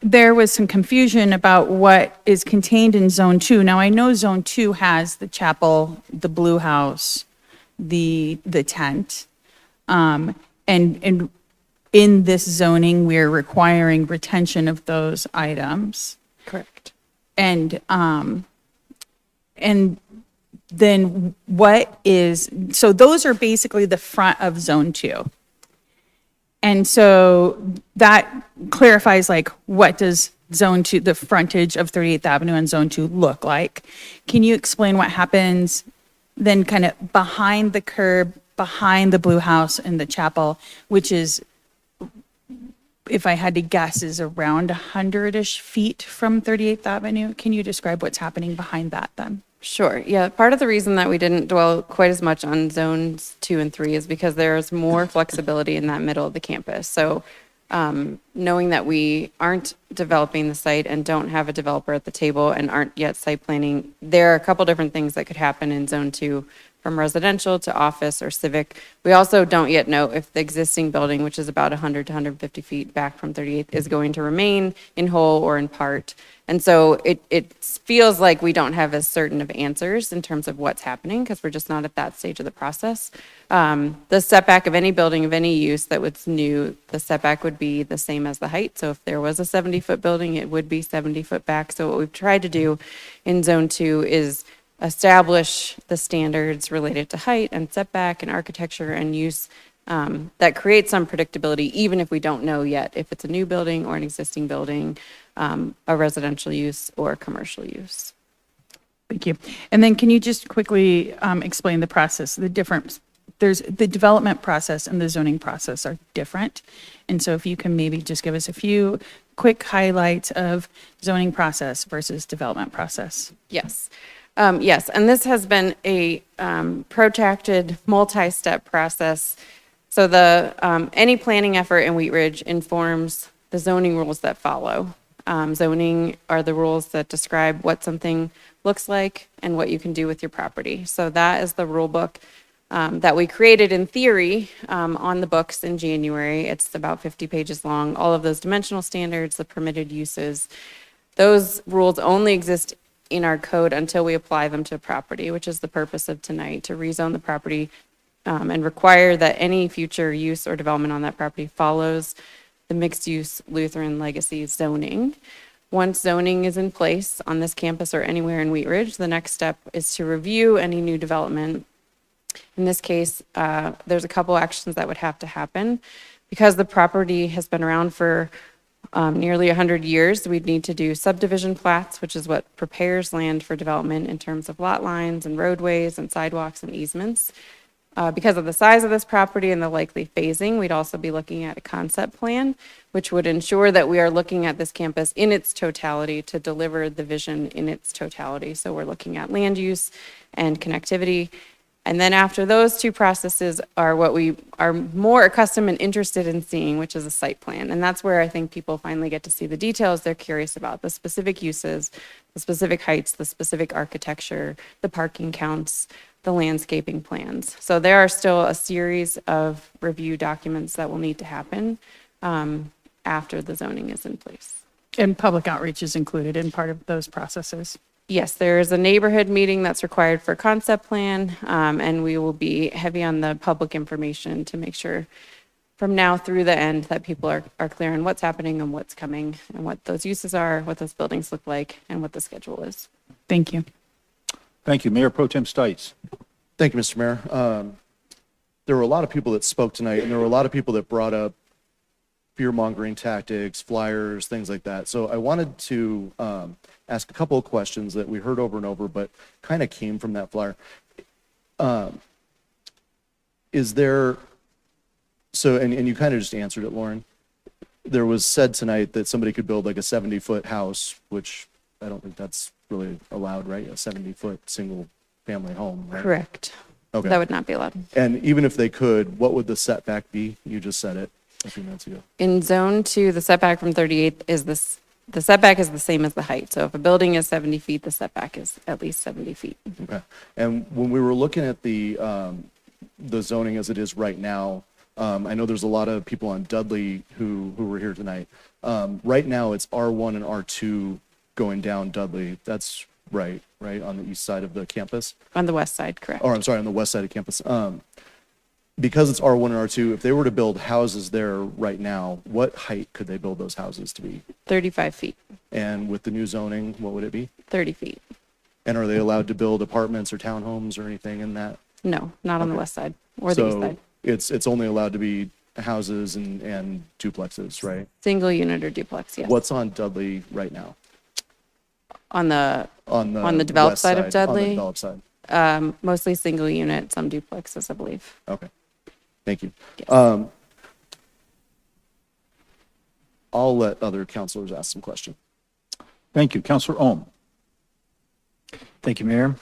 there was some confusion about what is contained in Zone 2. Now, I know Zone 2 has the chapel, the blue house, the tent, and in this zoning, we're requiring retention of those items. Correct. And then what is, so those are basically the front of Zone 2. And so that clarifies like what does Zone 2, the frontage of 38th Avenue and Zone 2 look like? Can you explain what happens then kind of behind the curb, behind the blue house and the chapel, which is, if I had to guess, is around 100-ish feet from 38th Avenue? Can you describe what's happening behind that then? Sure. Yeah. Part of the reason that we didn't dwell quite as much on zones 2 and 3 is because there's more flexibility in that middle of the campus. So knowing that we aren't developing the site and don't have a developer at the table and aren't yet site planning, there are a couple different things that could happen in zone 2, from residential to office or civic. We also don't yet know if the existing building, which is about 100 to 150 feet back from 38th, is going to remain in whole or in part. And so it feels like we don't have as certain of answers in terms of what's happening because we're just not at that stage of the process. The setback of any building of any use that was new, the setback would be the same as the height. So if there was a 70-foot building, it would be 70 foot back. So what we've tried to do in zone 2 is establish the standards related to height and setback and architecture and use that create some predictability, even if we don't know yet if it's a new building or an existing building, a residential use or commercial use. Thank you. And then can you just quickly explain the process, the difference? There's the development process and the zoning process are different. And so if you can maybe just give us a few quick highlights of zoning process versus development process. Yes. Yes, and this has been a protracted, multi-step process. So the any planning effort in Wheat Ridge informs the zoning rules that follow. Zoning are the rules that describe what something looks like and what you can do with your property. So that is the rule book that we created in theory on the books in January. It's about 50 pages long. All of those dimensional standards, the permitted uses, those rules only exist in our code until we apply them to a property, which is the purpose of tonight, to rezone the property and require that any future use or development on that property follows the mixed-use Lutheran legacy zoning. Once zoning is in place on this campus or anywhere in Wheat Ridge, the next step is to review any new development. In this case, there's a couple actions that would have to happen. Because the property has been around for nearly 100 years, we'd need to do subdivision plats, which is what prepares land for development in terms of lot lines and roadways and sidewalks and easements. Because of the size of this property and the likely phasing, we'd also be looking at a concept plan, which would ensure that we are looking at this campus in its totality to deliver the vision in its totality. So we're looking at land use and connectivity. And then after those two processes are what we are more accustomed and interested in seeing, which is a site plan. And that's where I think people finally get to see the details they're curious about, the specific uses, the specific heights, the specific architecture, the parking counts, the landscaping plans. So there are still a series of review documents that will need to happen after the zoning is in place. And public outreach is included in part of those processes. Yes, there is a neighborhood meeting that's required for concept plan, and we will be heavy on the public information to make sure from now through the end that people are clear on what's happening and what's coming and what those uses are, what those buildings look like, and what the schedule is. Thank you. Thank you. Mayor Pro Tem Stites. Thank you, Mr. Mayor. There were a lot of people that spoke tonight, and there were a lot of people that brought up fear-mongering tactics, flyers, things like that. So I wanted to ask a couple of questions that we heard over and over, but kind of came from that flyer. Is there, so, and you kind of just answered it, Lauren. There was said tonight that somebody could build like a 70-foot house, which I don't think that's really allowed, right? A 70-foot single-family home, right? Correct. Okay. That would not be allowed. And even if they could, what would the setback be? You just said it a few minutes ago. In zone 2, the setback from 38 is this, the setback is the same as the height. So if a building is 70 feet, the setback is at least 70 feet. Okay. And when we were looking at the zoning as it is right now, I know there's a lot of people on Dudley who were here tonight. Right now, it's R1 and R2 going down Dudley. That's right, on the east side of the campus? On the west side, correct. Or I'm sorry, on the west side of campus. Because it's R1 and R2, if they were to build houses there right now, what height could they build those houses to be? 35 feet, And with the new zoning, what would it be? 30 feet. And are they allowed to build apartments or townhomes or anything in that? No, not on the west side or the east side. It's only allowed to be houses and duplexes, right? Single unit or duplex, yes. What's on Dudley right now? On the On developed west side of On the Dudley? developed side. Mostly single unit, some duplexes, I believe. Okay. Thank you. Yes. I'll let other counselors ask some questions. Thank you. Counselor Ohm. Thank you, Mayor.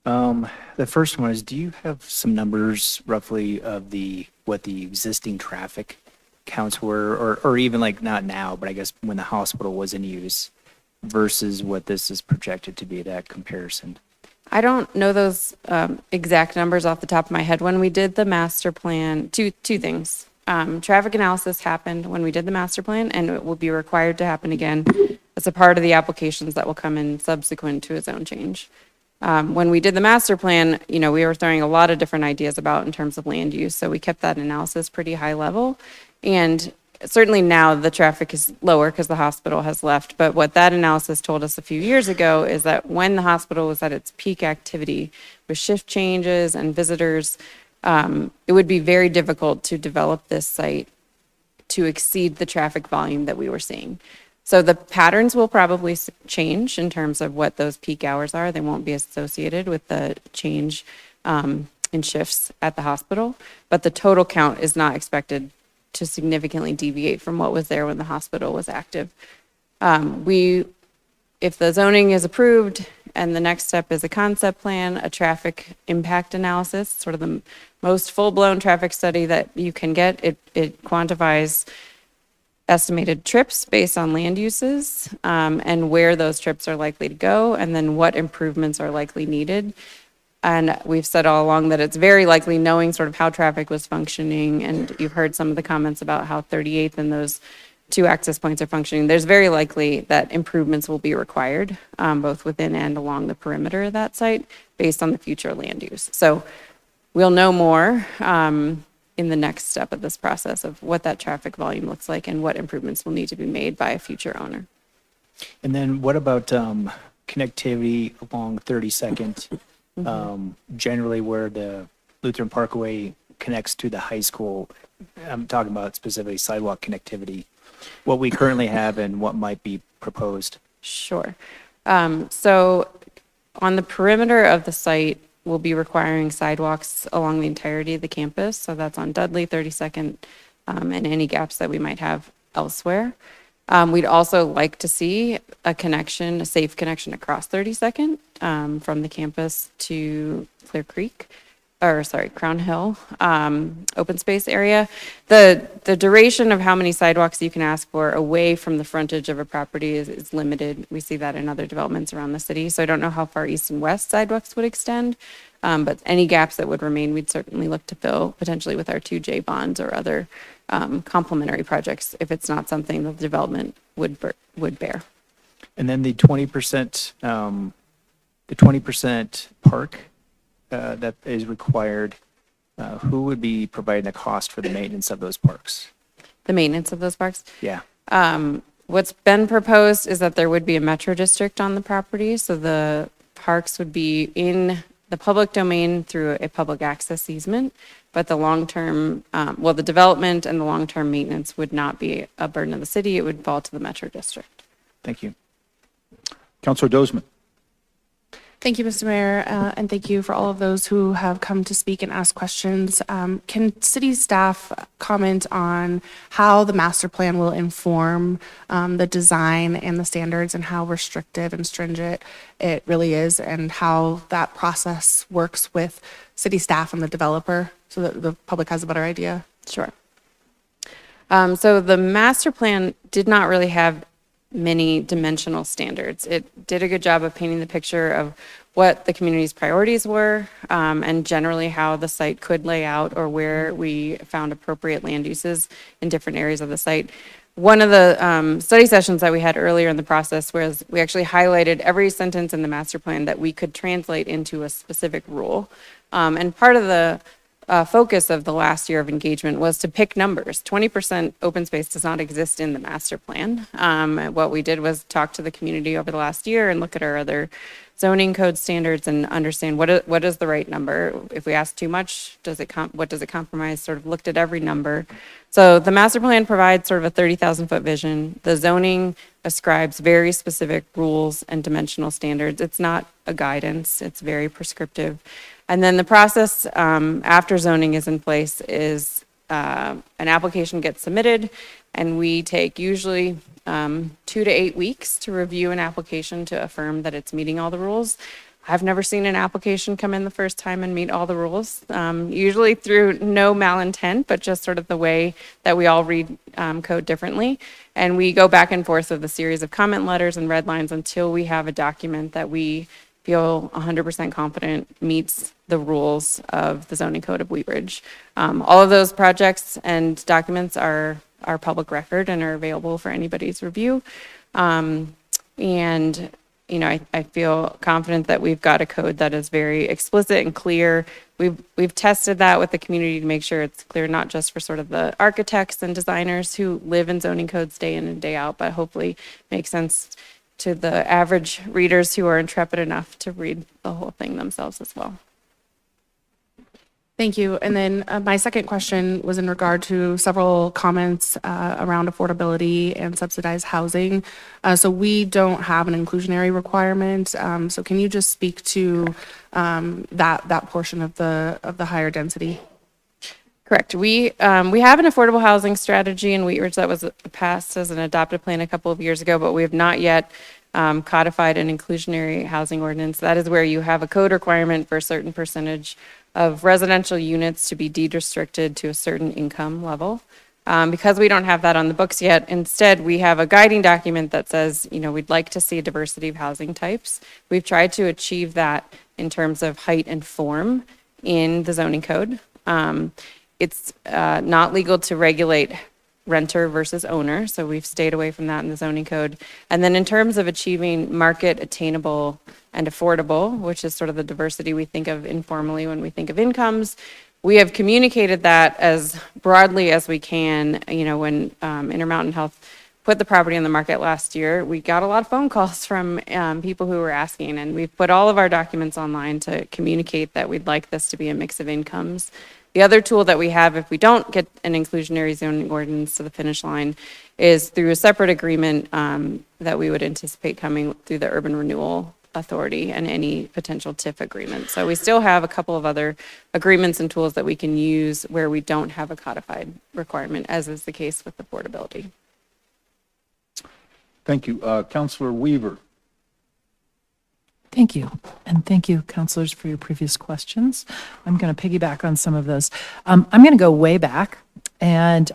The first one is, do you have some numbers roughly of what the existing traffic counts were, or even like not now, but I guess when the hospital was in use versus what this is projected to be, that comparison? I don't know those exact numbers off the top of my head. When we did the master plan, two things. Traffic analysis happened when we did the master plan, and it will be required to happen again as a part of the applications that will come in subsequent to a zone change. When we did the master plan, we were throwing a lot of different ideas about in terms of land use, so we kept that analysis pretty high level. And certainly now the traffic is lower because the hospital has left, but what that analysis told us a few years ago is that when the hospital was at its peak activity with shift changes and visitors, it would be very difficult to develop this site to exceed the traffic volume that we were seeing. So the patterns will probably change in terms of what those peak hours are. They won't be associated with the change in shifts at the hospital, but the total count is not expected to significantly deviate from what was there when the hospital was active. If the zoning is approved and the next step is a concept plan, a traffic impact analysis, sort of the most full-blown traffic study that you can get, it quantifies estimated trips based on land uses and where those trips are likely to go, and then what improvements are likely needed. And we've said all along that it's very likely, knowing sort of how traffic was functioning, and you've heard some of the comments about how 38th and those two access points are functioning, there's very likely that improvements will be required, both within and along the perimeter of that site, based on the future land use. So we'll know more in the next step of this process of what that traffic volume looks like and what improvements will need to be made by a future owner. And then what about connectivity along 32nd? Generally where the Lutheran Parkway connects to the high school. I'm talking about specifically sidewalk connectivity, what we currently have and what might be proposed. Sure. So on the perimeter of the site, we'll be requiring sidewalks along the entirety of the campus. So that's on Dudley, 32nd, and any gaps that we might have elsewhere. We'd also like to see a connection, a safe connection across 32nd from the campus to Clear Creek, or sorry, Crown Hill, open space area. The duration of how many sidewalks you can ask for away from the frontage of a property is limited. We see that in other developments around the city. So I don't know how far east and west sidewalks would extend, but any gaps that would remain, we'd certainly look to fill potentially with our 2J bonds or other complementary projects if it's not something that the development would bear. And then the 20%, the 20% park that is required, who would be providing the cost for the maintenance of those parks? The maintenance of those parks? Yeah. What's been proposed is that there would be a metro district on the property, so the parks would be in the public domain through a public access easement, but the long-term, the development and the long-term maintenance would not be a burden of the city. It would fall to the metro district. Thank you. Councilor Dozeman. Thank you, Mr. Mayor, and thank you for all of those who have come to speak and ask questions. Can city staff comment on how the master plan will inform the design and the standards and how restrictive and stringent it really is, and how that process works with city staff and the developer so that the public has a better idea? Sure. So the master plan did not really have many dimensional standards. It did a good job of painting the picture of what the community's priorities were, and generally how the site could lay out or where we found appropriate land uses in different areas of the site. One of the study sessions that we had earlier in the process was we actually highlighted every sentence in the master plan that we could translate into a specific rule. And part of the focus of the last year of engagement was to pick numbers. 20% open space does not exist in the master plan. What we did was talk to the community over the last year and look at our other zoning code standards and understand what is the right number. If we ask too much, what does it compromise? Sort of looked at every number. So the master plan provides sort of a 30,000 foot vision. The zoning ascribes very specific rules and dimensional standards. It's not a guidance, it's very prescriptive. And then the process after zoning is in place is an application gets submitted, and we take usually 2 to 8 weeks to review an application to affirm that it's meeting all the rules. I've never seen an application come in the first time and meet all the rules, usually through no malintent, but just sort of the way that we all read code differently. And we go back and forth with a series of comment letters and red lines until we have a document that we feel 100% confident meets the rules of the zoning code of Wheat Ridge. All of those projects and documents are public record and are available for anybody's review. And, you know, I feel confident that we've got a code that is very explicit and clear. We've tested that with the community to make sure it's clear, not just for sort of the architects and designers who live in zoning codes day in and day out, but hopefully makes sense to the average readers who are intrepid enough to read the whole thing themselves as well. Thank you. And then my second question was in regard to several comments around affordability and subsidized housing. So we don't have an inclusionary requirement. So can you just speak to that portion of the higher density? Correct. We have an affordable housing strategy in Wheat Ridge that was passed as an adopted plan a couple of years ago, but we have not yet codified an inclusionary housing ordinance. That is where you have a code requirement for a certain percentage of residential units to be deed restricted to a certain income level. Because we don't have that on the books yet, instead we have a guiding document that says, you know, we'd like to see a diversity of housing types. We've tried to achieve that in terms of height and form in the zoning code. It's not legal to regulate renter versus owner, so we've stayed away from that in the zoning code. And then in terms of achieving market attainable and affordable, which is sort of the diversity we think of informally when we think of incomes, we have communicated that as broadly as we can. You know, when Intermountain Health put the property on the market last year, we got a lot of phone calls from people who were asking, and we've put all of our documents online to communicate that we'd like this to be a mix of incomes. The other tool that we have, if we don't get an inclusionary zoning ordinance to the finish line, is through a separate agreement that we would anticipate coming through the Urban Renewal Authority and any potential TIF agreement. So we still have a couple of other agreements and tools that we can use where we don't have a codified requirement, as is the case with affordability. Thank you. Councilor Weaver. Thank you. And thank you, counselors, for your previous questions. I'm going to piggyback on some of those. I'm going to go way back and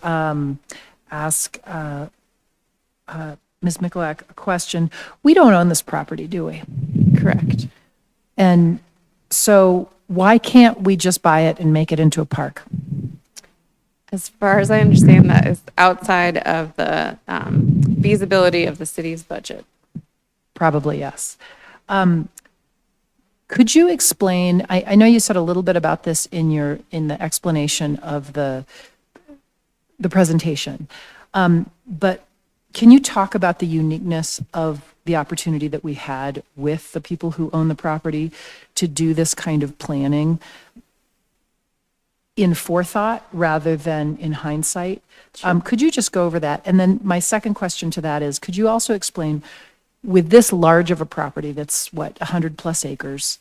ask Ms. Michalak a question. We don't own this property, do we? Correct. And so why can't we just buy it and make it into a park? As far as I understand, that is outside of the feasibility of the city's budget. Probably, yes. Could you explain, I know you said a little bit about this in the explanation of the presentation, but can you talk about the uniqueness of the opportunity that we had with the people who own the property to do this kind of planning in forethought rather than in hindsight? Could you just go over that? And then my second question to that is, could you also explain, with this large of a property that's 100 plus acres,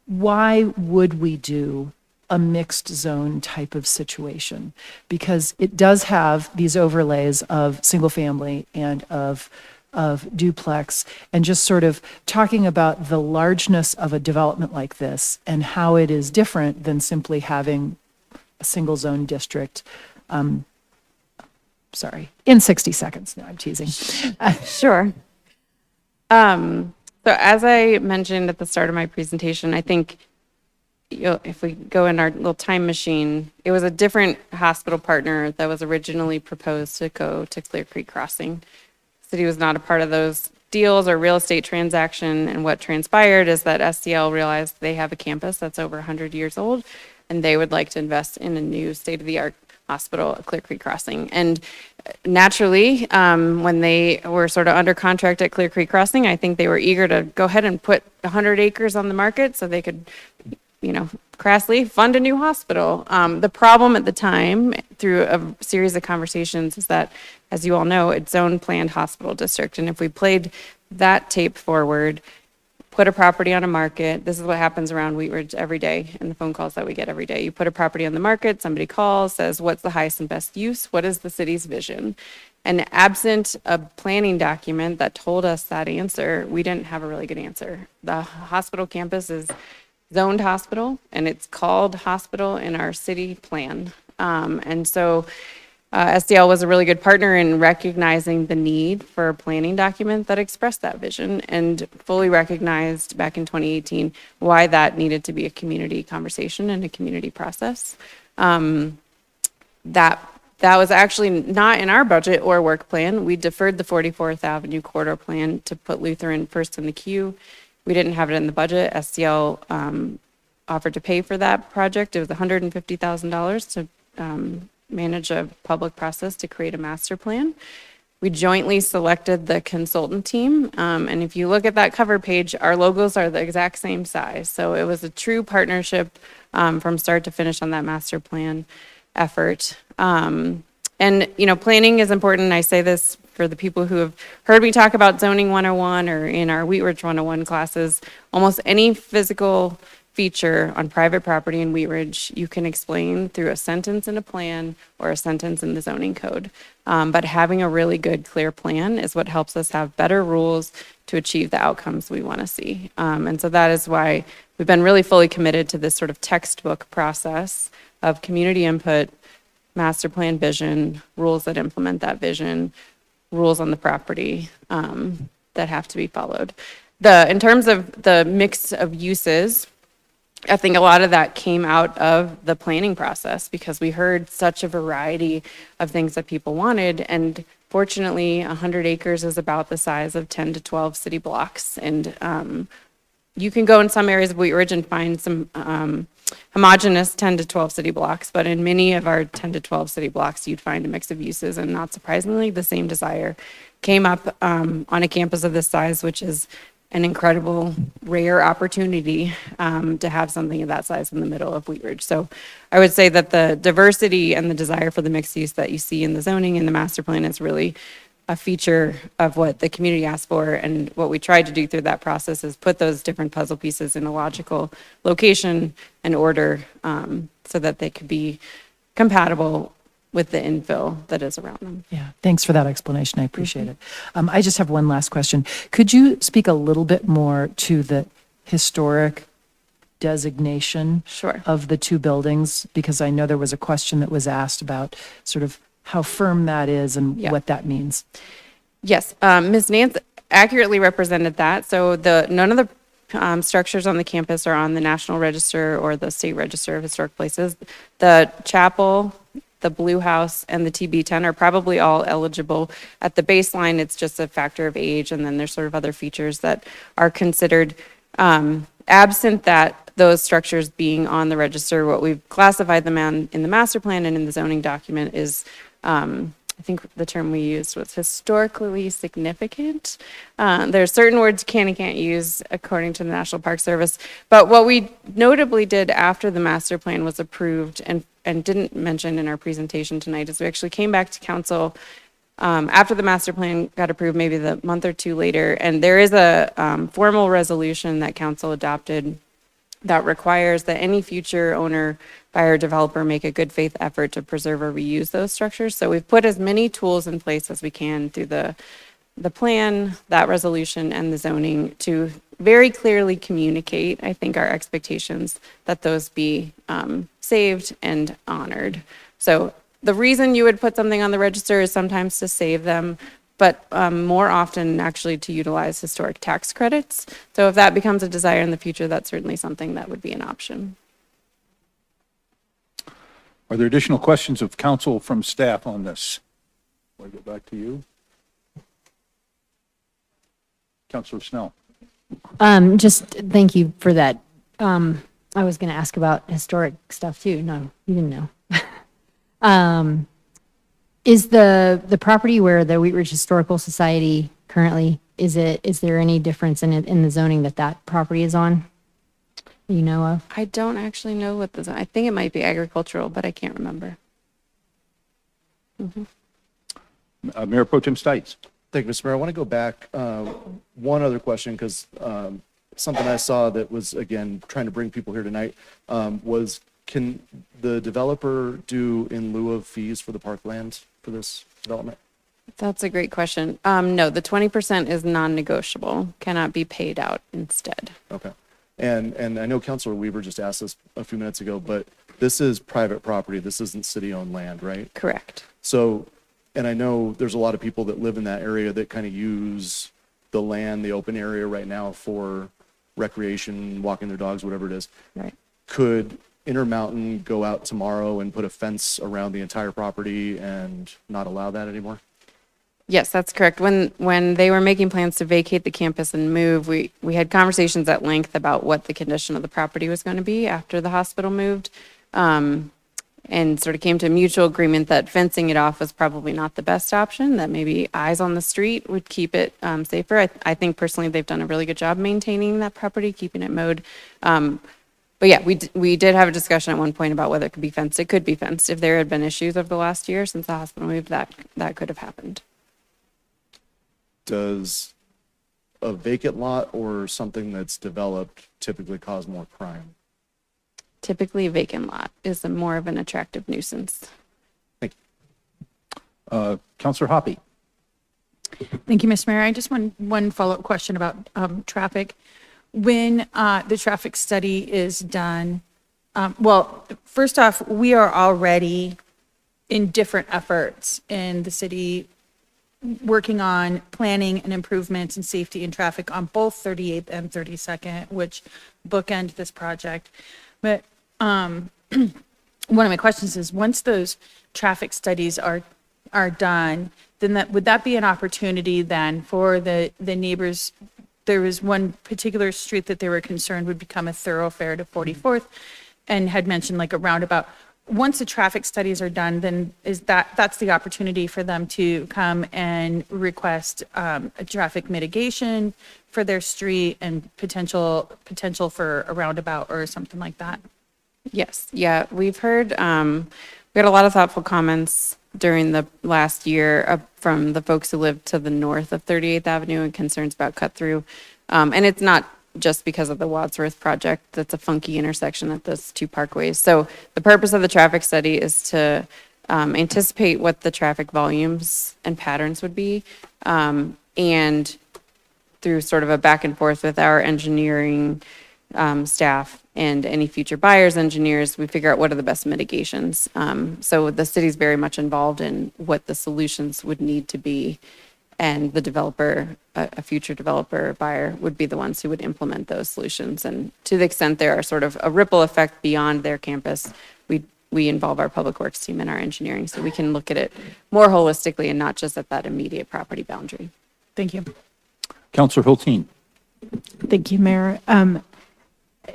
why would we do a mixed zone type of situation? Because it does have these overlays of single family and of duplex, and just sort of talking about the largeness of a development like this and how it is different than simply having a single zone district. Sorry, in 60 seconds. No, I'm teasing. Sure. So as I mentioned at the start of my presentation, I think if we go in our little time machine, it was a different hospital partner that was originally proposed to go to Clear Creek Crossing. City was not a part of those deals or real estate transaction, and what transpired is that SDL realized they have a campus that's over 100 years old, and they would like to invest in a new state-of-the-art hospital at Clear Creek Crossing. And naturally, when they were sort of under contract at Clear Creek Crossing, I think they were eager to go ahead and put 100 acres on the market so they could, crassly fund a new hospital. The problem at the time, through a series of conversations, is that, as you all know, it's zone planned hospital district. And if we played that tape forward, put a property on a market, this is what happens around Wheat Ridge every day in the phone calls that we get every day. You put a property on the market, somebody calls, says, what's the highest and best use? What is the city's vision? And absent a planning document that told us that answer, we didn't have a really good answer. The hospital campus is zoned hospital, and it's called hospital in our city plan. And so SDL was a really good partner in recognizing the need for a planning document that expressed that vision, and fully recognized back in 2018 why that needed to be a community conversation and a community process. That was actually not in our budget or work plan. We deferred the 44th Avenue corridor plan to put Lutheran first in the queue. We didn't have it in the budget. SDL offered to pay for that project. It was $150,000 to manage a public process to create a master plan. We jointly selected the consultant team. And if you look at that cover page, our logos are the exact same size. So it was a true partnership from start to finish on that master plan effort. And, planning is important. I say this for the people who have heard me talk about zoning 101 or in our Wheat Ridge 101 classes. Almost any physical feature on private property in Wheat Ridge, you can explain through a sentence in a plan or a sentence in the zoning code. But having a really good, clear plan is what helps us have better rules to achieve the outcomes we want to see. And so that is why we've been really fully committed to this sort of textbook process of community input, master plan vision, rules that implement that vision, rules on the property that have to be followed. In terms of the mix of uses, I think a lot of that came out of the planning process because we heard such a variety of things that people wanted. And fortunately, 100 acres is about the size of 10 to 12 city blocks. And you can go in some areas of Wheat Ridge and find some homogeneous 10 to 12 city blocks, but in many of our 10 to 12 city blocks, you'd find a mix of uses, and not surprisingly, the same desire came up on a campus of this size, which is an incredible, rare opportunity to have something of that size in the middle of Wheat Ridge. So I would say that the diversity and the desire for the mixed use that you see in the zoning and the master plan is really a feature of what the community asked for. And what we tried to do through that process is put those different puzzle pieces in a logical location and order so that they could be compatible with the infill that is around them. Yeah, thanks for that explanation. I appreciate it. I just have one last question. Could you speak a little bit more to the historic designation of the two buildings? Because I know there was a question that was asked about sort of how firm that is and what that means. Yes, Ms. Nance accurately represented that. So none of the structures on the campus are on the National Register or the State Register of Historic Places. The chapel, the Blue House, and the TB10 are probably all eligible. At the baseline, it's just a factor of age, and then there's sort of other features that are considered. Absent that, those structures being on the register, what we've classified them in the master plan and in the zoning document is, I think the term we used was historically significant. There are certain words you can and can't use according to the National Park Service. But what we notably did after the master plan was approved and didn't mention in our presentation tonight is we actually came back to council after the master plan got approved, maybe the month or two later, and there is a formal resolution that council adopted that requires that any future owner, buyer, developer make a good faith effort to preserve or reuse those structures. So we've put as many tools in place as we can through the plan, that resolution, and the zoning to very clearly communicate, I think, our expectations that those be saved and honored. So the reason you would put something on the register is sometimes to save them, but more often actually to utilize historic tax credits. So if that becomes a desire in the future, that's certainly something that would be an option. Are there additional questions of council from staff on this? I'll go back to you. Councilor Snell. Just thank you for that. I was going to ask about historic stuff too. No, you didn't know. Is the property where the Wheat Ridge Historical Society currently, is there any difference in it, in the zoning that property is on? You know of? I don't actually know what I think it might be agricultural, but I can't remember. Mayor Pro Tem Stites. Thank you, Mr. Mayor. I want to go back one other question because something I saw that was, again, trying to bring people here tonight was, can the developer do in lieu of fees for the parkland for this development? That's a great question. No, the 20% is non-negotiable, cannot be paid out instead. Okay. And I know Councilor Weaver just asked this a few minutes ago, but this is private property. This isn't city-owned land, right? Correct. So, and I know there's a lot of people that live in that area that kind of use the land, the open area right now for recreation, walking their dogs, whatever it is. Right. Could Intermountain go out tomorrow and put a fence around the entire property and not allow that anymore? Yes, that's correct. When they were making plans to vacate the campus and move, we had conversations at length about what the condition of the property was going to be after the hospital moved, and sort of came to a mutual agreement that fencing it off was probably not the best option, that maybe eyes on the street would keep it safer. I think personally they've done a really good job maintaining that property, keeping it mowed. But yeah, we did have a discussion at one point about whether it could be fenced. It could be fenced. If there had been issues over the last year since the hospital moved, that could have happened. Does a vacant lot or something that's developed typically cause more crime? Typically, a vacant lot is more of an attractive nuisance. Thank you. Councilor Hoppy. Thank you, Mr. Mayor. I just want one follow-up question about traffic. When the traffic study is done, well, first off, we are already in different efforts in the city working on planning and improvements and safety and traffic on both 38th and 32nd, which bookend this project. But one of my questions is, once those traffic studies are done, then would that be an opportunity then for the neighbors there was one particular street that they were concerned would become a thoroughfare to 44th and had mentioned like a roundabout. Once the traffic studies are done, then that's the opportunity for them to come and request a traffic mitigation for their street and potential for a roundabout or something like that. Yes, yeah, we've heard, we had a lot of thoughtful comments during the last year from the folks who live to the north of 38th Avenue and concerns about cut through. And it's not just because of the Wadsworth project. That's a funky intersection at those two parkways. So the purpose of the traffic study is to anticipate what the traffic volumes and patterns would be. And through sort of a back and forth with our engineering staff and any future buyers, engineers, we figure out what are the best mitigations. So the city's very much involved in what the solutions would need to be, and the developer, a future developer buyer, would be the ones who would implement those solutions. And to the extent there are sort of a ripple effect beyond their campus, we involve our public works team and our engineering so we can look at it more holistically and not just at that immediate property boundary. Thank you. Councilor Hulteen. Thank you, Mayor.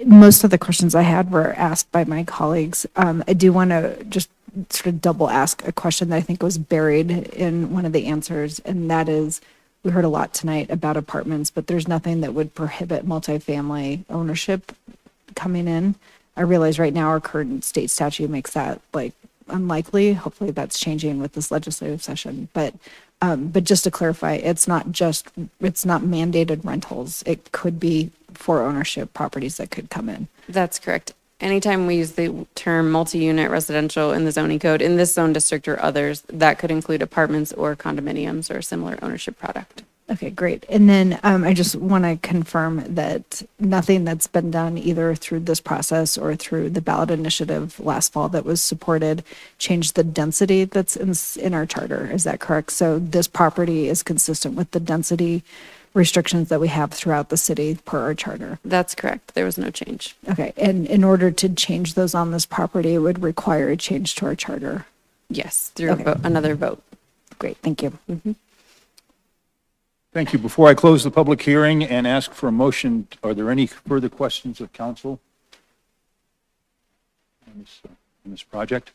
Most of the questions I had were asked by my colleagues. I do want to just sort of double ask a question that I think was buried in one of the answers, and that is, we heard a lot tonight about apartments, but there's nothing that would prohibit multifamily ownership coming in. I realize right now our current state statute makes that like unlikely. Hopefully that's changing with this legislative session. But just to clarify, it's not mandated rentals. It could be for ownership properties that could come in. That's correct. Anytime we use the term multi-unit residential in the zoning code, in this zone district or others, that could include apartments or condominiums or a similar ownership product. Okay, great. And then I just want to confirm that nothing that's been done either through this process or through the ballot initiative last fall that was supported changed the density that's in our charter. Is that correct? So this property is consistent with the density restrictions that we have throughout the city per our charter. That's correct. There was no change. Okay. And in order to change those on this property, it would require a change to our charter. Yes, through another vote. Great. Thank you. Thank you. Before I close the public hearing and ask for a motion, are there any further questions of council on this project?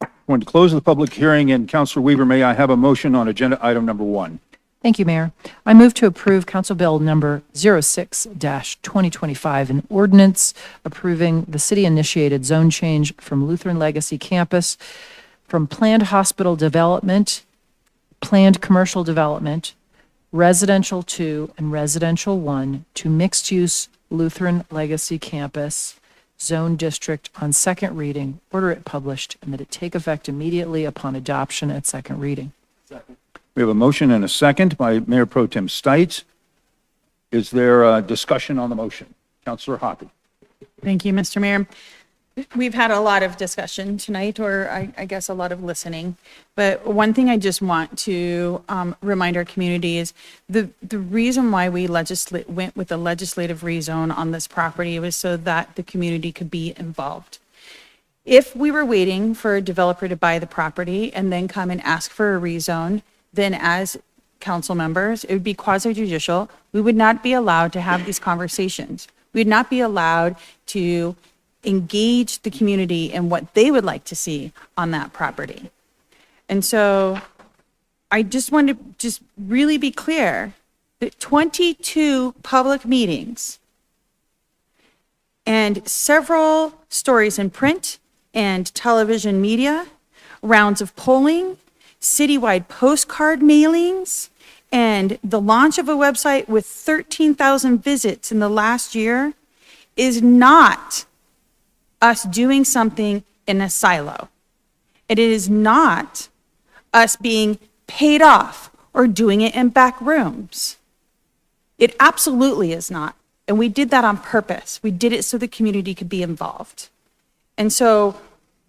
I'm going to close the public hearing, and Councilor Weaver, may I have a motion on agenda item number 1? Thank you, Mayor. I move to approve Council Bill number 06-2025, an ordinance approving the city-initiated zone change from Lutheran Legacy Campus from planned hospital development, planned commercial development, residential 2 and residential 1 to mixed-use Lutheran Legacy Campus Zone District on second reading, order it published, and that it take effect immediately upon adoption at second reading. We have a motion and a second by Mayor Pro Tem Stites. Is there a discussion on the motion? Councilor Hoppy. Thank you, Mr. Mayor. We've had a lot of discussion tonight, or I guess a lot of listening. But one thing I just want to remind our community is the reason why we went with the legislative rezone on this property was so that the community could be involved. If we were waiting for a developer to buy the property and then come and ask for a rezone, then as council members, it would be quasi-judicial. We would not be allowed to have these conversations. We would not be allowed to engage the community in what they would like to see on that property. And so I just want to just really be clear that 22 public meetings and several stories in print and television media, rounds of polling, citywide postcard mailings, and the launch of a website with 13,000 visits in the last year is not us doing something in a silo. It is not us being paid off or doing it in back rooms. It absolutely is not. And we did that on purpose. We did it so the community could be involved. And so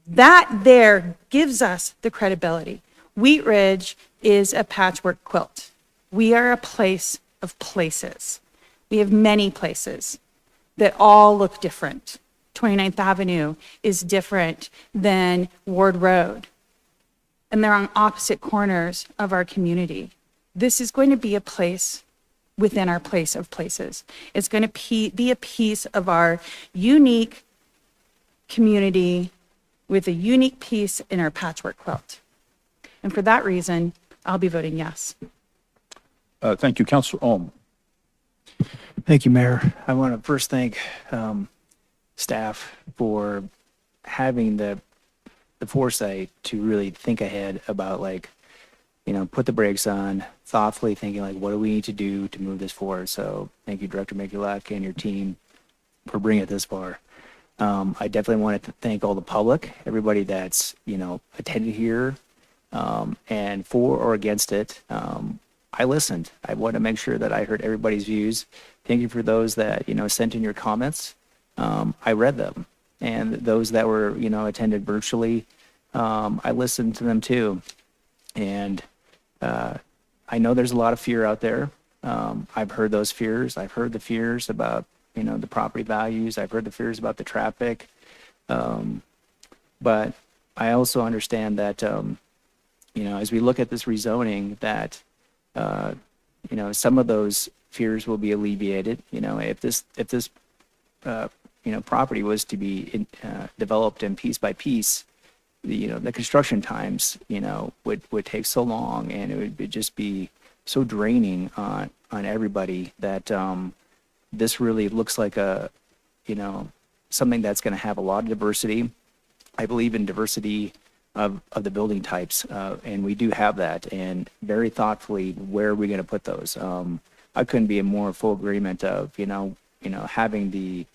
that there gives us the credibility. Wheat Ridge is a patchwork quilt. We are a place of places. We have many places that all look different. 29th Avenue is different than Ward Road. And they're on opposite corners of our community. This is going to be a place within our place of places. It's going to be a piece of our unique community with a unique piece in our patchwork quilt. And for that reason, I'll be voting yes. Thank you, Councilor Ohm. Thank you, Mayor. I want to first thank staff for having the foresight to really think ahead about, like, put the brakes on, thoughtfully thinking, like, what do we need to do to move this forward? So thank you, Director Mikulak and your team for bringing it this far. I definitely wanted to thank all the public, everybody that's, attended here, and for or against it. I listened. I wanted to make sure that I heard everybody's views. Thank you for those that, sent in your comments. I read them. And those that were, attended virtually, I listened to them too. And I know there's a lot of fear out there. I've heard those fears. I've heard the fears about, the property values. I've heard the fears about the traffic. But I also understand that, as we look at this rezoning, that, some of those fears will be alleviated. If this property was to be developed in piece by piece, the construction times, would take so long, and it would just be so draining on everybody that this really looks like something that's going to have a lot of diversity. I believe in diversity of the building types, and we do have that, and very thoughtfully, where are we going to put those? I couldn't be in more full agreement of, having the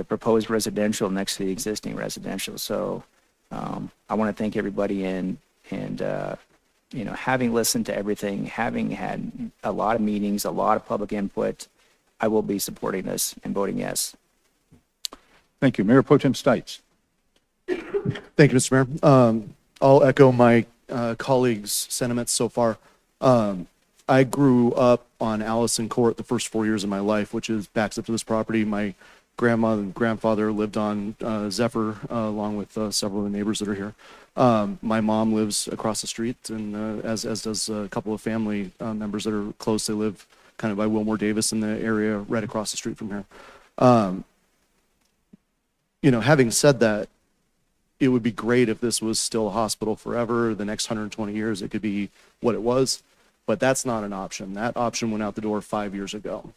proposed residential next to the existing residential. So I want to thank everybody and having listened to everything, having had a lot of meetings, a lot of public input, I will be supporting this and voting yes. Thank you. Mayor Pro Tem Stites. Thank you, Mr. Mayor. I'll echo my colleagues' sentiments so far. I grew up on Allison Court the first 4 years of my life, which is backs up to this property. My grandmother and grandfather lived on Zephyr, along with several of the neighbors that are here. My mom lives across the street, and as does a couple of family members that are close. They live kind of by Wilmore Davis in the area right across the street from here. Having said that, it would be great if this was still a hospital forever. The next 120 years, it could be what it was, but that's not an option. That option went out the door 5 years ago.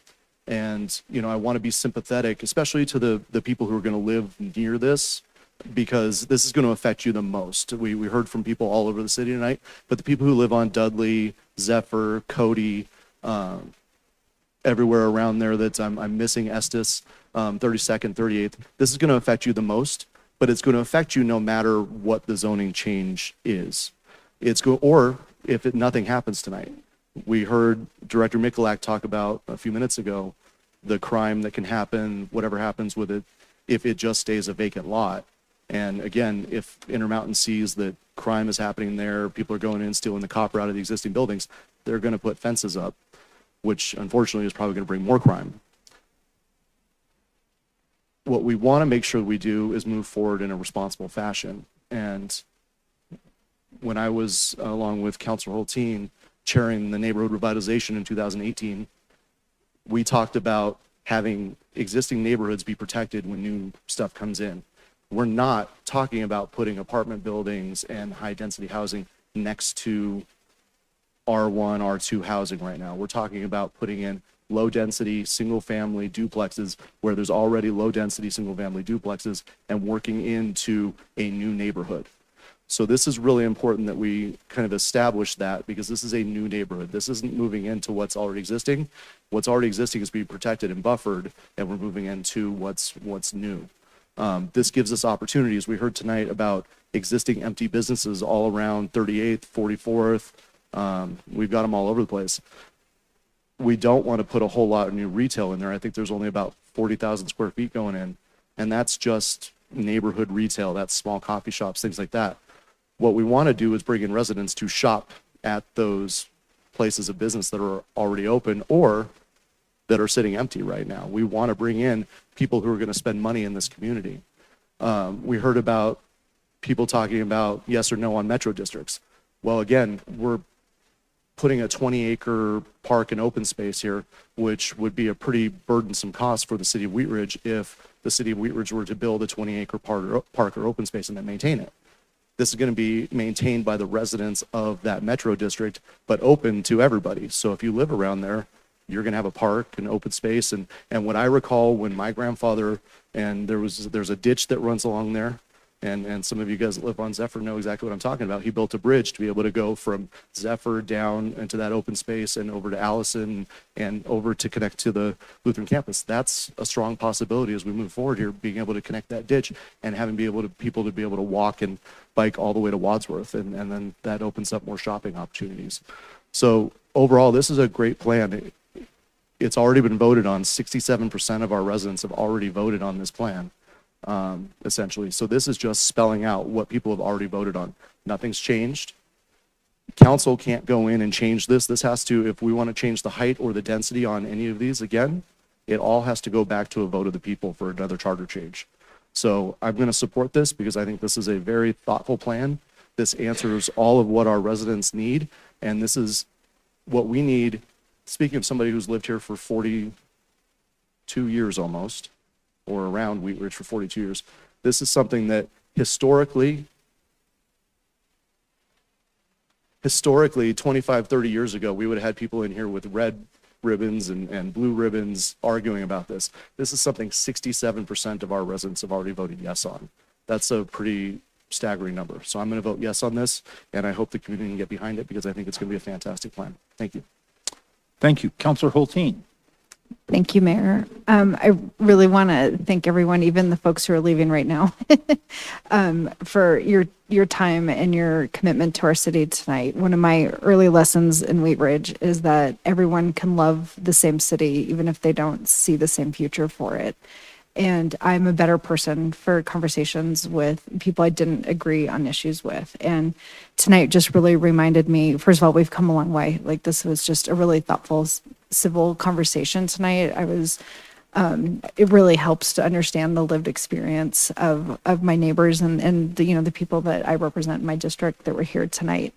And, I want to be sympathetic, especially to the people who are going to live near this, because this is going to affect you the most. We heard from people all over the city tonight, but the people who live on Dudley, Zephyr, Cody, everywhere around there that I'm missing Estes, 32nd, 38th, this is going to affect you the most, but it's going to affect you no matter what the zoning change is. Or if nothing happens tonight. We heard Director Mikulak talk about a few minutes ago the crime that can happen, whatever happens with it, if it just stays a vacant lot. And again, if Intermountain sees that crime is happening there, people are going in stealing the copper out of the existing buildings, they're going to put fences up, which unfortunately is probably going to bring more crime. What we want to make sure we do is move forward in a responsible fashion. And when I was, along with Councilor Hulteen, chairing the neighborhood revitalization in 2018, we talked about having existing neighborhoods be protected when new stuff comes in. We're not talking about putting apartment buildings and high density housing next to R1, R2 housing right now. We're talking about putting in low density single family duplexes where there's already low density single family duplexes and working into a new neighborhood. So this is really important that we kind of establish that, because this is a new neighborhood. This isn't moving into what's already existing. What's already existing is being protected and buffered, and we're moving into what's new. This gives us opportunities. We heard tonight about existing empty businesses all around 38th, 44th. We've got them all over the place. We don't want to put a whole lot of new retail in there. I think there's only about 40,000 square feet going in, and that's just neighborhood retail. That's small coffee shops, things like that. What we want to do is bring in residents to shop at those places of business that are already open or that are sitting empty right now. We want to bring in people who are going to spend money in this community. We heard about people talking about yes or no on metro districts. Well, again, we're putting a 20-acre park and open space here, which would be a pretty burdensome cost for the city of Wheat Ridge if the city of Wheat Ridge were to build a 20-acre park or open space and then maintain it. This is going to be maintained by the residents of that metro district, but open to everybody. So if you live around there, you're going to have a park and open space. And what I recall when my grandfather, and there's a ditch that runs along there, and some of you guys that live on Zephyr know exactly what I'm talking about. He built a bridge to be able to go from Zephyr down into that open space and over to Allison and over to connect to the Lutheran campus. That's a strong possibility as we move forward here, being able to connect that ditch and having people to be able to walk and bike all the way to Wadsworth. And then that opens up more shopping opportunities. So overall, this is a great plan. It's already been voted on. 67% of our residents have already voted on this plan. Essentially. So this is just spelling out what people have already voted on. Nothing's changed. Council can't go in and change this. This has to, if we want to change the height or the density on any of these, again, it all has to go back to a vote of the people for another charter change. So I'm going to support this because I think this is a very thoughtful plan. This answers all of what our residents need. And this is what we need. Speaking of somebody who's lived here for 42 years almost, or around Wheat Ridge for 42 years. This is something that historically, 25, 30 years ago, we would have had people in here with red ribbons and blue ribbons arguing about this. This is something 67% of our residents have already voted yes on. That's a pretty staggering number. So I'm going to vote yes on this, and I hope the community can get behind it because I think it's going to be a fantastic plan. Thank you. Thank you. Councilor Hulteen. Thank you, Mayor. I really want to thank everyone, even the folks who are leaving right now, for your time and your commitment to our city tonight. One of my early lessons in Wheat Ridge is that everyone can love the same city, even if they don't see the same future for it. And I'm a better person for conversations with people I didn't agree on issues with. And tonight just really reminded me, first of all, we've come a long way. Like, this was just a really thoughtful, civil conversation tonight. It really helps to understand the lived experience of my neighbors and the people that I represent in my district that were here tonight.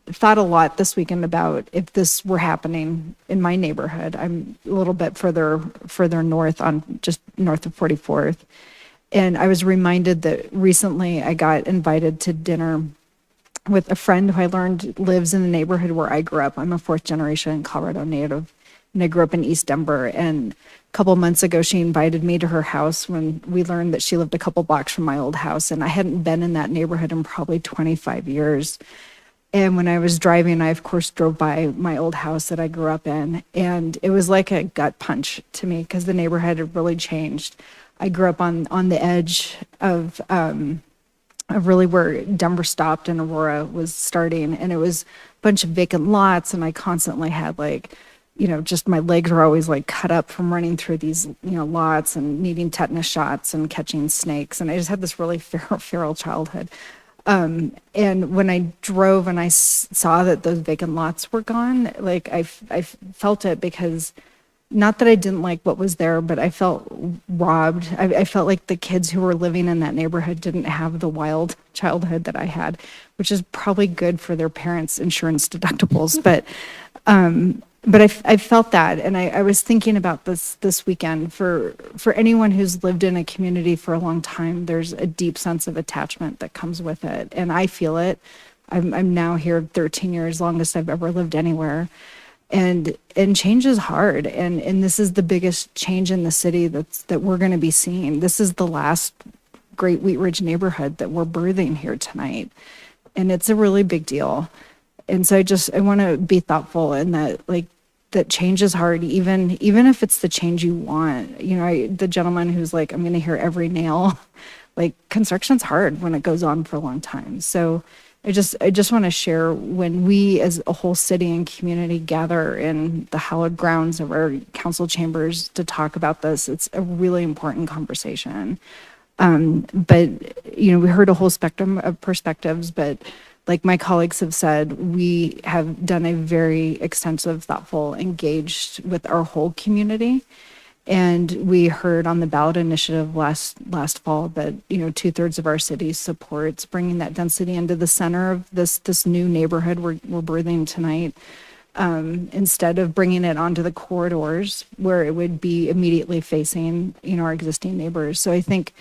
I thought a lot this weekend about if this were happening in my neighborhood. I'm a little bit further north, on just north of 44th. And I was reminded that recently I got invited to dinner with a friend who I learned lives in the neighborhood where I grew up. I'm a fourth generation Colorado native, and I grew up in East Denver. And a couple months ago, she invited me to her house when we learned that she lived a couple blocks from my old house. And I hadn't been in that neighborhood in probably 25 years. And when I was driving, I, of course, drove by my old house that I grew up in. And it was like a gut punch to me because the neighborhood had really changed. I grew up on the edge of really where Denver stopped and Aurora was starting. And it was a bunch of vacant lots. And I constantly had just my legs were always cut up from running through these, lots and needing tetanus shots and catching snakes. And I just had this really feral childhood. And when I drove and I saw that those vacant lots were gone, I felt it because not that I didn't like what was there, but I felt robbed. I felt like the kids who were living in that neighborhood didn't have the wild childhood that I had, which is probably good for their parents' insurance deductibles. But I felt that, and I was thinking about this weekend. For anyone who's lived in a community for a long time, there's a deep sense of attachment that comes with it, and I feel it. I'm now here 13 years, longest I've ever lived anywhere, and change is hard, and this is the biggest change in the city that we're going to be seeing. This is the last great Wheat Ridge neighborhood that we're birthing here tonight, and it's a really big deal. And so I want to be thoughtful in that, that change is hard, even if it's the change you want. The gentleman who's I'm going to hear every nail, construction's hard when it goes on for a long time. So I just want to share, when we as a whole city and community gather in the hallowed grounds of our council chambers to talk about this, it's a really important conversation. But we heard a whole spectrum of perspectives, but like my colleagues have said, we have done a very extensive, thoughtful, engaged with our whole community. And we heard on the ballot initiative last fall that, 2/3 of our city supports bringing that density into the center of this new neighborhood we're birthing tonight, instead of bringing it onto the corridors where it would be immediately facing, our existing neighbors. So I think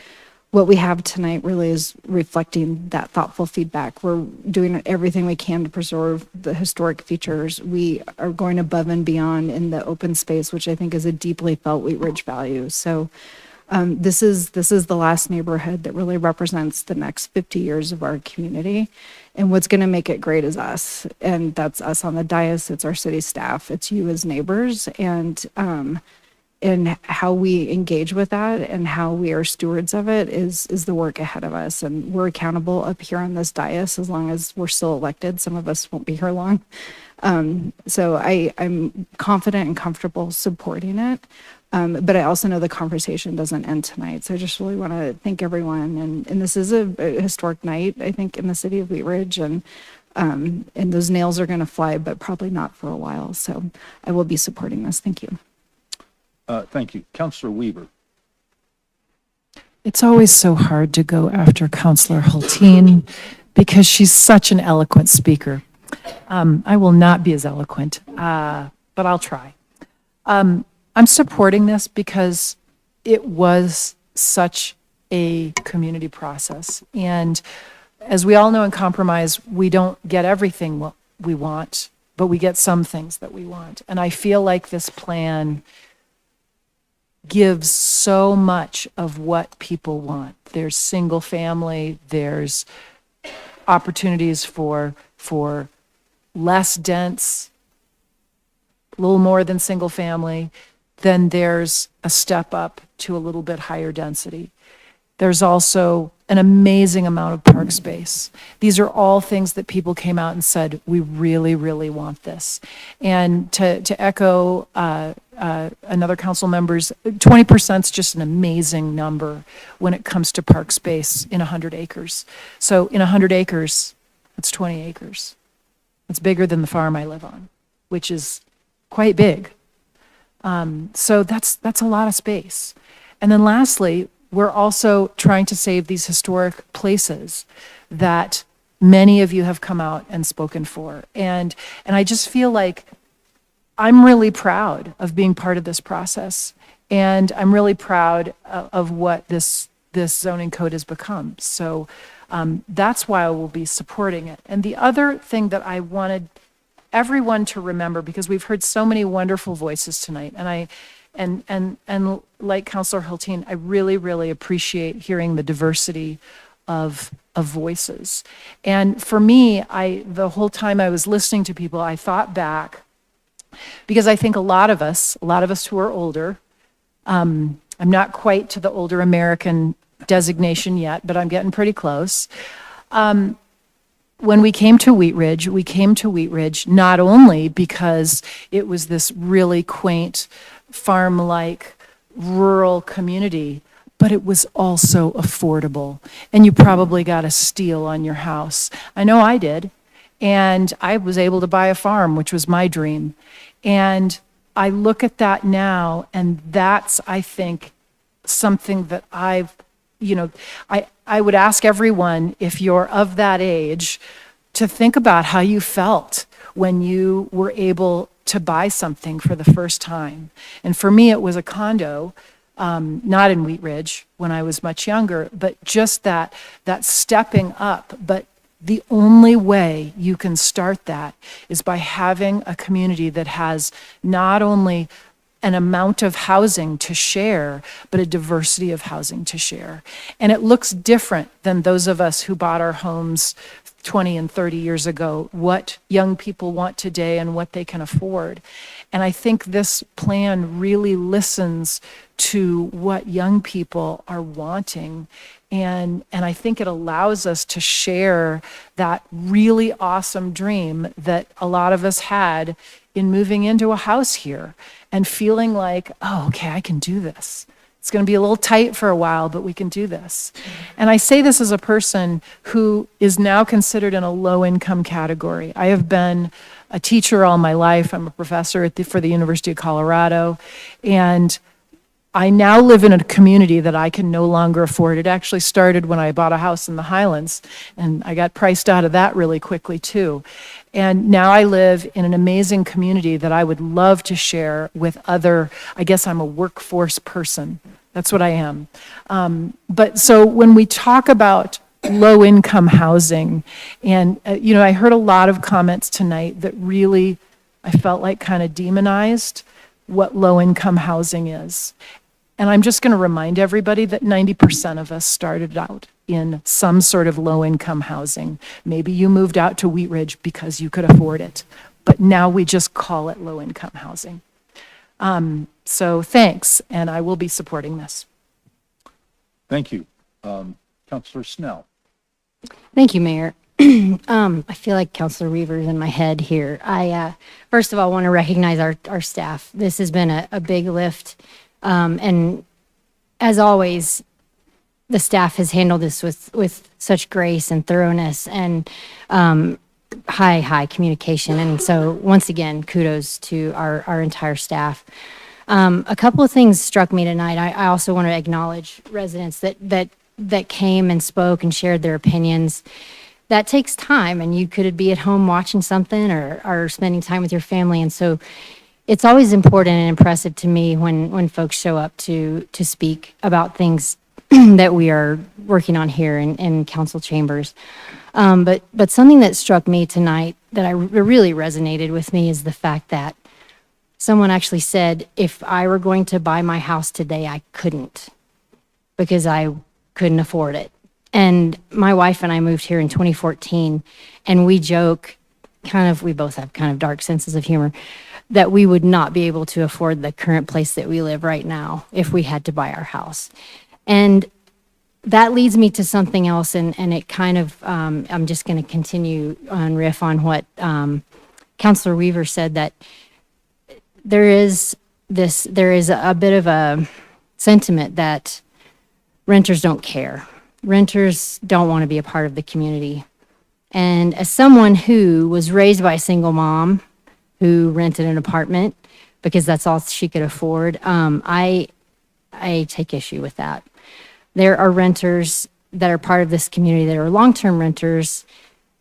what we have tonight really is reflecting that thoughtful feedback. We're doing everything we can to preserve the historic features. We are going above and beyond in the open space, which I think is a deeply felt Wheat Ridge value. So this is the last neighborhood that really represents the next 50 years of our community. And what's going to make it great is us. And that's us on the dais. It's our city staff. It's you as neighbors. And how we engage with that and how we are stewards of it is the work ahead of us. And we're accountable up here on this dais as long as we're still elected. Some of us won't be here long. So I'm confident and comfortable supporting it. But I also know the conversation doesn't end tonight. So I just really want to thank everyone. And this is a historic night, I think, in the city of Wheat Ridge. And those nails are going to fly, but probably not for a while. So I will be supporting this. Thank you. Thank you. Councillor Weaver. It's always so hard to go after Counselor Hulteen because she's such an eloquent speaker. I will not be as eloquent, but I'll try. I'm supporting this because it was such a community process. And as we all know in compromise, we don't get everything what we want, but we get some things that we want. And I feel like this plan gives so much of what people want. There's single family, there's opportunities for less dense, a little more than single family. Then there's a step up to a little bit higher density. There's also an amazing amount of park space. These are all things that people came out and said, we really, really want this. And to echo another council member's, 20% is just an amazing number when it comes to park space in 100 acres. So in 100 acres, that's 20 acres. It's bigger than the farm I live on, which is quite big. So that's a lot of space. And then lastly, we're also trying to save these historic places that many of you have come out and spoken for. And I just feel like I'm really proud of being part of this process. And I'm really proud of what this zoning code has become. So that's why I will be supporting it. And the other thing that I wanted everyone to remember, because we've heard so many wonderful voices tonight, and like Councillor Hulteen, I really, really appreciate hearing the diversity of voices. And for me, the whole time I was listening to people, I thought back, because I think a lot of us who are older, I'm not quite to the older American designation yet, but I'm getting pretty close. When we came to Wheat Ridge not only because it was this really quaint, farm-like, rural community, but it was also affordable. And you probably got a steal on your house. I know I did. And I was able to buy a farm, which was my dream. And I look at that now, and that's, I think, something that I would ask everyone, if you're of that age, to think about how you felt when you were able to buy something for the first time. And for me, it was a condo, not in Wheat Ridge when I was much younger, but just that stepping up. But the only way you can start that is by having a community that has not only an amount of housing to share, but a diversity of housing to share. And it looks different than those of us who bought our homes 20 and 30 years ago, what young people want today and what they can afford. And I think this plan really listens to what young people are wanting. And I think it allows us to share that really awesome dream that a lot of us had in moving into a house here and feeling like, oh, okay, I can do this. It's going to be a little tight for a while, but we can do this. And I say this as a person who is now considered in a low-income category. I have been a teacher all my life. I'm a professor for the University of Colorado. And I now live in a community that I can no longer afford. It actually started when I bought a house in the Highlands, and I got priced out of that really quickly too. And now I live in an amazing community that I would love to share with other, I guess I'm a workforce person. That's what I am. But so when we talk about low-income housing, and, I heard a lot of comments tonight that really, I felt like kind of demonized what low-income housing is. And I'm just going to remind everybody that 90% of us started out in some sort of low-income housing. Maybe you moved out to Wheat Ridge because you could afford it, but now we just call it low-income housing. So thanks, and I will be supporting this. Thank you. Councilor Snell. Thank you, Mayor. I feel like Councilor Weaver's in my head here. I first of all want to recognize our staff. This has been a big lift, and as always, the staff has handled this with such grace and thoroughness and high communication. And so once again, kudos to our entire staff. A couple of things struck me tonight. I also want to acknowledge residents that came and spoke and shared their opinions. That takes time, and you could be at home watching something or spending time with your family. And so it's always important and impressive to me when folks show up to speak about things that we are working on here in council chambers. But something that struck me tonight that really resonated with me is the fact that someone actually said, if I were going to buy my house today, I couldn't because I couldn't afford it. And my wife and I moved here in 2014, and we joke, we both have kind of dark senses of humor, that we would not be able to afford the current place that we live right now if we had to buy our house. And that leads me to something else, and it kind of, I'm just going to continue on riff on what Councilor Weaver said, that there is a bit of a sentiment that renters don't care. Renters don't want to be a part of the community. And as someone who was raised by a single mom who rented an apartment because that's all she could afford, I take issue with that. There are renters that are part of this community that are long-term renters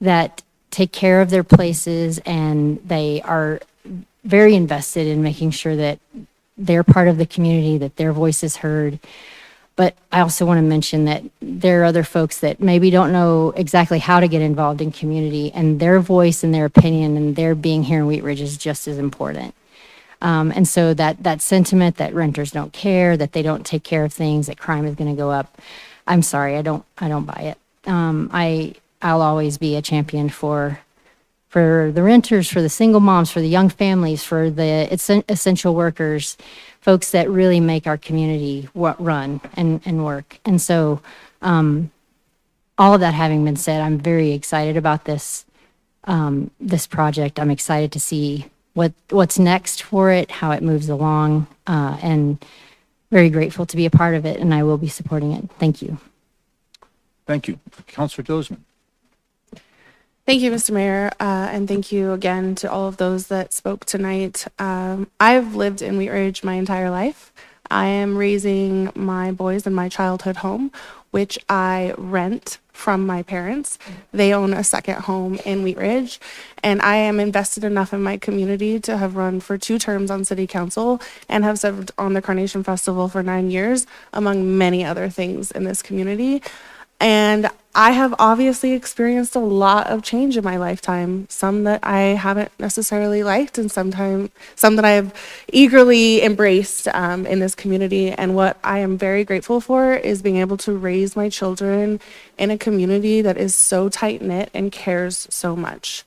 that take care of their places, and they are very invested in making sure that they're part of the community, that their voice is heard. But I also want to mention that there are other folks that maybe don't know exactly how to get involved in community, and their voice and their opinion and their being here in Wheat Ridge is just as important. And so that sentiment that renters don't care, that they don't take care of things, that crime is going to go up, I'm sorry, I don't buy it. I'll always be a champion for the renters, for the single moms, for the young families, for the essential workers, folks that really make our community run and work. And so all of that having been said, I'm very excited about this project. I'm excited to see what's next for it, how it moves along, and very grateful to be a part of it, and I will be supporting it. Thank you. Thank you. Councilor Dozman. Thank you, Mr. Mayor, and thank you again to all of those that spoke tonight. I've lived in Wheat Ridge my entire life. I am raising my boys in my childhood home, which I rent from my parents. They own a second home in Wheat Ridge, and I am invested enough in my community to have run for 2 terms on city council and have served on the Carnation Festival for 9 years, among many other things in this community. And I have obviously experienced a lot of change in my lifetime, some that I haven't necessarily liked, and some that I have eagerly embraced in this community. And what I am very grateful for is being able to raise my children in a community that is so tight-knit and cares so much.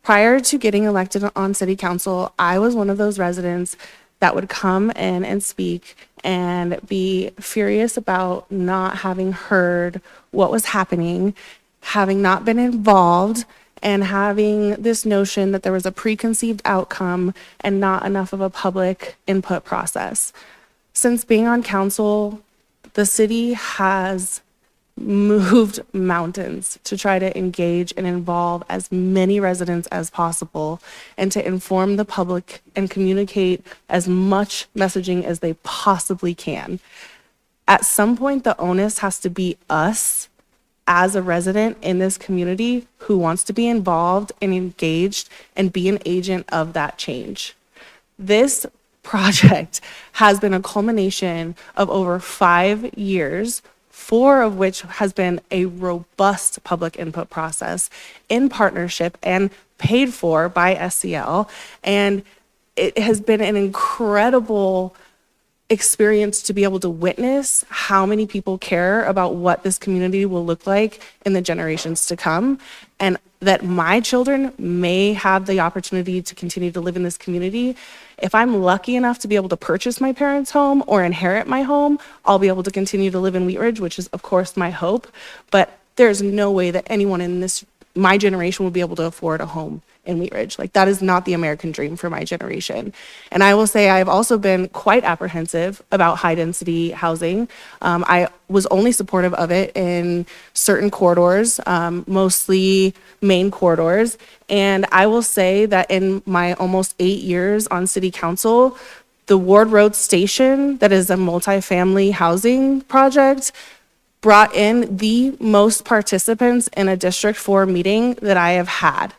Prior to getting elected on city council, I was one of those residents that would come in and speak and be furious about not having heard what was happening, having not been involved, and having this notion that there was a preconceived outcome and not enough of a public input process. Since being on council, the city has moved mountains to try to engage and involve as many residents as possible and to inform the public and communicate as much messaging as they possibly can. At some point, the onus has to be us as a resident in this community who wants to be involved and engaged and be an agent of that change. This project has been a culmination of over 5 years, 4 of which has been a robust public input process in partnership and paid for by SCL. And it has been an incredible experience to be able to witness how many people care about what this community will look like in the generations to come, and that my children may have the opportunity to continue to live in this community. If I'm lucky enough to be able to purchase my parents' home or inherit my home, I'll be able to continue to live in Wheat Ridge, which is of course my hope, but there's no way that anyone in my generation will be able to afford a home in Wheat Ridge. Like, that is not the American dream for my generation. And I will say I've also been quite apprehensive about high density housing. I was only supportive of it in certain corridors, mostly main corridors. And I will say that in my almost 8 years on city council, the Ward Road Station, that is a multifamily housing project, brought in the most participants in a District 4 meeting that I have had,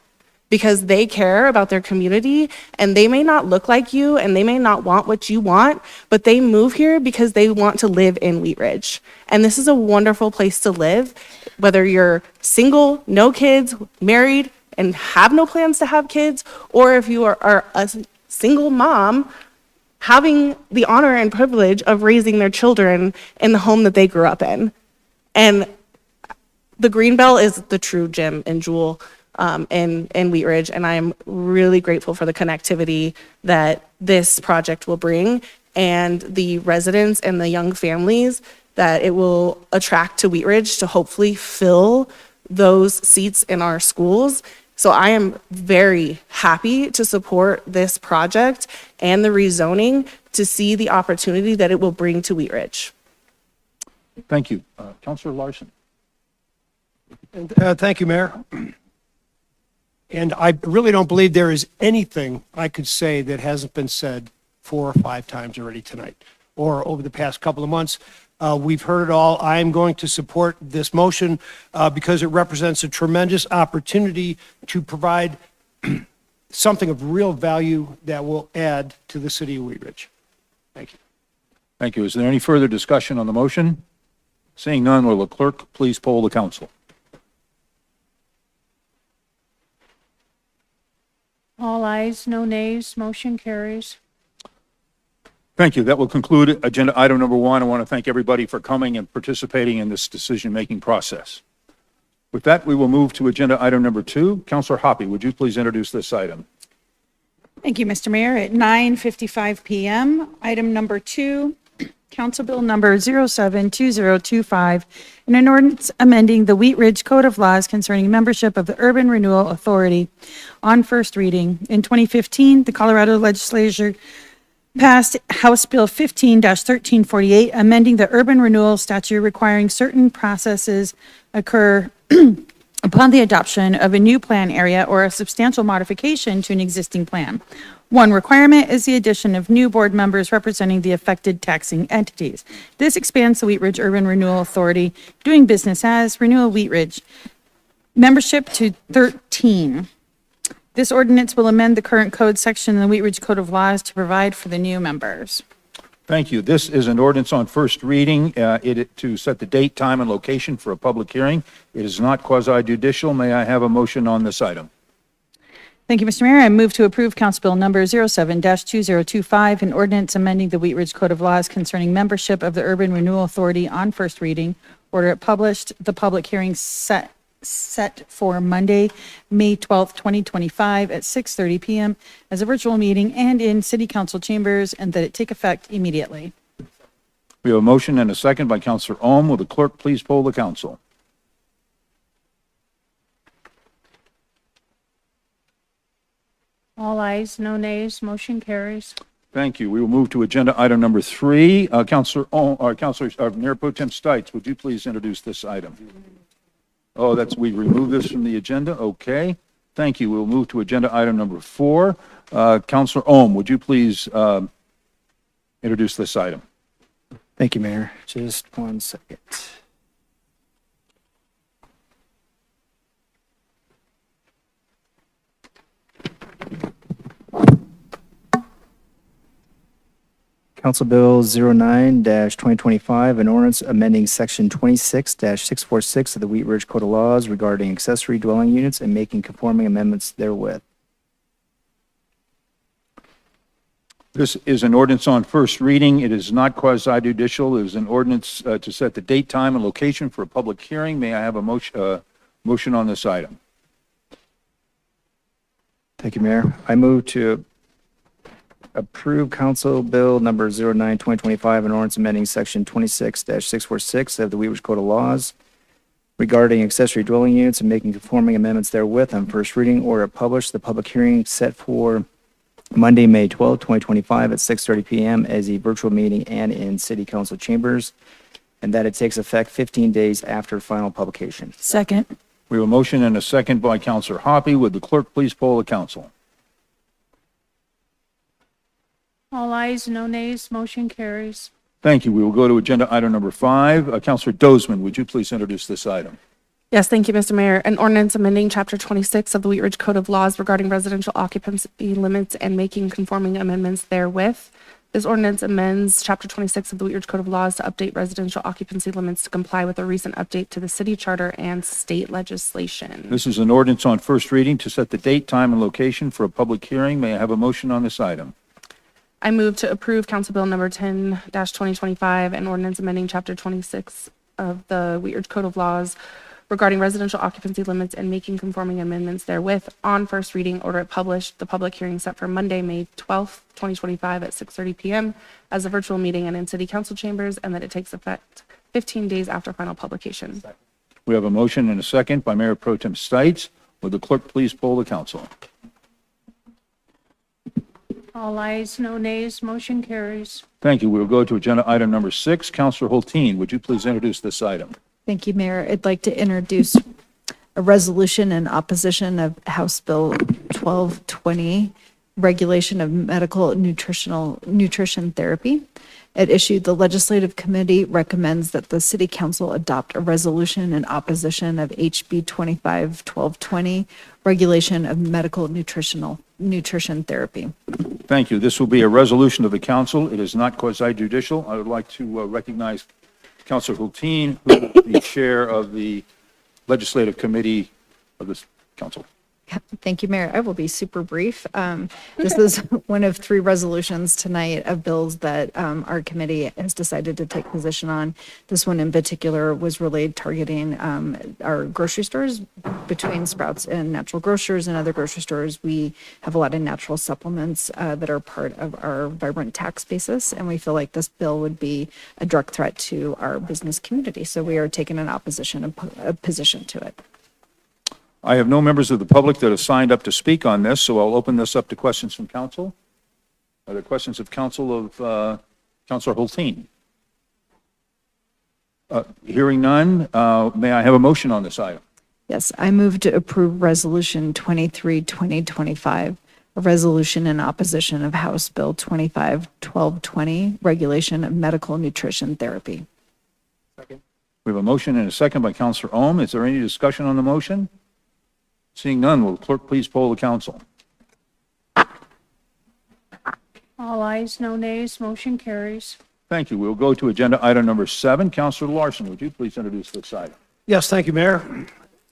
because they care about their community, and they may not look like you and they may not want what you want, but they move here because they want to live in Wheat Ridge. And this is a wonderful place to live, whether you're single, no kids, married, and have no plans to have kids, or if you are a single mom having the honor and privilege of raising their children in the home that they grew up in. And the Greenbelt is the true gem and jewel in Wheat Ridge, and I am really grateful for the connectivity that this project will bring, and the residents and the young families that it will attract to Wheat Ridge to hopefully fill those seats in our schools. So I am very happy to support this project and the rezoning to see the opportunity that it will bring to Wheat Ridge. Thank you. Councilor Larson. Thank you, Mayor. And I really don't believe there is anything I could say that hasn't been said 4 or 5 times already tonight or over the past couple of months. We've heard it all. I am going to support this motion because it represents a tremendous opportunity to provide something of real value that will add to the city of Wheat Ridge. Thank you. Thank you. Is there any further discussion on the motion? Seeing none, will the clerk please poll the council? All ayes, no nays, motion carries. Thank you. That will conclude agenda item number 1. I want to thank everybody for coming and participating in this decision-making process. With that, we will move to agenda item number 2. Councilor Hoppe, would you please introduce this item? Thank you, Mr. Mayor. At 9:55 PM, item number 2, Council Bill number 072025, an ordinance amending the Wheat Ridge Code of Laws concerning membership of the Urban Renewal Authority on first reading. In 2015, the Colorado Legislature passed House Bill 15-1348, amending the Urban Renewal Statute requiring certain processes occur upon the adoption of a new plan area or a substantial modification to an existing plan. One requirement is the addition of new board members representing the affected taxing entities. This expands the Wheat Ridge Urban Renewal Authority doing business as Renewal Wheat Ridge membership to 13. This ordinance will amend the current code section in the Wheat Ridge Code of Laws to provide for the new members. Thank you. This is an ordinance on first reading to set the date, time, and location for a public hearing. It is not quasi-judicial. May I have a motion on this item? Thank you, Mr. Mayor. I move to approve Council Bill number 07-2025, an ordinance amending the Wheat Ridge Code of Laws concerning membership of the Urban Renewal Authority on first reading. Order it published, the public hearing set for Monday, May 12th, 2025 at 6:30 PM as a virtual meeting and in City Council chambers, and that it take effect immediately. We have a motion and a second by Councilor Ohm. Will the clerk please poll the council? All ayes, no nays, motion carries. Thank you. We will move to agenda item number 3. Mayor Pro Tem Stites, would you please introduce this item? Oh, we remove this from the agenda? Okay. Thank you. We'll move to agenda item number 4. Councilor Ohm, would you please introduce this item? Thank you, Mayor. Just one second. Council Bill 09-2025, an ordinance amending Section 26-646 of the Wheat Ridge Code of Laws regarding accessory dwelling units and making conforming amendments therewith. This is an ordinance on first reading. It is not quasi-judicial. It is an ordinance to set the date, time, and location for a public hearing. May I have a motion on this item? Thank you, Mayor. I move to approve Council Bill number 09-2025, an ordinance amending Section 26-646 of the Wheat Ridge Code of Laws regarding accessory dwelling units and making conforming amendments therewith on first reading, or published. The public hearing set for Monday, May 12, 2025 at 6:30 p.m. as a virtual meeting and in City Council chambers, and that it takes effect 15 days after final publication. Second. We have a motion and a second by Councilor Hoppy. Would the clerk please poll the council? All ayes, no nays, motion carries. Thank you. We will go to agenda item number 5. Councilor Dozeman, would you please introduce this item? Yes, thank you, Mr. Mayor. An ordinance amending Chapter 26 of the Wheat Ridge Code of Laws regarding residential occupancy limits and making conforming amendments therewith. This ordinance amends Chapter 26 of the Wheat Ridge Code of Laws to update residential occupancy limits to comply with a recent update to the city charter and state legislation. This is an ordinance on first reading to set the date, time, and location for a public hearing. May I have a motion on this item? I move to approve Council Bill number 10-2025, an ordinance amending Chapter 26 of the Wheat Ridge Code of Laws regarding residential occupancy limits and making conforming amendments therewith on first reading, order it published, the public hearing set for Monday, May 12th, 2025 at 6:30 p.m. as a virtual meeting and in City Council chambers, and that it takes effect 15 days after final publication. We have a motion and a second by Mayor Pro Tem Stites. Would the clerk please poll the council? All ayes, no nays, motion carries. Thank you. We will go to agenda item number 6. Councilor Hulteen, would you please introduce this item? Thank you, Mayor. I'd like to introduce a resolution in opposition of House Bill 1220, regulation of medical nutrition therapy. At issue, the Legislative Committee recommends that the City Council adopt a resolution in opposition of HB 25-1220, regulation of medical nutrition therapy. Thank you. This will be a resolution of the council. It is not quasi-judicial. I would like to recognize Councilor Hulteen, who is the chair of the Legislative Committee of this council. Thank you, Mayor. I will be super brief. This is one of 3 resolutions tonight of bills that our committee has decided to take position on. This one in particular was really targeting our grocery stores. Between Sprouts and Natural Grocers and other grocery stores, we have a lot of natural supplements that are part of our vibrant tax basis, and we feel like this bill would be a direct threat to our business community. So we are taking a position to it. I have no members of the public that have signed up to speak on this, so I'll open this up to questions from council. Are there questions of council of Councilor Hulteen? Hearing none, may I have a motion on this item? Yes, I move to approve Resolution 23-2025, a resolution in opposition of House Bill 25-1220, regulation of medical nutrition therapy. We have a motion and a second by Councilor Ohm. Is there any discussion on the motion? Seeing none, will the clerk please poll the council? All ayes, no nays, motion carries. Thank you. We'll go to agenda item number 7. Councilor Larson, would you please introduce this item? Yes, thank you, Mayor.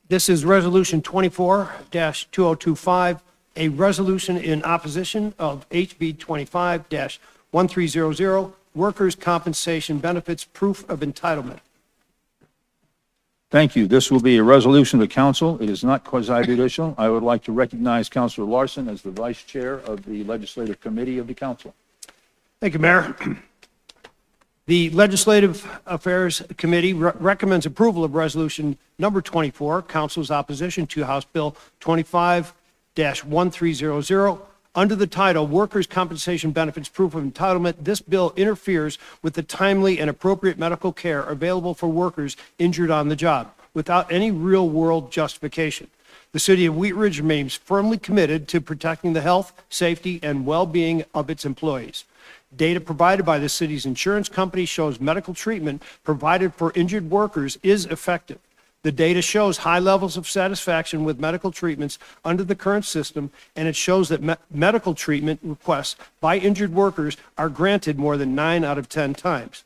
This is Resolution 24-2025, a resolution in opposition of HB 25-1300, Workers' Compensation Benefits Proof of Entitlement. Thank you. This will be a resolution of the council. It is not quasi-judicial. I would like to recognize Councilor Larson as the vice chair of the Legislative Committee of the council. Thank you, Mayor. The Legislative Affairs Committee recommends approval of Resolution Number 24, Council's opposition to House Bill 25-1300, Under the title, Workers' Compensation Benefits Proof of Entitlement, this bill interferes with the timely and appropriate medical care available for workers injured on the job without any real-world justification. The City of Wheat Ridge remains firmly committed to protecting the health, safety, and well-being of its employees. Data provided by the city's insurance company shows medical treatment provided for injured workers is effective. The data shows high levels of satisfaction with medical treatments under the current system, and it shows that medical treatment requests by injured workers are granted more than 9 out of 10 times.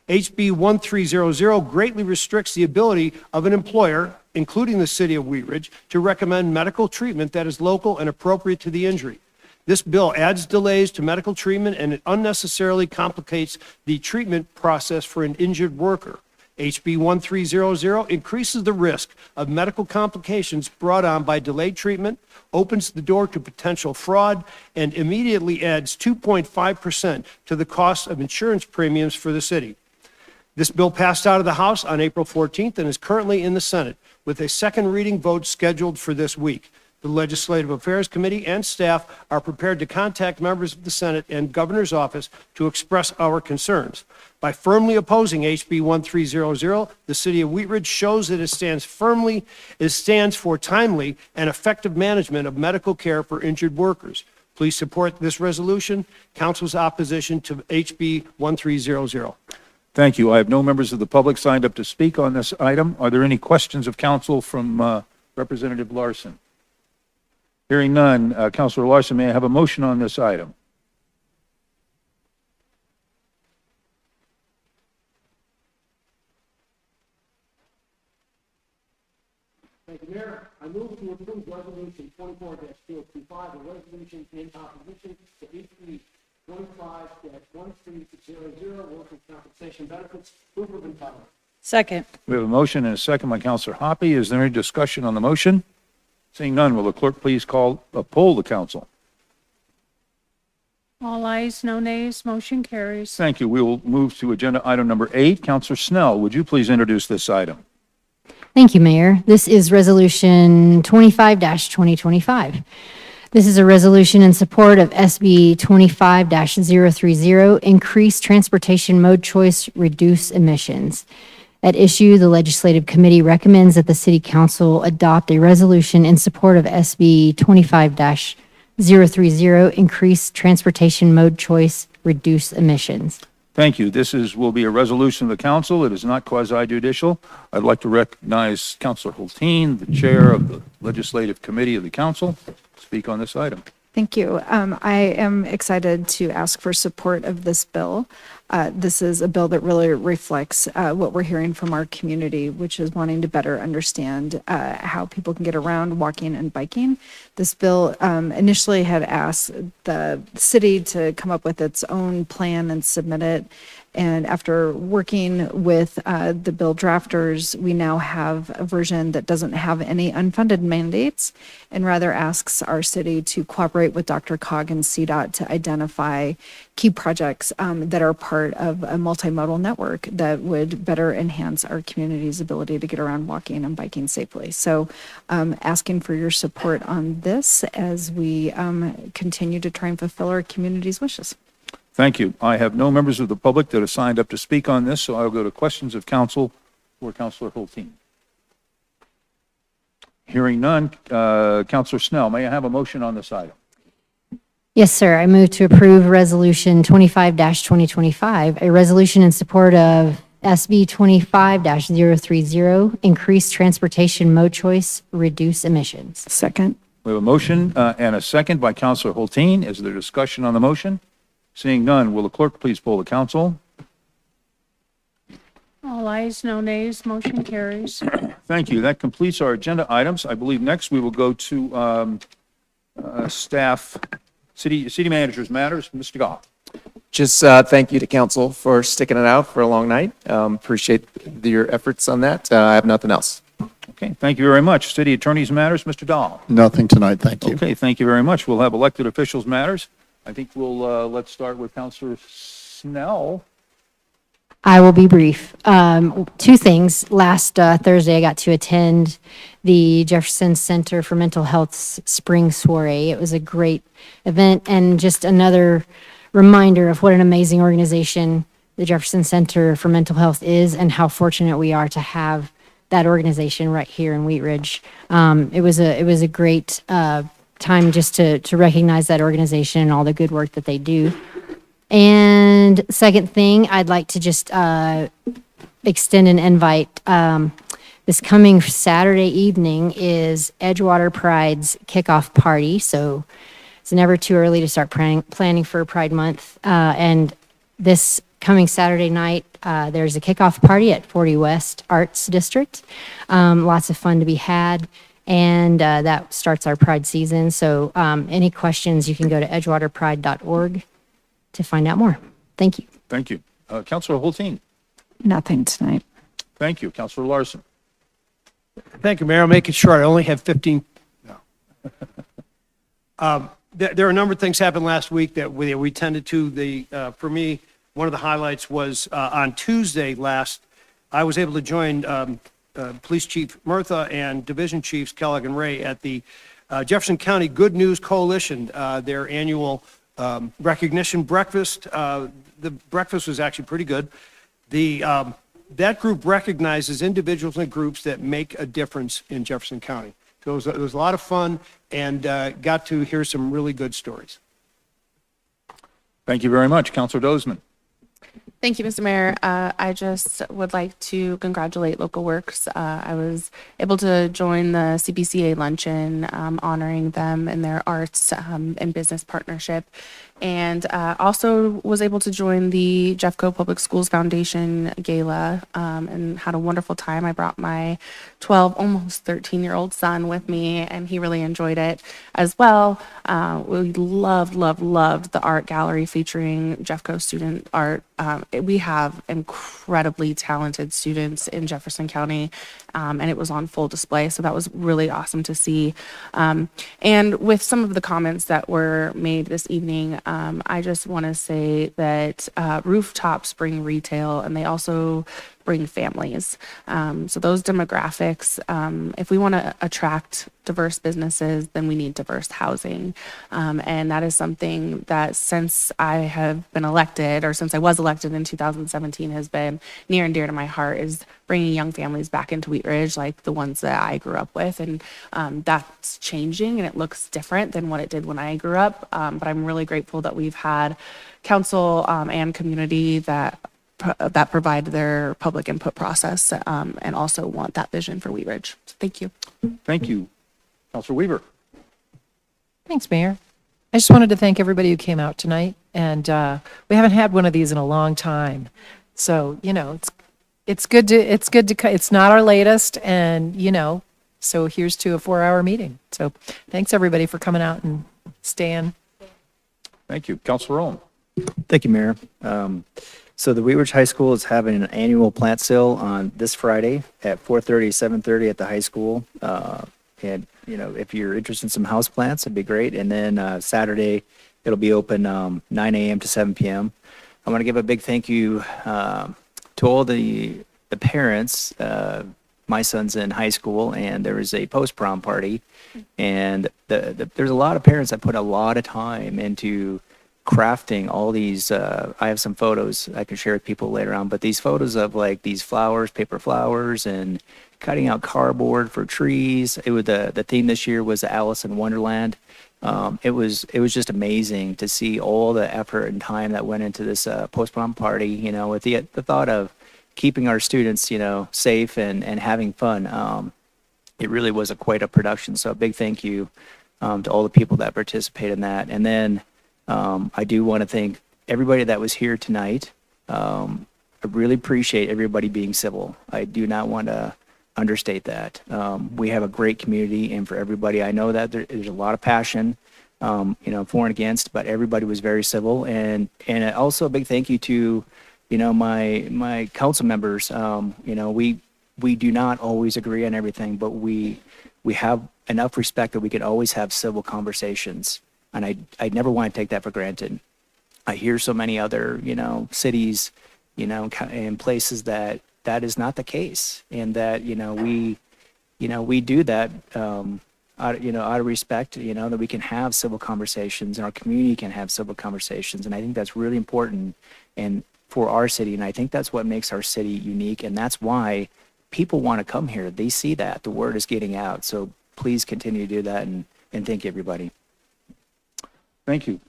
HB 1300 greatly restricts the ability of an employer, including the City of Wheat Ridge, to recommend medical treatment that is local and appropriate to the injury. This bill adds delays to medical treatment, and it unnecessarily complicates the treatment process for an injured worker. HB 1300 increases the risk of medical complications brought on by delayed treatment, opens the door to potential fraud, and immediately adds 2.5% to the cost of insurance premiums for the city. This bill passed out of the House on April 14th and is currently in the Senate, with a second reading vote scheduled for this week. The Legislative Affairs Committee and staff are prepared to contact members of the Senate and Governor's Office to express our concerns. By firmly opposing HB 1300, the City of Wheat Ridge shows that it stands for timely and effective management of medical care for injured workers. Please support this resolution. Council's opposition to HB 1300. Thank you. I have no members of the public signed up to speak on this item. Are there any questions of council from Representative Larson? Hearing none, Councilor Larson, may I have a motion on this item? Thank you, Mayor. I move to approve Resolution 24-2025, a resolution in opposition to HB 25-1300, workers' compensation benefits, proof of entitlement. Second. We have a motion and a second by Councilor Hoppe. Is there any discussion on the motion? Seeing none, will the clerk please poll the council? All ayes, no nays, motion carries. Thank you. We will move to agenda item number 8. Councilor Snell, would you please introduce this item? Thank you, Mayor. This is Resolution 25-2025. This is a resolution in support of SB 25-030, Increase Transportation Mode Choice, Reduce Emissions. At issue, the Legislative Committee recommends that the City Council adopt a resolution in support of SB 25-030, Increase Transportation Mode Choice, Reduce Emissions. Thank you. This will be a resolution of the council. It is not quasi-judicial. I'd like to recognize Councilor Hulteen, the chair of the Legislative Committee of the council, to speak on this item. Thank you. I am excited to ask for support of this bill. This is a bill that really reflects what we're hearing from our community, which is wanting to better understand how people can get around walking and biking. This bill initially had asked the city to come up with its own plan and submit it. And after working with the bill drafters, we now have a version that doesn't have any unfunded mandates and rather asks our city to cooperate with DRCOG and CDOT to identify key projects that are part of a multimodal network that would better enhance our community's ability to get around walking and biking safely. So asking for your support on this as we continue to try and fulfill our community's wishes. Thank you. I have no members of the public that have signed up to speak on this, so I'll go to questions of council for Councilor Hulteen. Hearing none, Councilor Snell, may I have a motion on this item? Yes, sir. I move to approve Resolution 25-2025, a resolution in support of SB 25-030, Increase Transportation Mode Choice, Reduce Emissions. Second. We have a motion and a second by Councilor Hulteen. Is there discussion on the motion? Seeing none, will the clerk please poll the council? All ayes, no nays, motion carries. Thank you. That completes our agenda items. I believe next we will go to staff, city managers matters. Mr. Goff. Just thank you to council for sticking it out for a long night. Appreciate your efforts on that. I have nothing else. Okay, thank you very much. City attorneys matters, Mr. Dahl. Nothing tonight, thank you. Okay, thank you very much. We'll have elected officials matters. I think we'll let's start with Councilor Snell. I will be brief. Two things. Last Thursday, I got to attend the Jefferson Center for Mental Health's Spring Soiree. It was a great event and just another reminder of what an amazing organization the Jefferson Center for Mental Health is and how fortunate we are to have that organization right here in Wheat Ridge. It was a great time just to recognize that organization and all the good work that they do. And second thing, I'd like to just extend an invite. This coming Saturday evening is Edgewater Pride's kickoff party. So it's never too early to start planning for Pride Month. And this coming Saturday night, there's a kickoff party at 40 West Arts District. Lots of fun to be had. And that starts our Pride season. So any questions, you can go to edgewaterpride.org to find out more. Thank you. Thank you. Councilor Hulteen. Nothing tonight. Thank you. Councilor Larson. Thank you, Mayor. I'll make it short. I only have 15. No. There are a number of things happened last week that we tended to. For me, one of the highlights was on Tuesday last, I was able to join Police Chief Murtha and Division Chiefs Kellogg and Ray at the Jefferson County Good News Coalition, their annual recognition breakfast. The breakfast was actually pretty good. That group recognizes individuals and groups that make a difference in Jefferson County. So it was a lot of fun and got to hear some really good stories. Thank you very much. Councilor Dozeman. Thank you, Mr. Mayor. I just would like to congratulate Local Works. I was able to join the CBCA luncheon, honoring them and their arts and business partnership. And also was able to join the Jeffco Public Schools Foundation Gala and had a wonderful time. I brought my 12, almost 13-year-old son with me, and he really enjoyed it as well. We loved the art gallery featuring Jeffco student art. We have incredibly talented students in Jefferson County, and it was on full display. So that was really awesome to see. And with some of the comments that were made this evening, I just want to say that rooftops bring retail and they also bring families. So those demographics, if we want to attract diverse businesses, then we need diverse housing. And that is something that since I have been elected, or since I was elected in 2017, has been near and dear to my heart, is bringing young families back into Wheat Ridge, like the ones that I grew up with. And that's changing and it looks different than what it did when I grew up. But I'm really grateful that we've had council and community that provide their public input process and also want that vision for Wheat Ridge. So thank you. Thank you. Councilor Weaver. Thanks, Mayor. I just wanted to thank everybody who came out tonight. And we haven't had one of these in a long time. So, it's good to, it's not our latest. And, so here's to a 4-hour meeting. So thanks everybody for coming out and staying. Thank you. Councilor Owen. Thank you, Mayor. So the Wheat Ridge High School is having an annual plant sale on this Friday at 4:30, 7:30 at the high school. And, if you're interested in some house plants, it'd be great. And then Saturday, it'll be open 9 a.m. to 7 p.m. I want to give a big thank you to all the parents. My son's in high school, and there was a post-prom party. And there's a lot of parents that put a lot of time into crafting all these. I have some photos I can share with people later on, but these photos of like these flowers, paper flowers, and cutting out cardboard for trees. It was the theme this year was Alice in Wonderland. It was just amazing to see all the effort and time that went into this post-prom party, with the thought of keeping our students, safe and having fun. It really was quite a production. So a big thank you to all the people that participated in that. And then I do want to thank everybody that was here tonight. I really appreciate everybody being civil. I do not want to understate that. We have a great community, and for everybody, I know that there's a lot of passion, for and against, but everybody was very civil. And also a big thank you to, my council members. We do not always agree on everything, but we have enough respect that we can always have civil conversations. And I never want to take that for granted. I hear so many other, cities in places that is not the case, and that, we do that, out of respect, that we can have civil conversations and our community can have civil conversations. And I think that's really important and for our city. And I think that's what makes our city unique. And that's why people want to come here. They see that the word is getting out. So please continue to do that. And thank you, everybody. Thank you.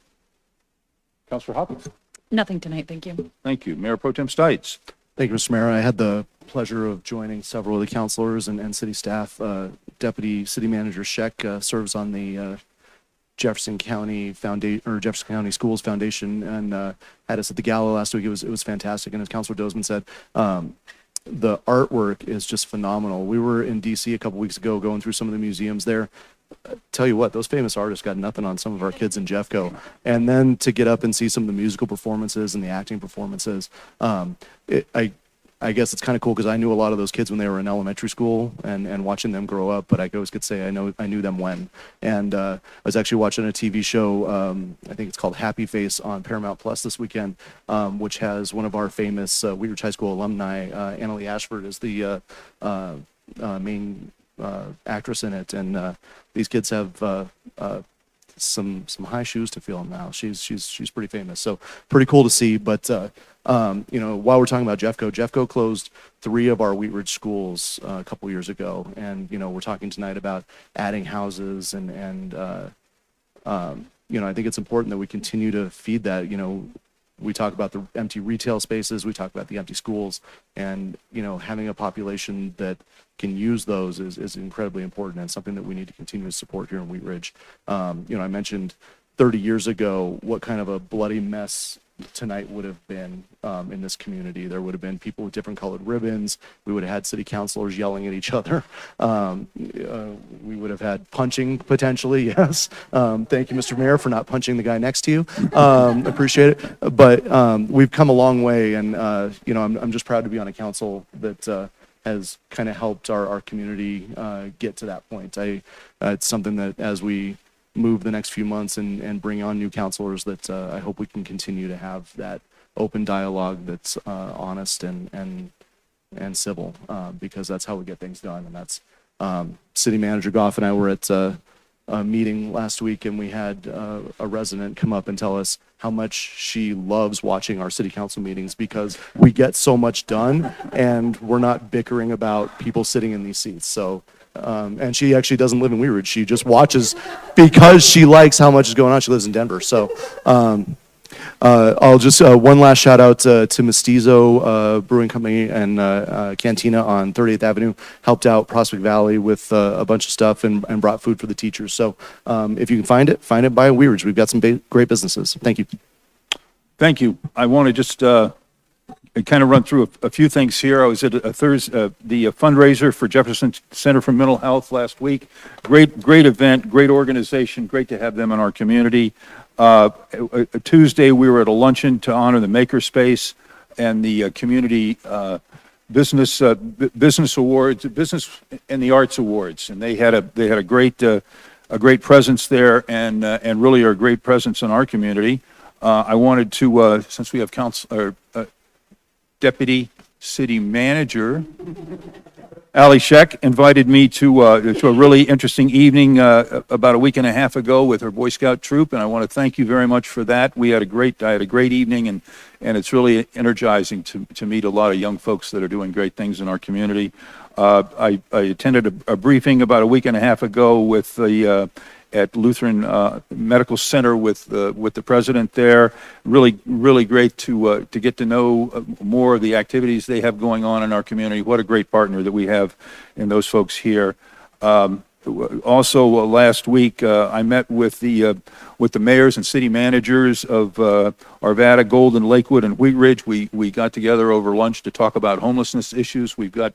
Councilor Hopkins. Nothing tonight, thank you. Thank you. Mayor Pro Tem Stites. Thank you, Mr. Mayor. I had the pleasure of joining several of the councilors and city staff. Deputy City Manager Scheck serves on the Jefferson County Jefferson County Schools Foundation, and had us at the gala last week. It was fantastic. And as Councilor Dozman said, the artwork is just phenomenal. We were in DC a couple weeks ago going through some of the museums there. Tell you what, those famous artists got nothing on some of our kids in Jeffco. And then to get up and see some of the musical performances and the acting performances, I guess it's kind of cool because I knew a lot of those kids when they were in elementary school and watching them grow up, but I always could say I knew them when. And I was actually watching a TV show, I think it's called Happy Face on Paramount Plus this weekend, which has one of our famous Wheat Ridge High School alumni, Annalie Ashford, is the main actress in it. And these kids have some high shoes to fill now. She's pretty famous, so pretty cool to see. But while we're talking about Jeffco closed 3 of our Wheat Ridge schools a couple years ago, and we're talking tonight about adding houses and I think it's important that we continue to feed that. We talk about the empty retail spaces, we talk about the empty schools, and having a population that can use those is incredibly important and something that we need to continue to support here in Wheat Ridge. I mentioned 30 years ago what kind of a bloody mess tonight would have been in this community. There would have been people with different colored ribbons. We would have had city councilors yelling at each other. We would have had punching potentially, yes. Thank you, Mr. Mayor, for not punching the guy next to you. Appreciate it. But we've come a long way, and I'm just proud to be on a council that has kind of helped our community get to that point. It's something that as we move the next few months and bring on new counselors, that I hope we can continue to have that open dialogue that's honest and civil, because that's how we get things done. And that's City Manager Goff and I were at a meeting last week, and we had a resident come up and tell us how much she loves watching our city council meetings because we get so much done and we're not bickering about people sitting in these seats. So and she actually doesn't live in Wheat Ridge. She just watches because she likes how much is going on. She lives in Denver. So I'll just, one last shout out to Mestizo Brewing Company and Cantina on 38th Avenue. Helped out Prospect Valley with a bunch of stuff and brought food for the teachers. So if you can find it by Wheat Ridge. We've got some great businesses. Thank you. Thank you. I want to just kind of run through a few things here. I was at the fundraiser for Jefferson Center for Mental Health last week. Great event, great organization, great to have them in our community. Tuesday, we were at a luncheon to honor the Makerspace and the community business awards, business and the arts awards, and they had a great presence there, and really are a great presence in our community. I wanted to, since we have Deputy City Manager Ali Scheck invited me to a really interesting evening about a week and a half ago with her Boy Scout troop, and I want to thank you very much for that. I had a great evening, and it's really energizing to meet a lot of young folks that are doing great things in our community. I attended a briefing about a week and a half ago with at Lutheran Medical Center with the president there. Really great to get to know more of the activities they have going on in our community. What a great partner that we have in those folks here. Also, last week I met with the mayors and city managers of Arvada, Golden, Lakewood, and Wheat Ridge. We got together over lunch to talk about homelessness issues. We've got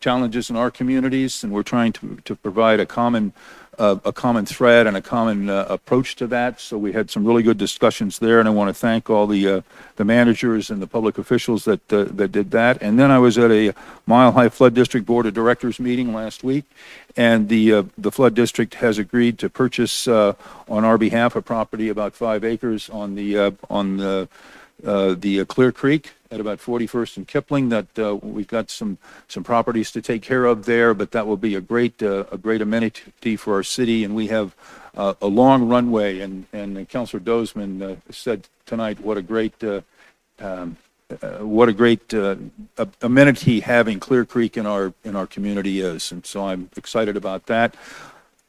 challenges in our communities, and we're trying to provide a common thread and a common approach to that. So we had some really good discussions there, and I want to thank all the managers and the public officials that did that. And then I was at a Mile High Flood District Board of Directors meeting last week, and the Flood District has agreed to purchase on our behalf a property about 5 acres on the Clear Creek at about 41st and Kipling, that we've got some properties to take care of there, but that will be a great amenity for our city, and we have a long runway, and Councilor Dozeman said tonight what a great amenity having Clear Creek in our community is, and so I'm excited about that.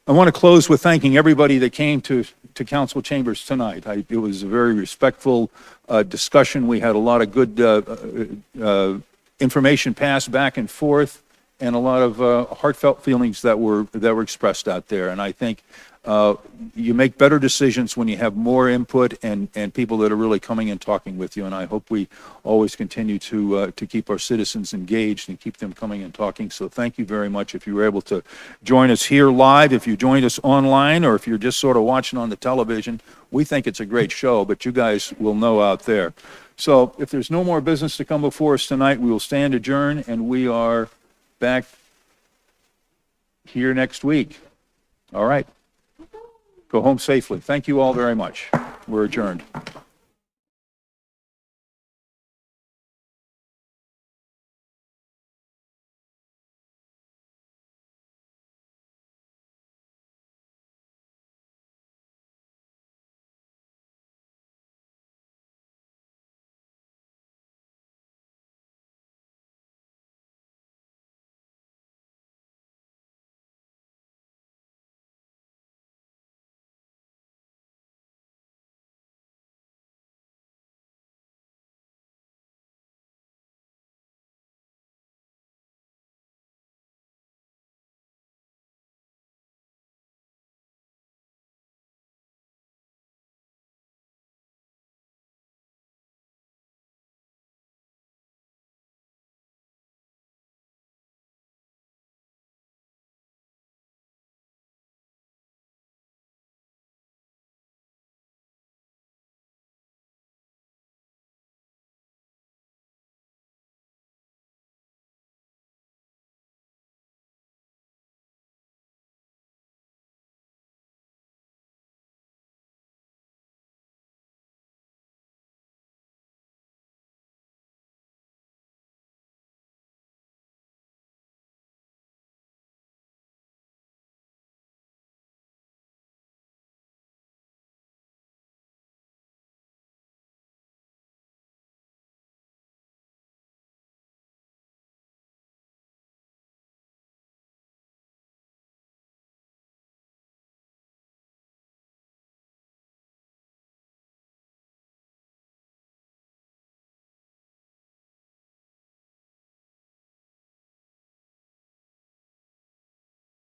I want to close with thanking everybody that came to council chambers tonight. It was a very respectful discussion. We had a lot of good information passed back and forth, and a lot of heartfelt feelings that were expressed out there. And I think you make better decisions when you have more input and people that are really coming and talking with you. And I hope we always continue to keep our citizens engaged and keep them coming and talking. So thank you very much. If you were able to join us here live, if you joined us online, or if you're just sort of watching on the television, we think it's a great show, but you guys will know out there. So if there's no more business to come before us tonight, we will stand adjourned, and we are back here next week. All right. Go home safely. Thank you all very much. We're adjourned.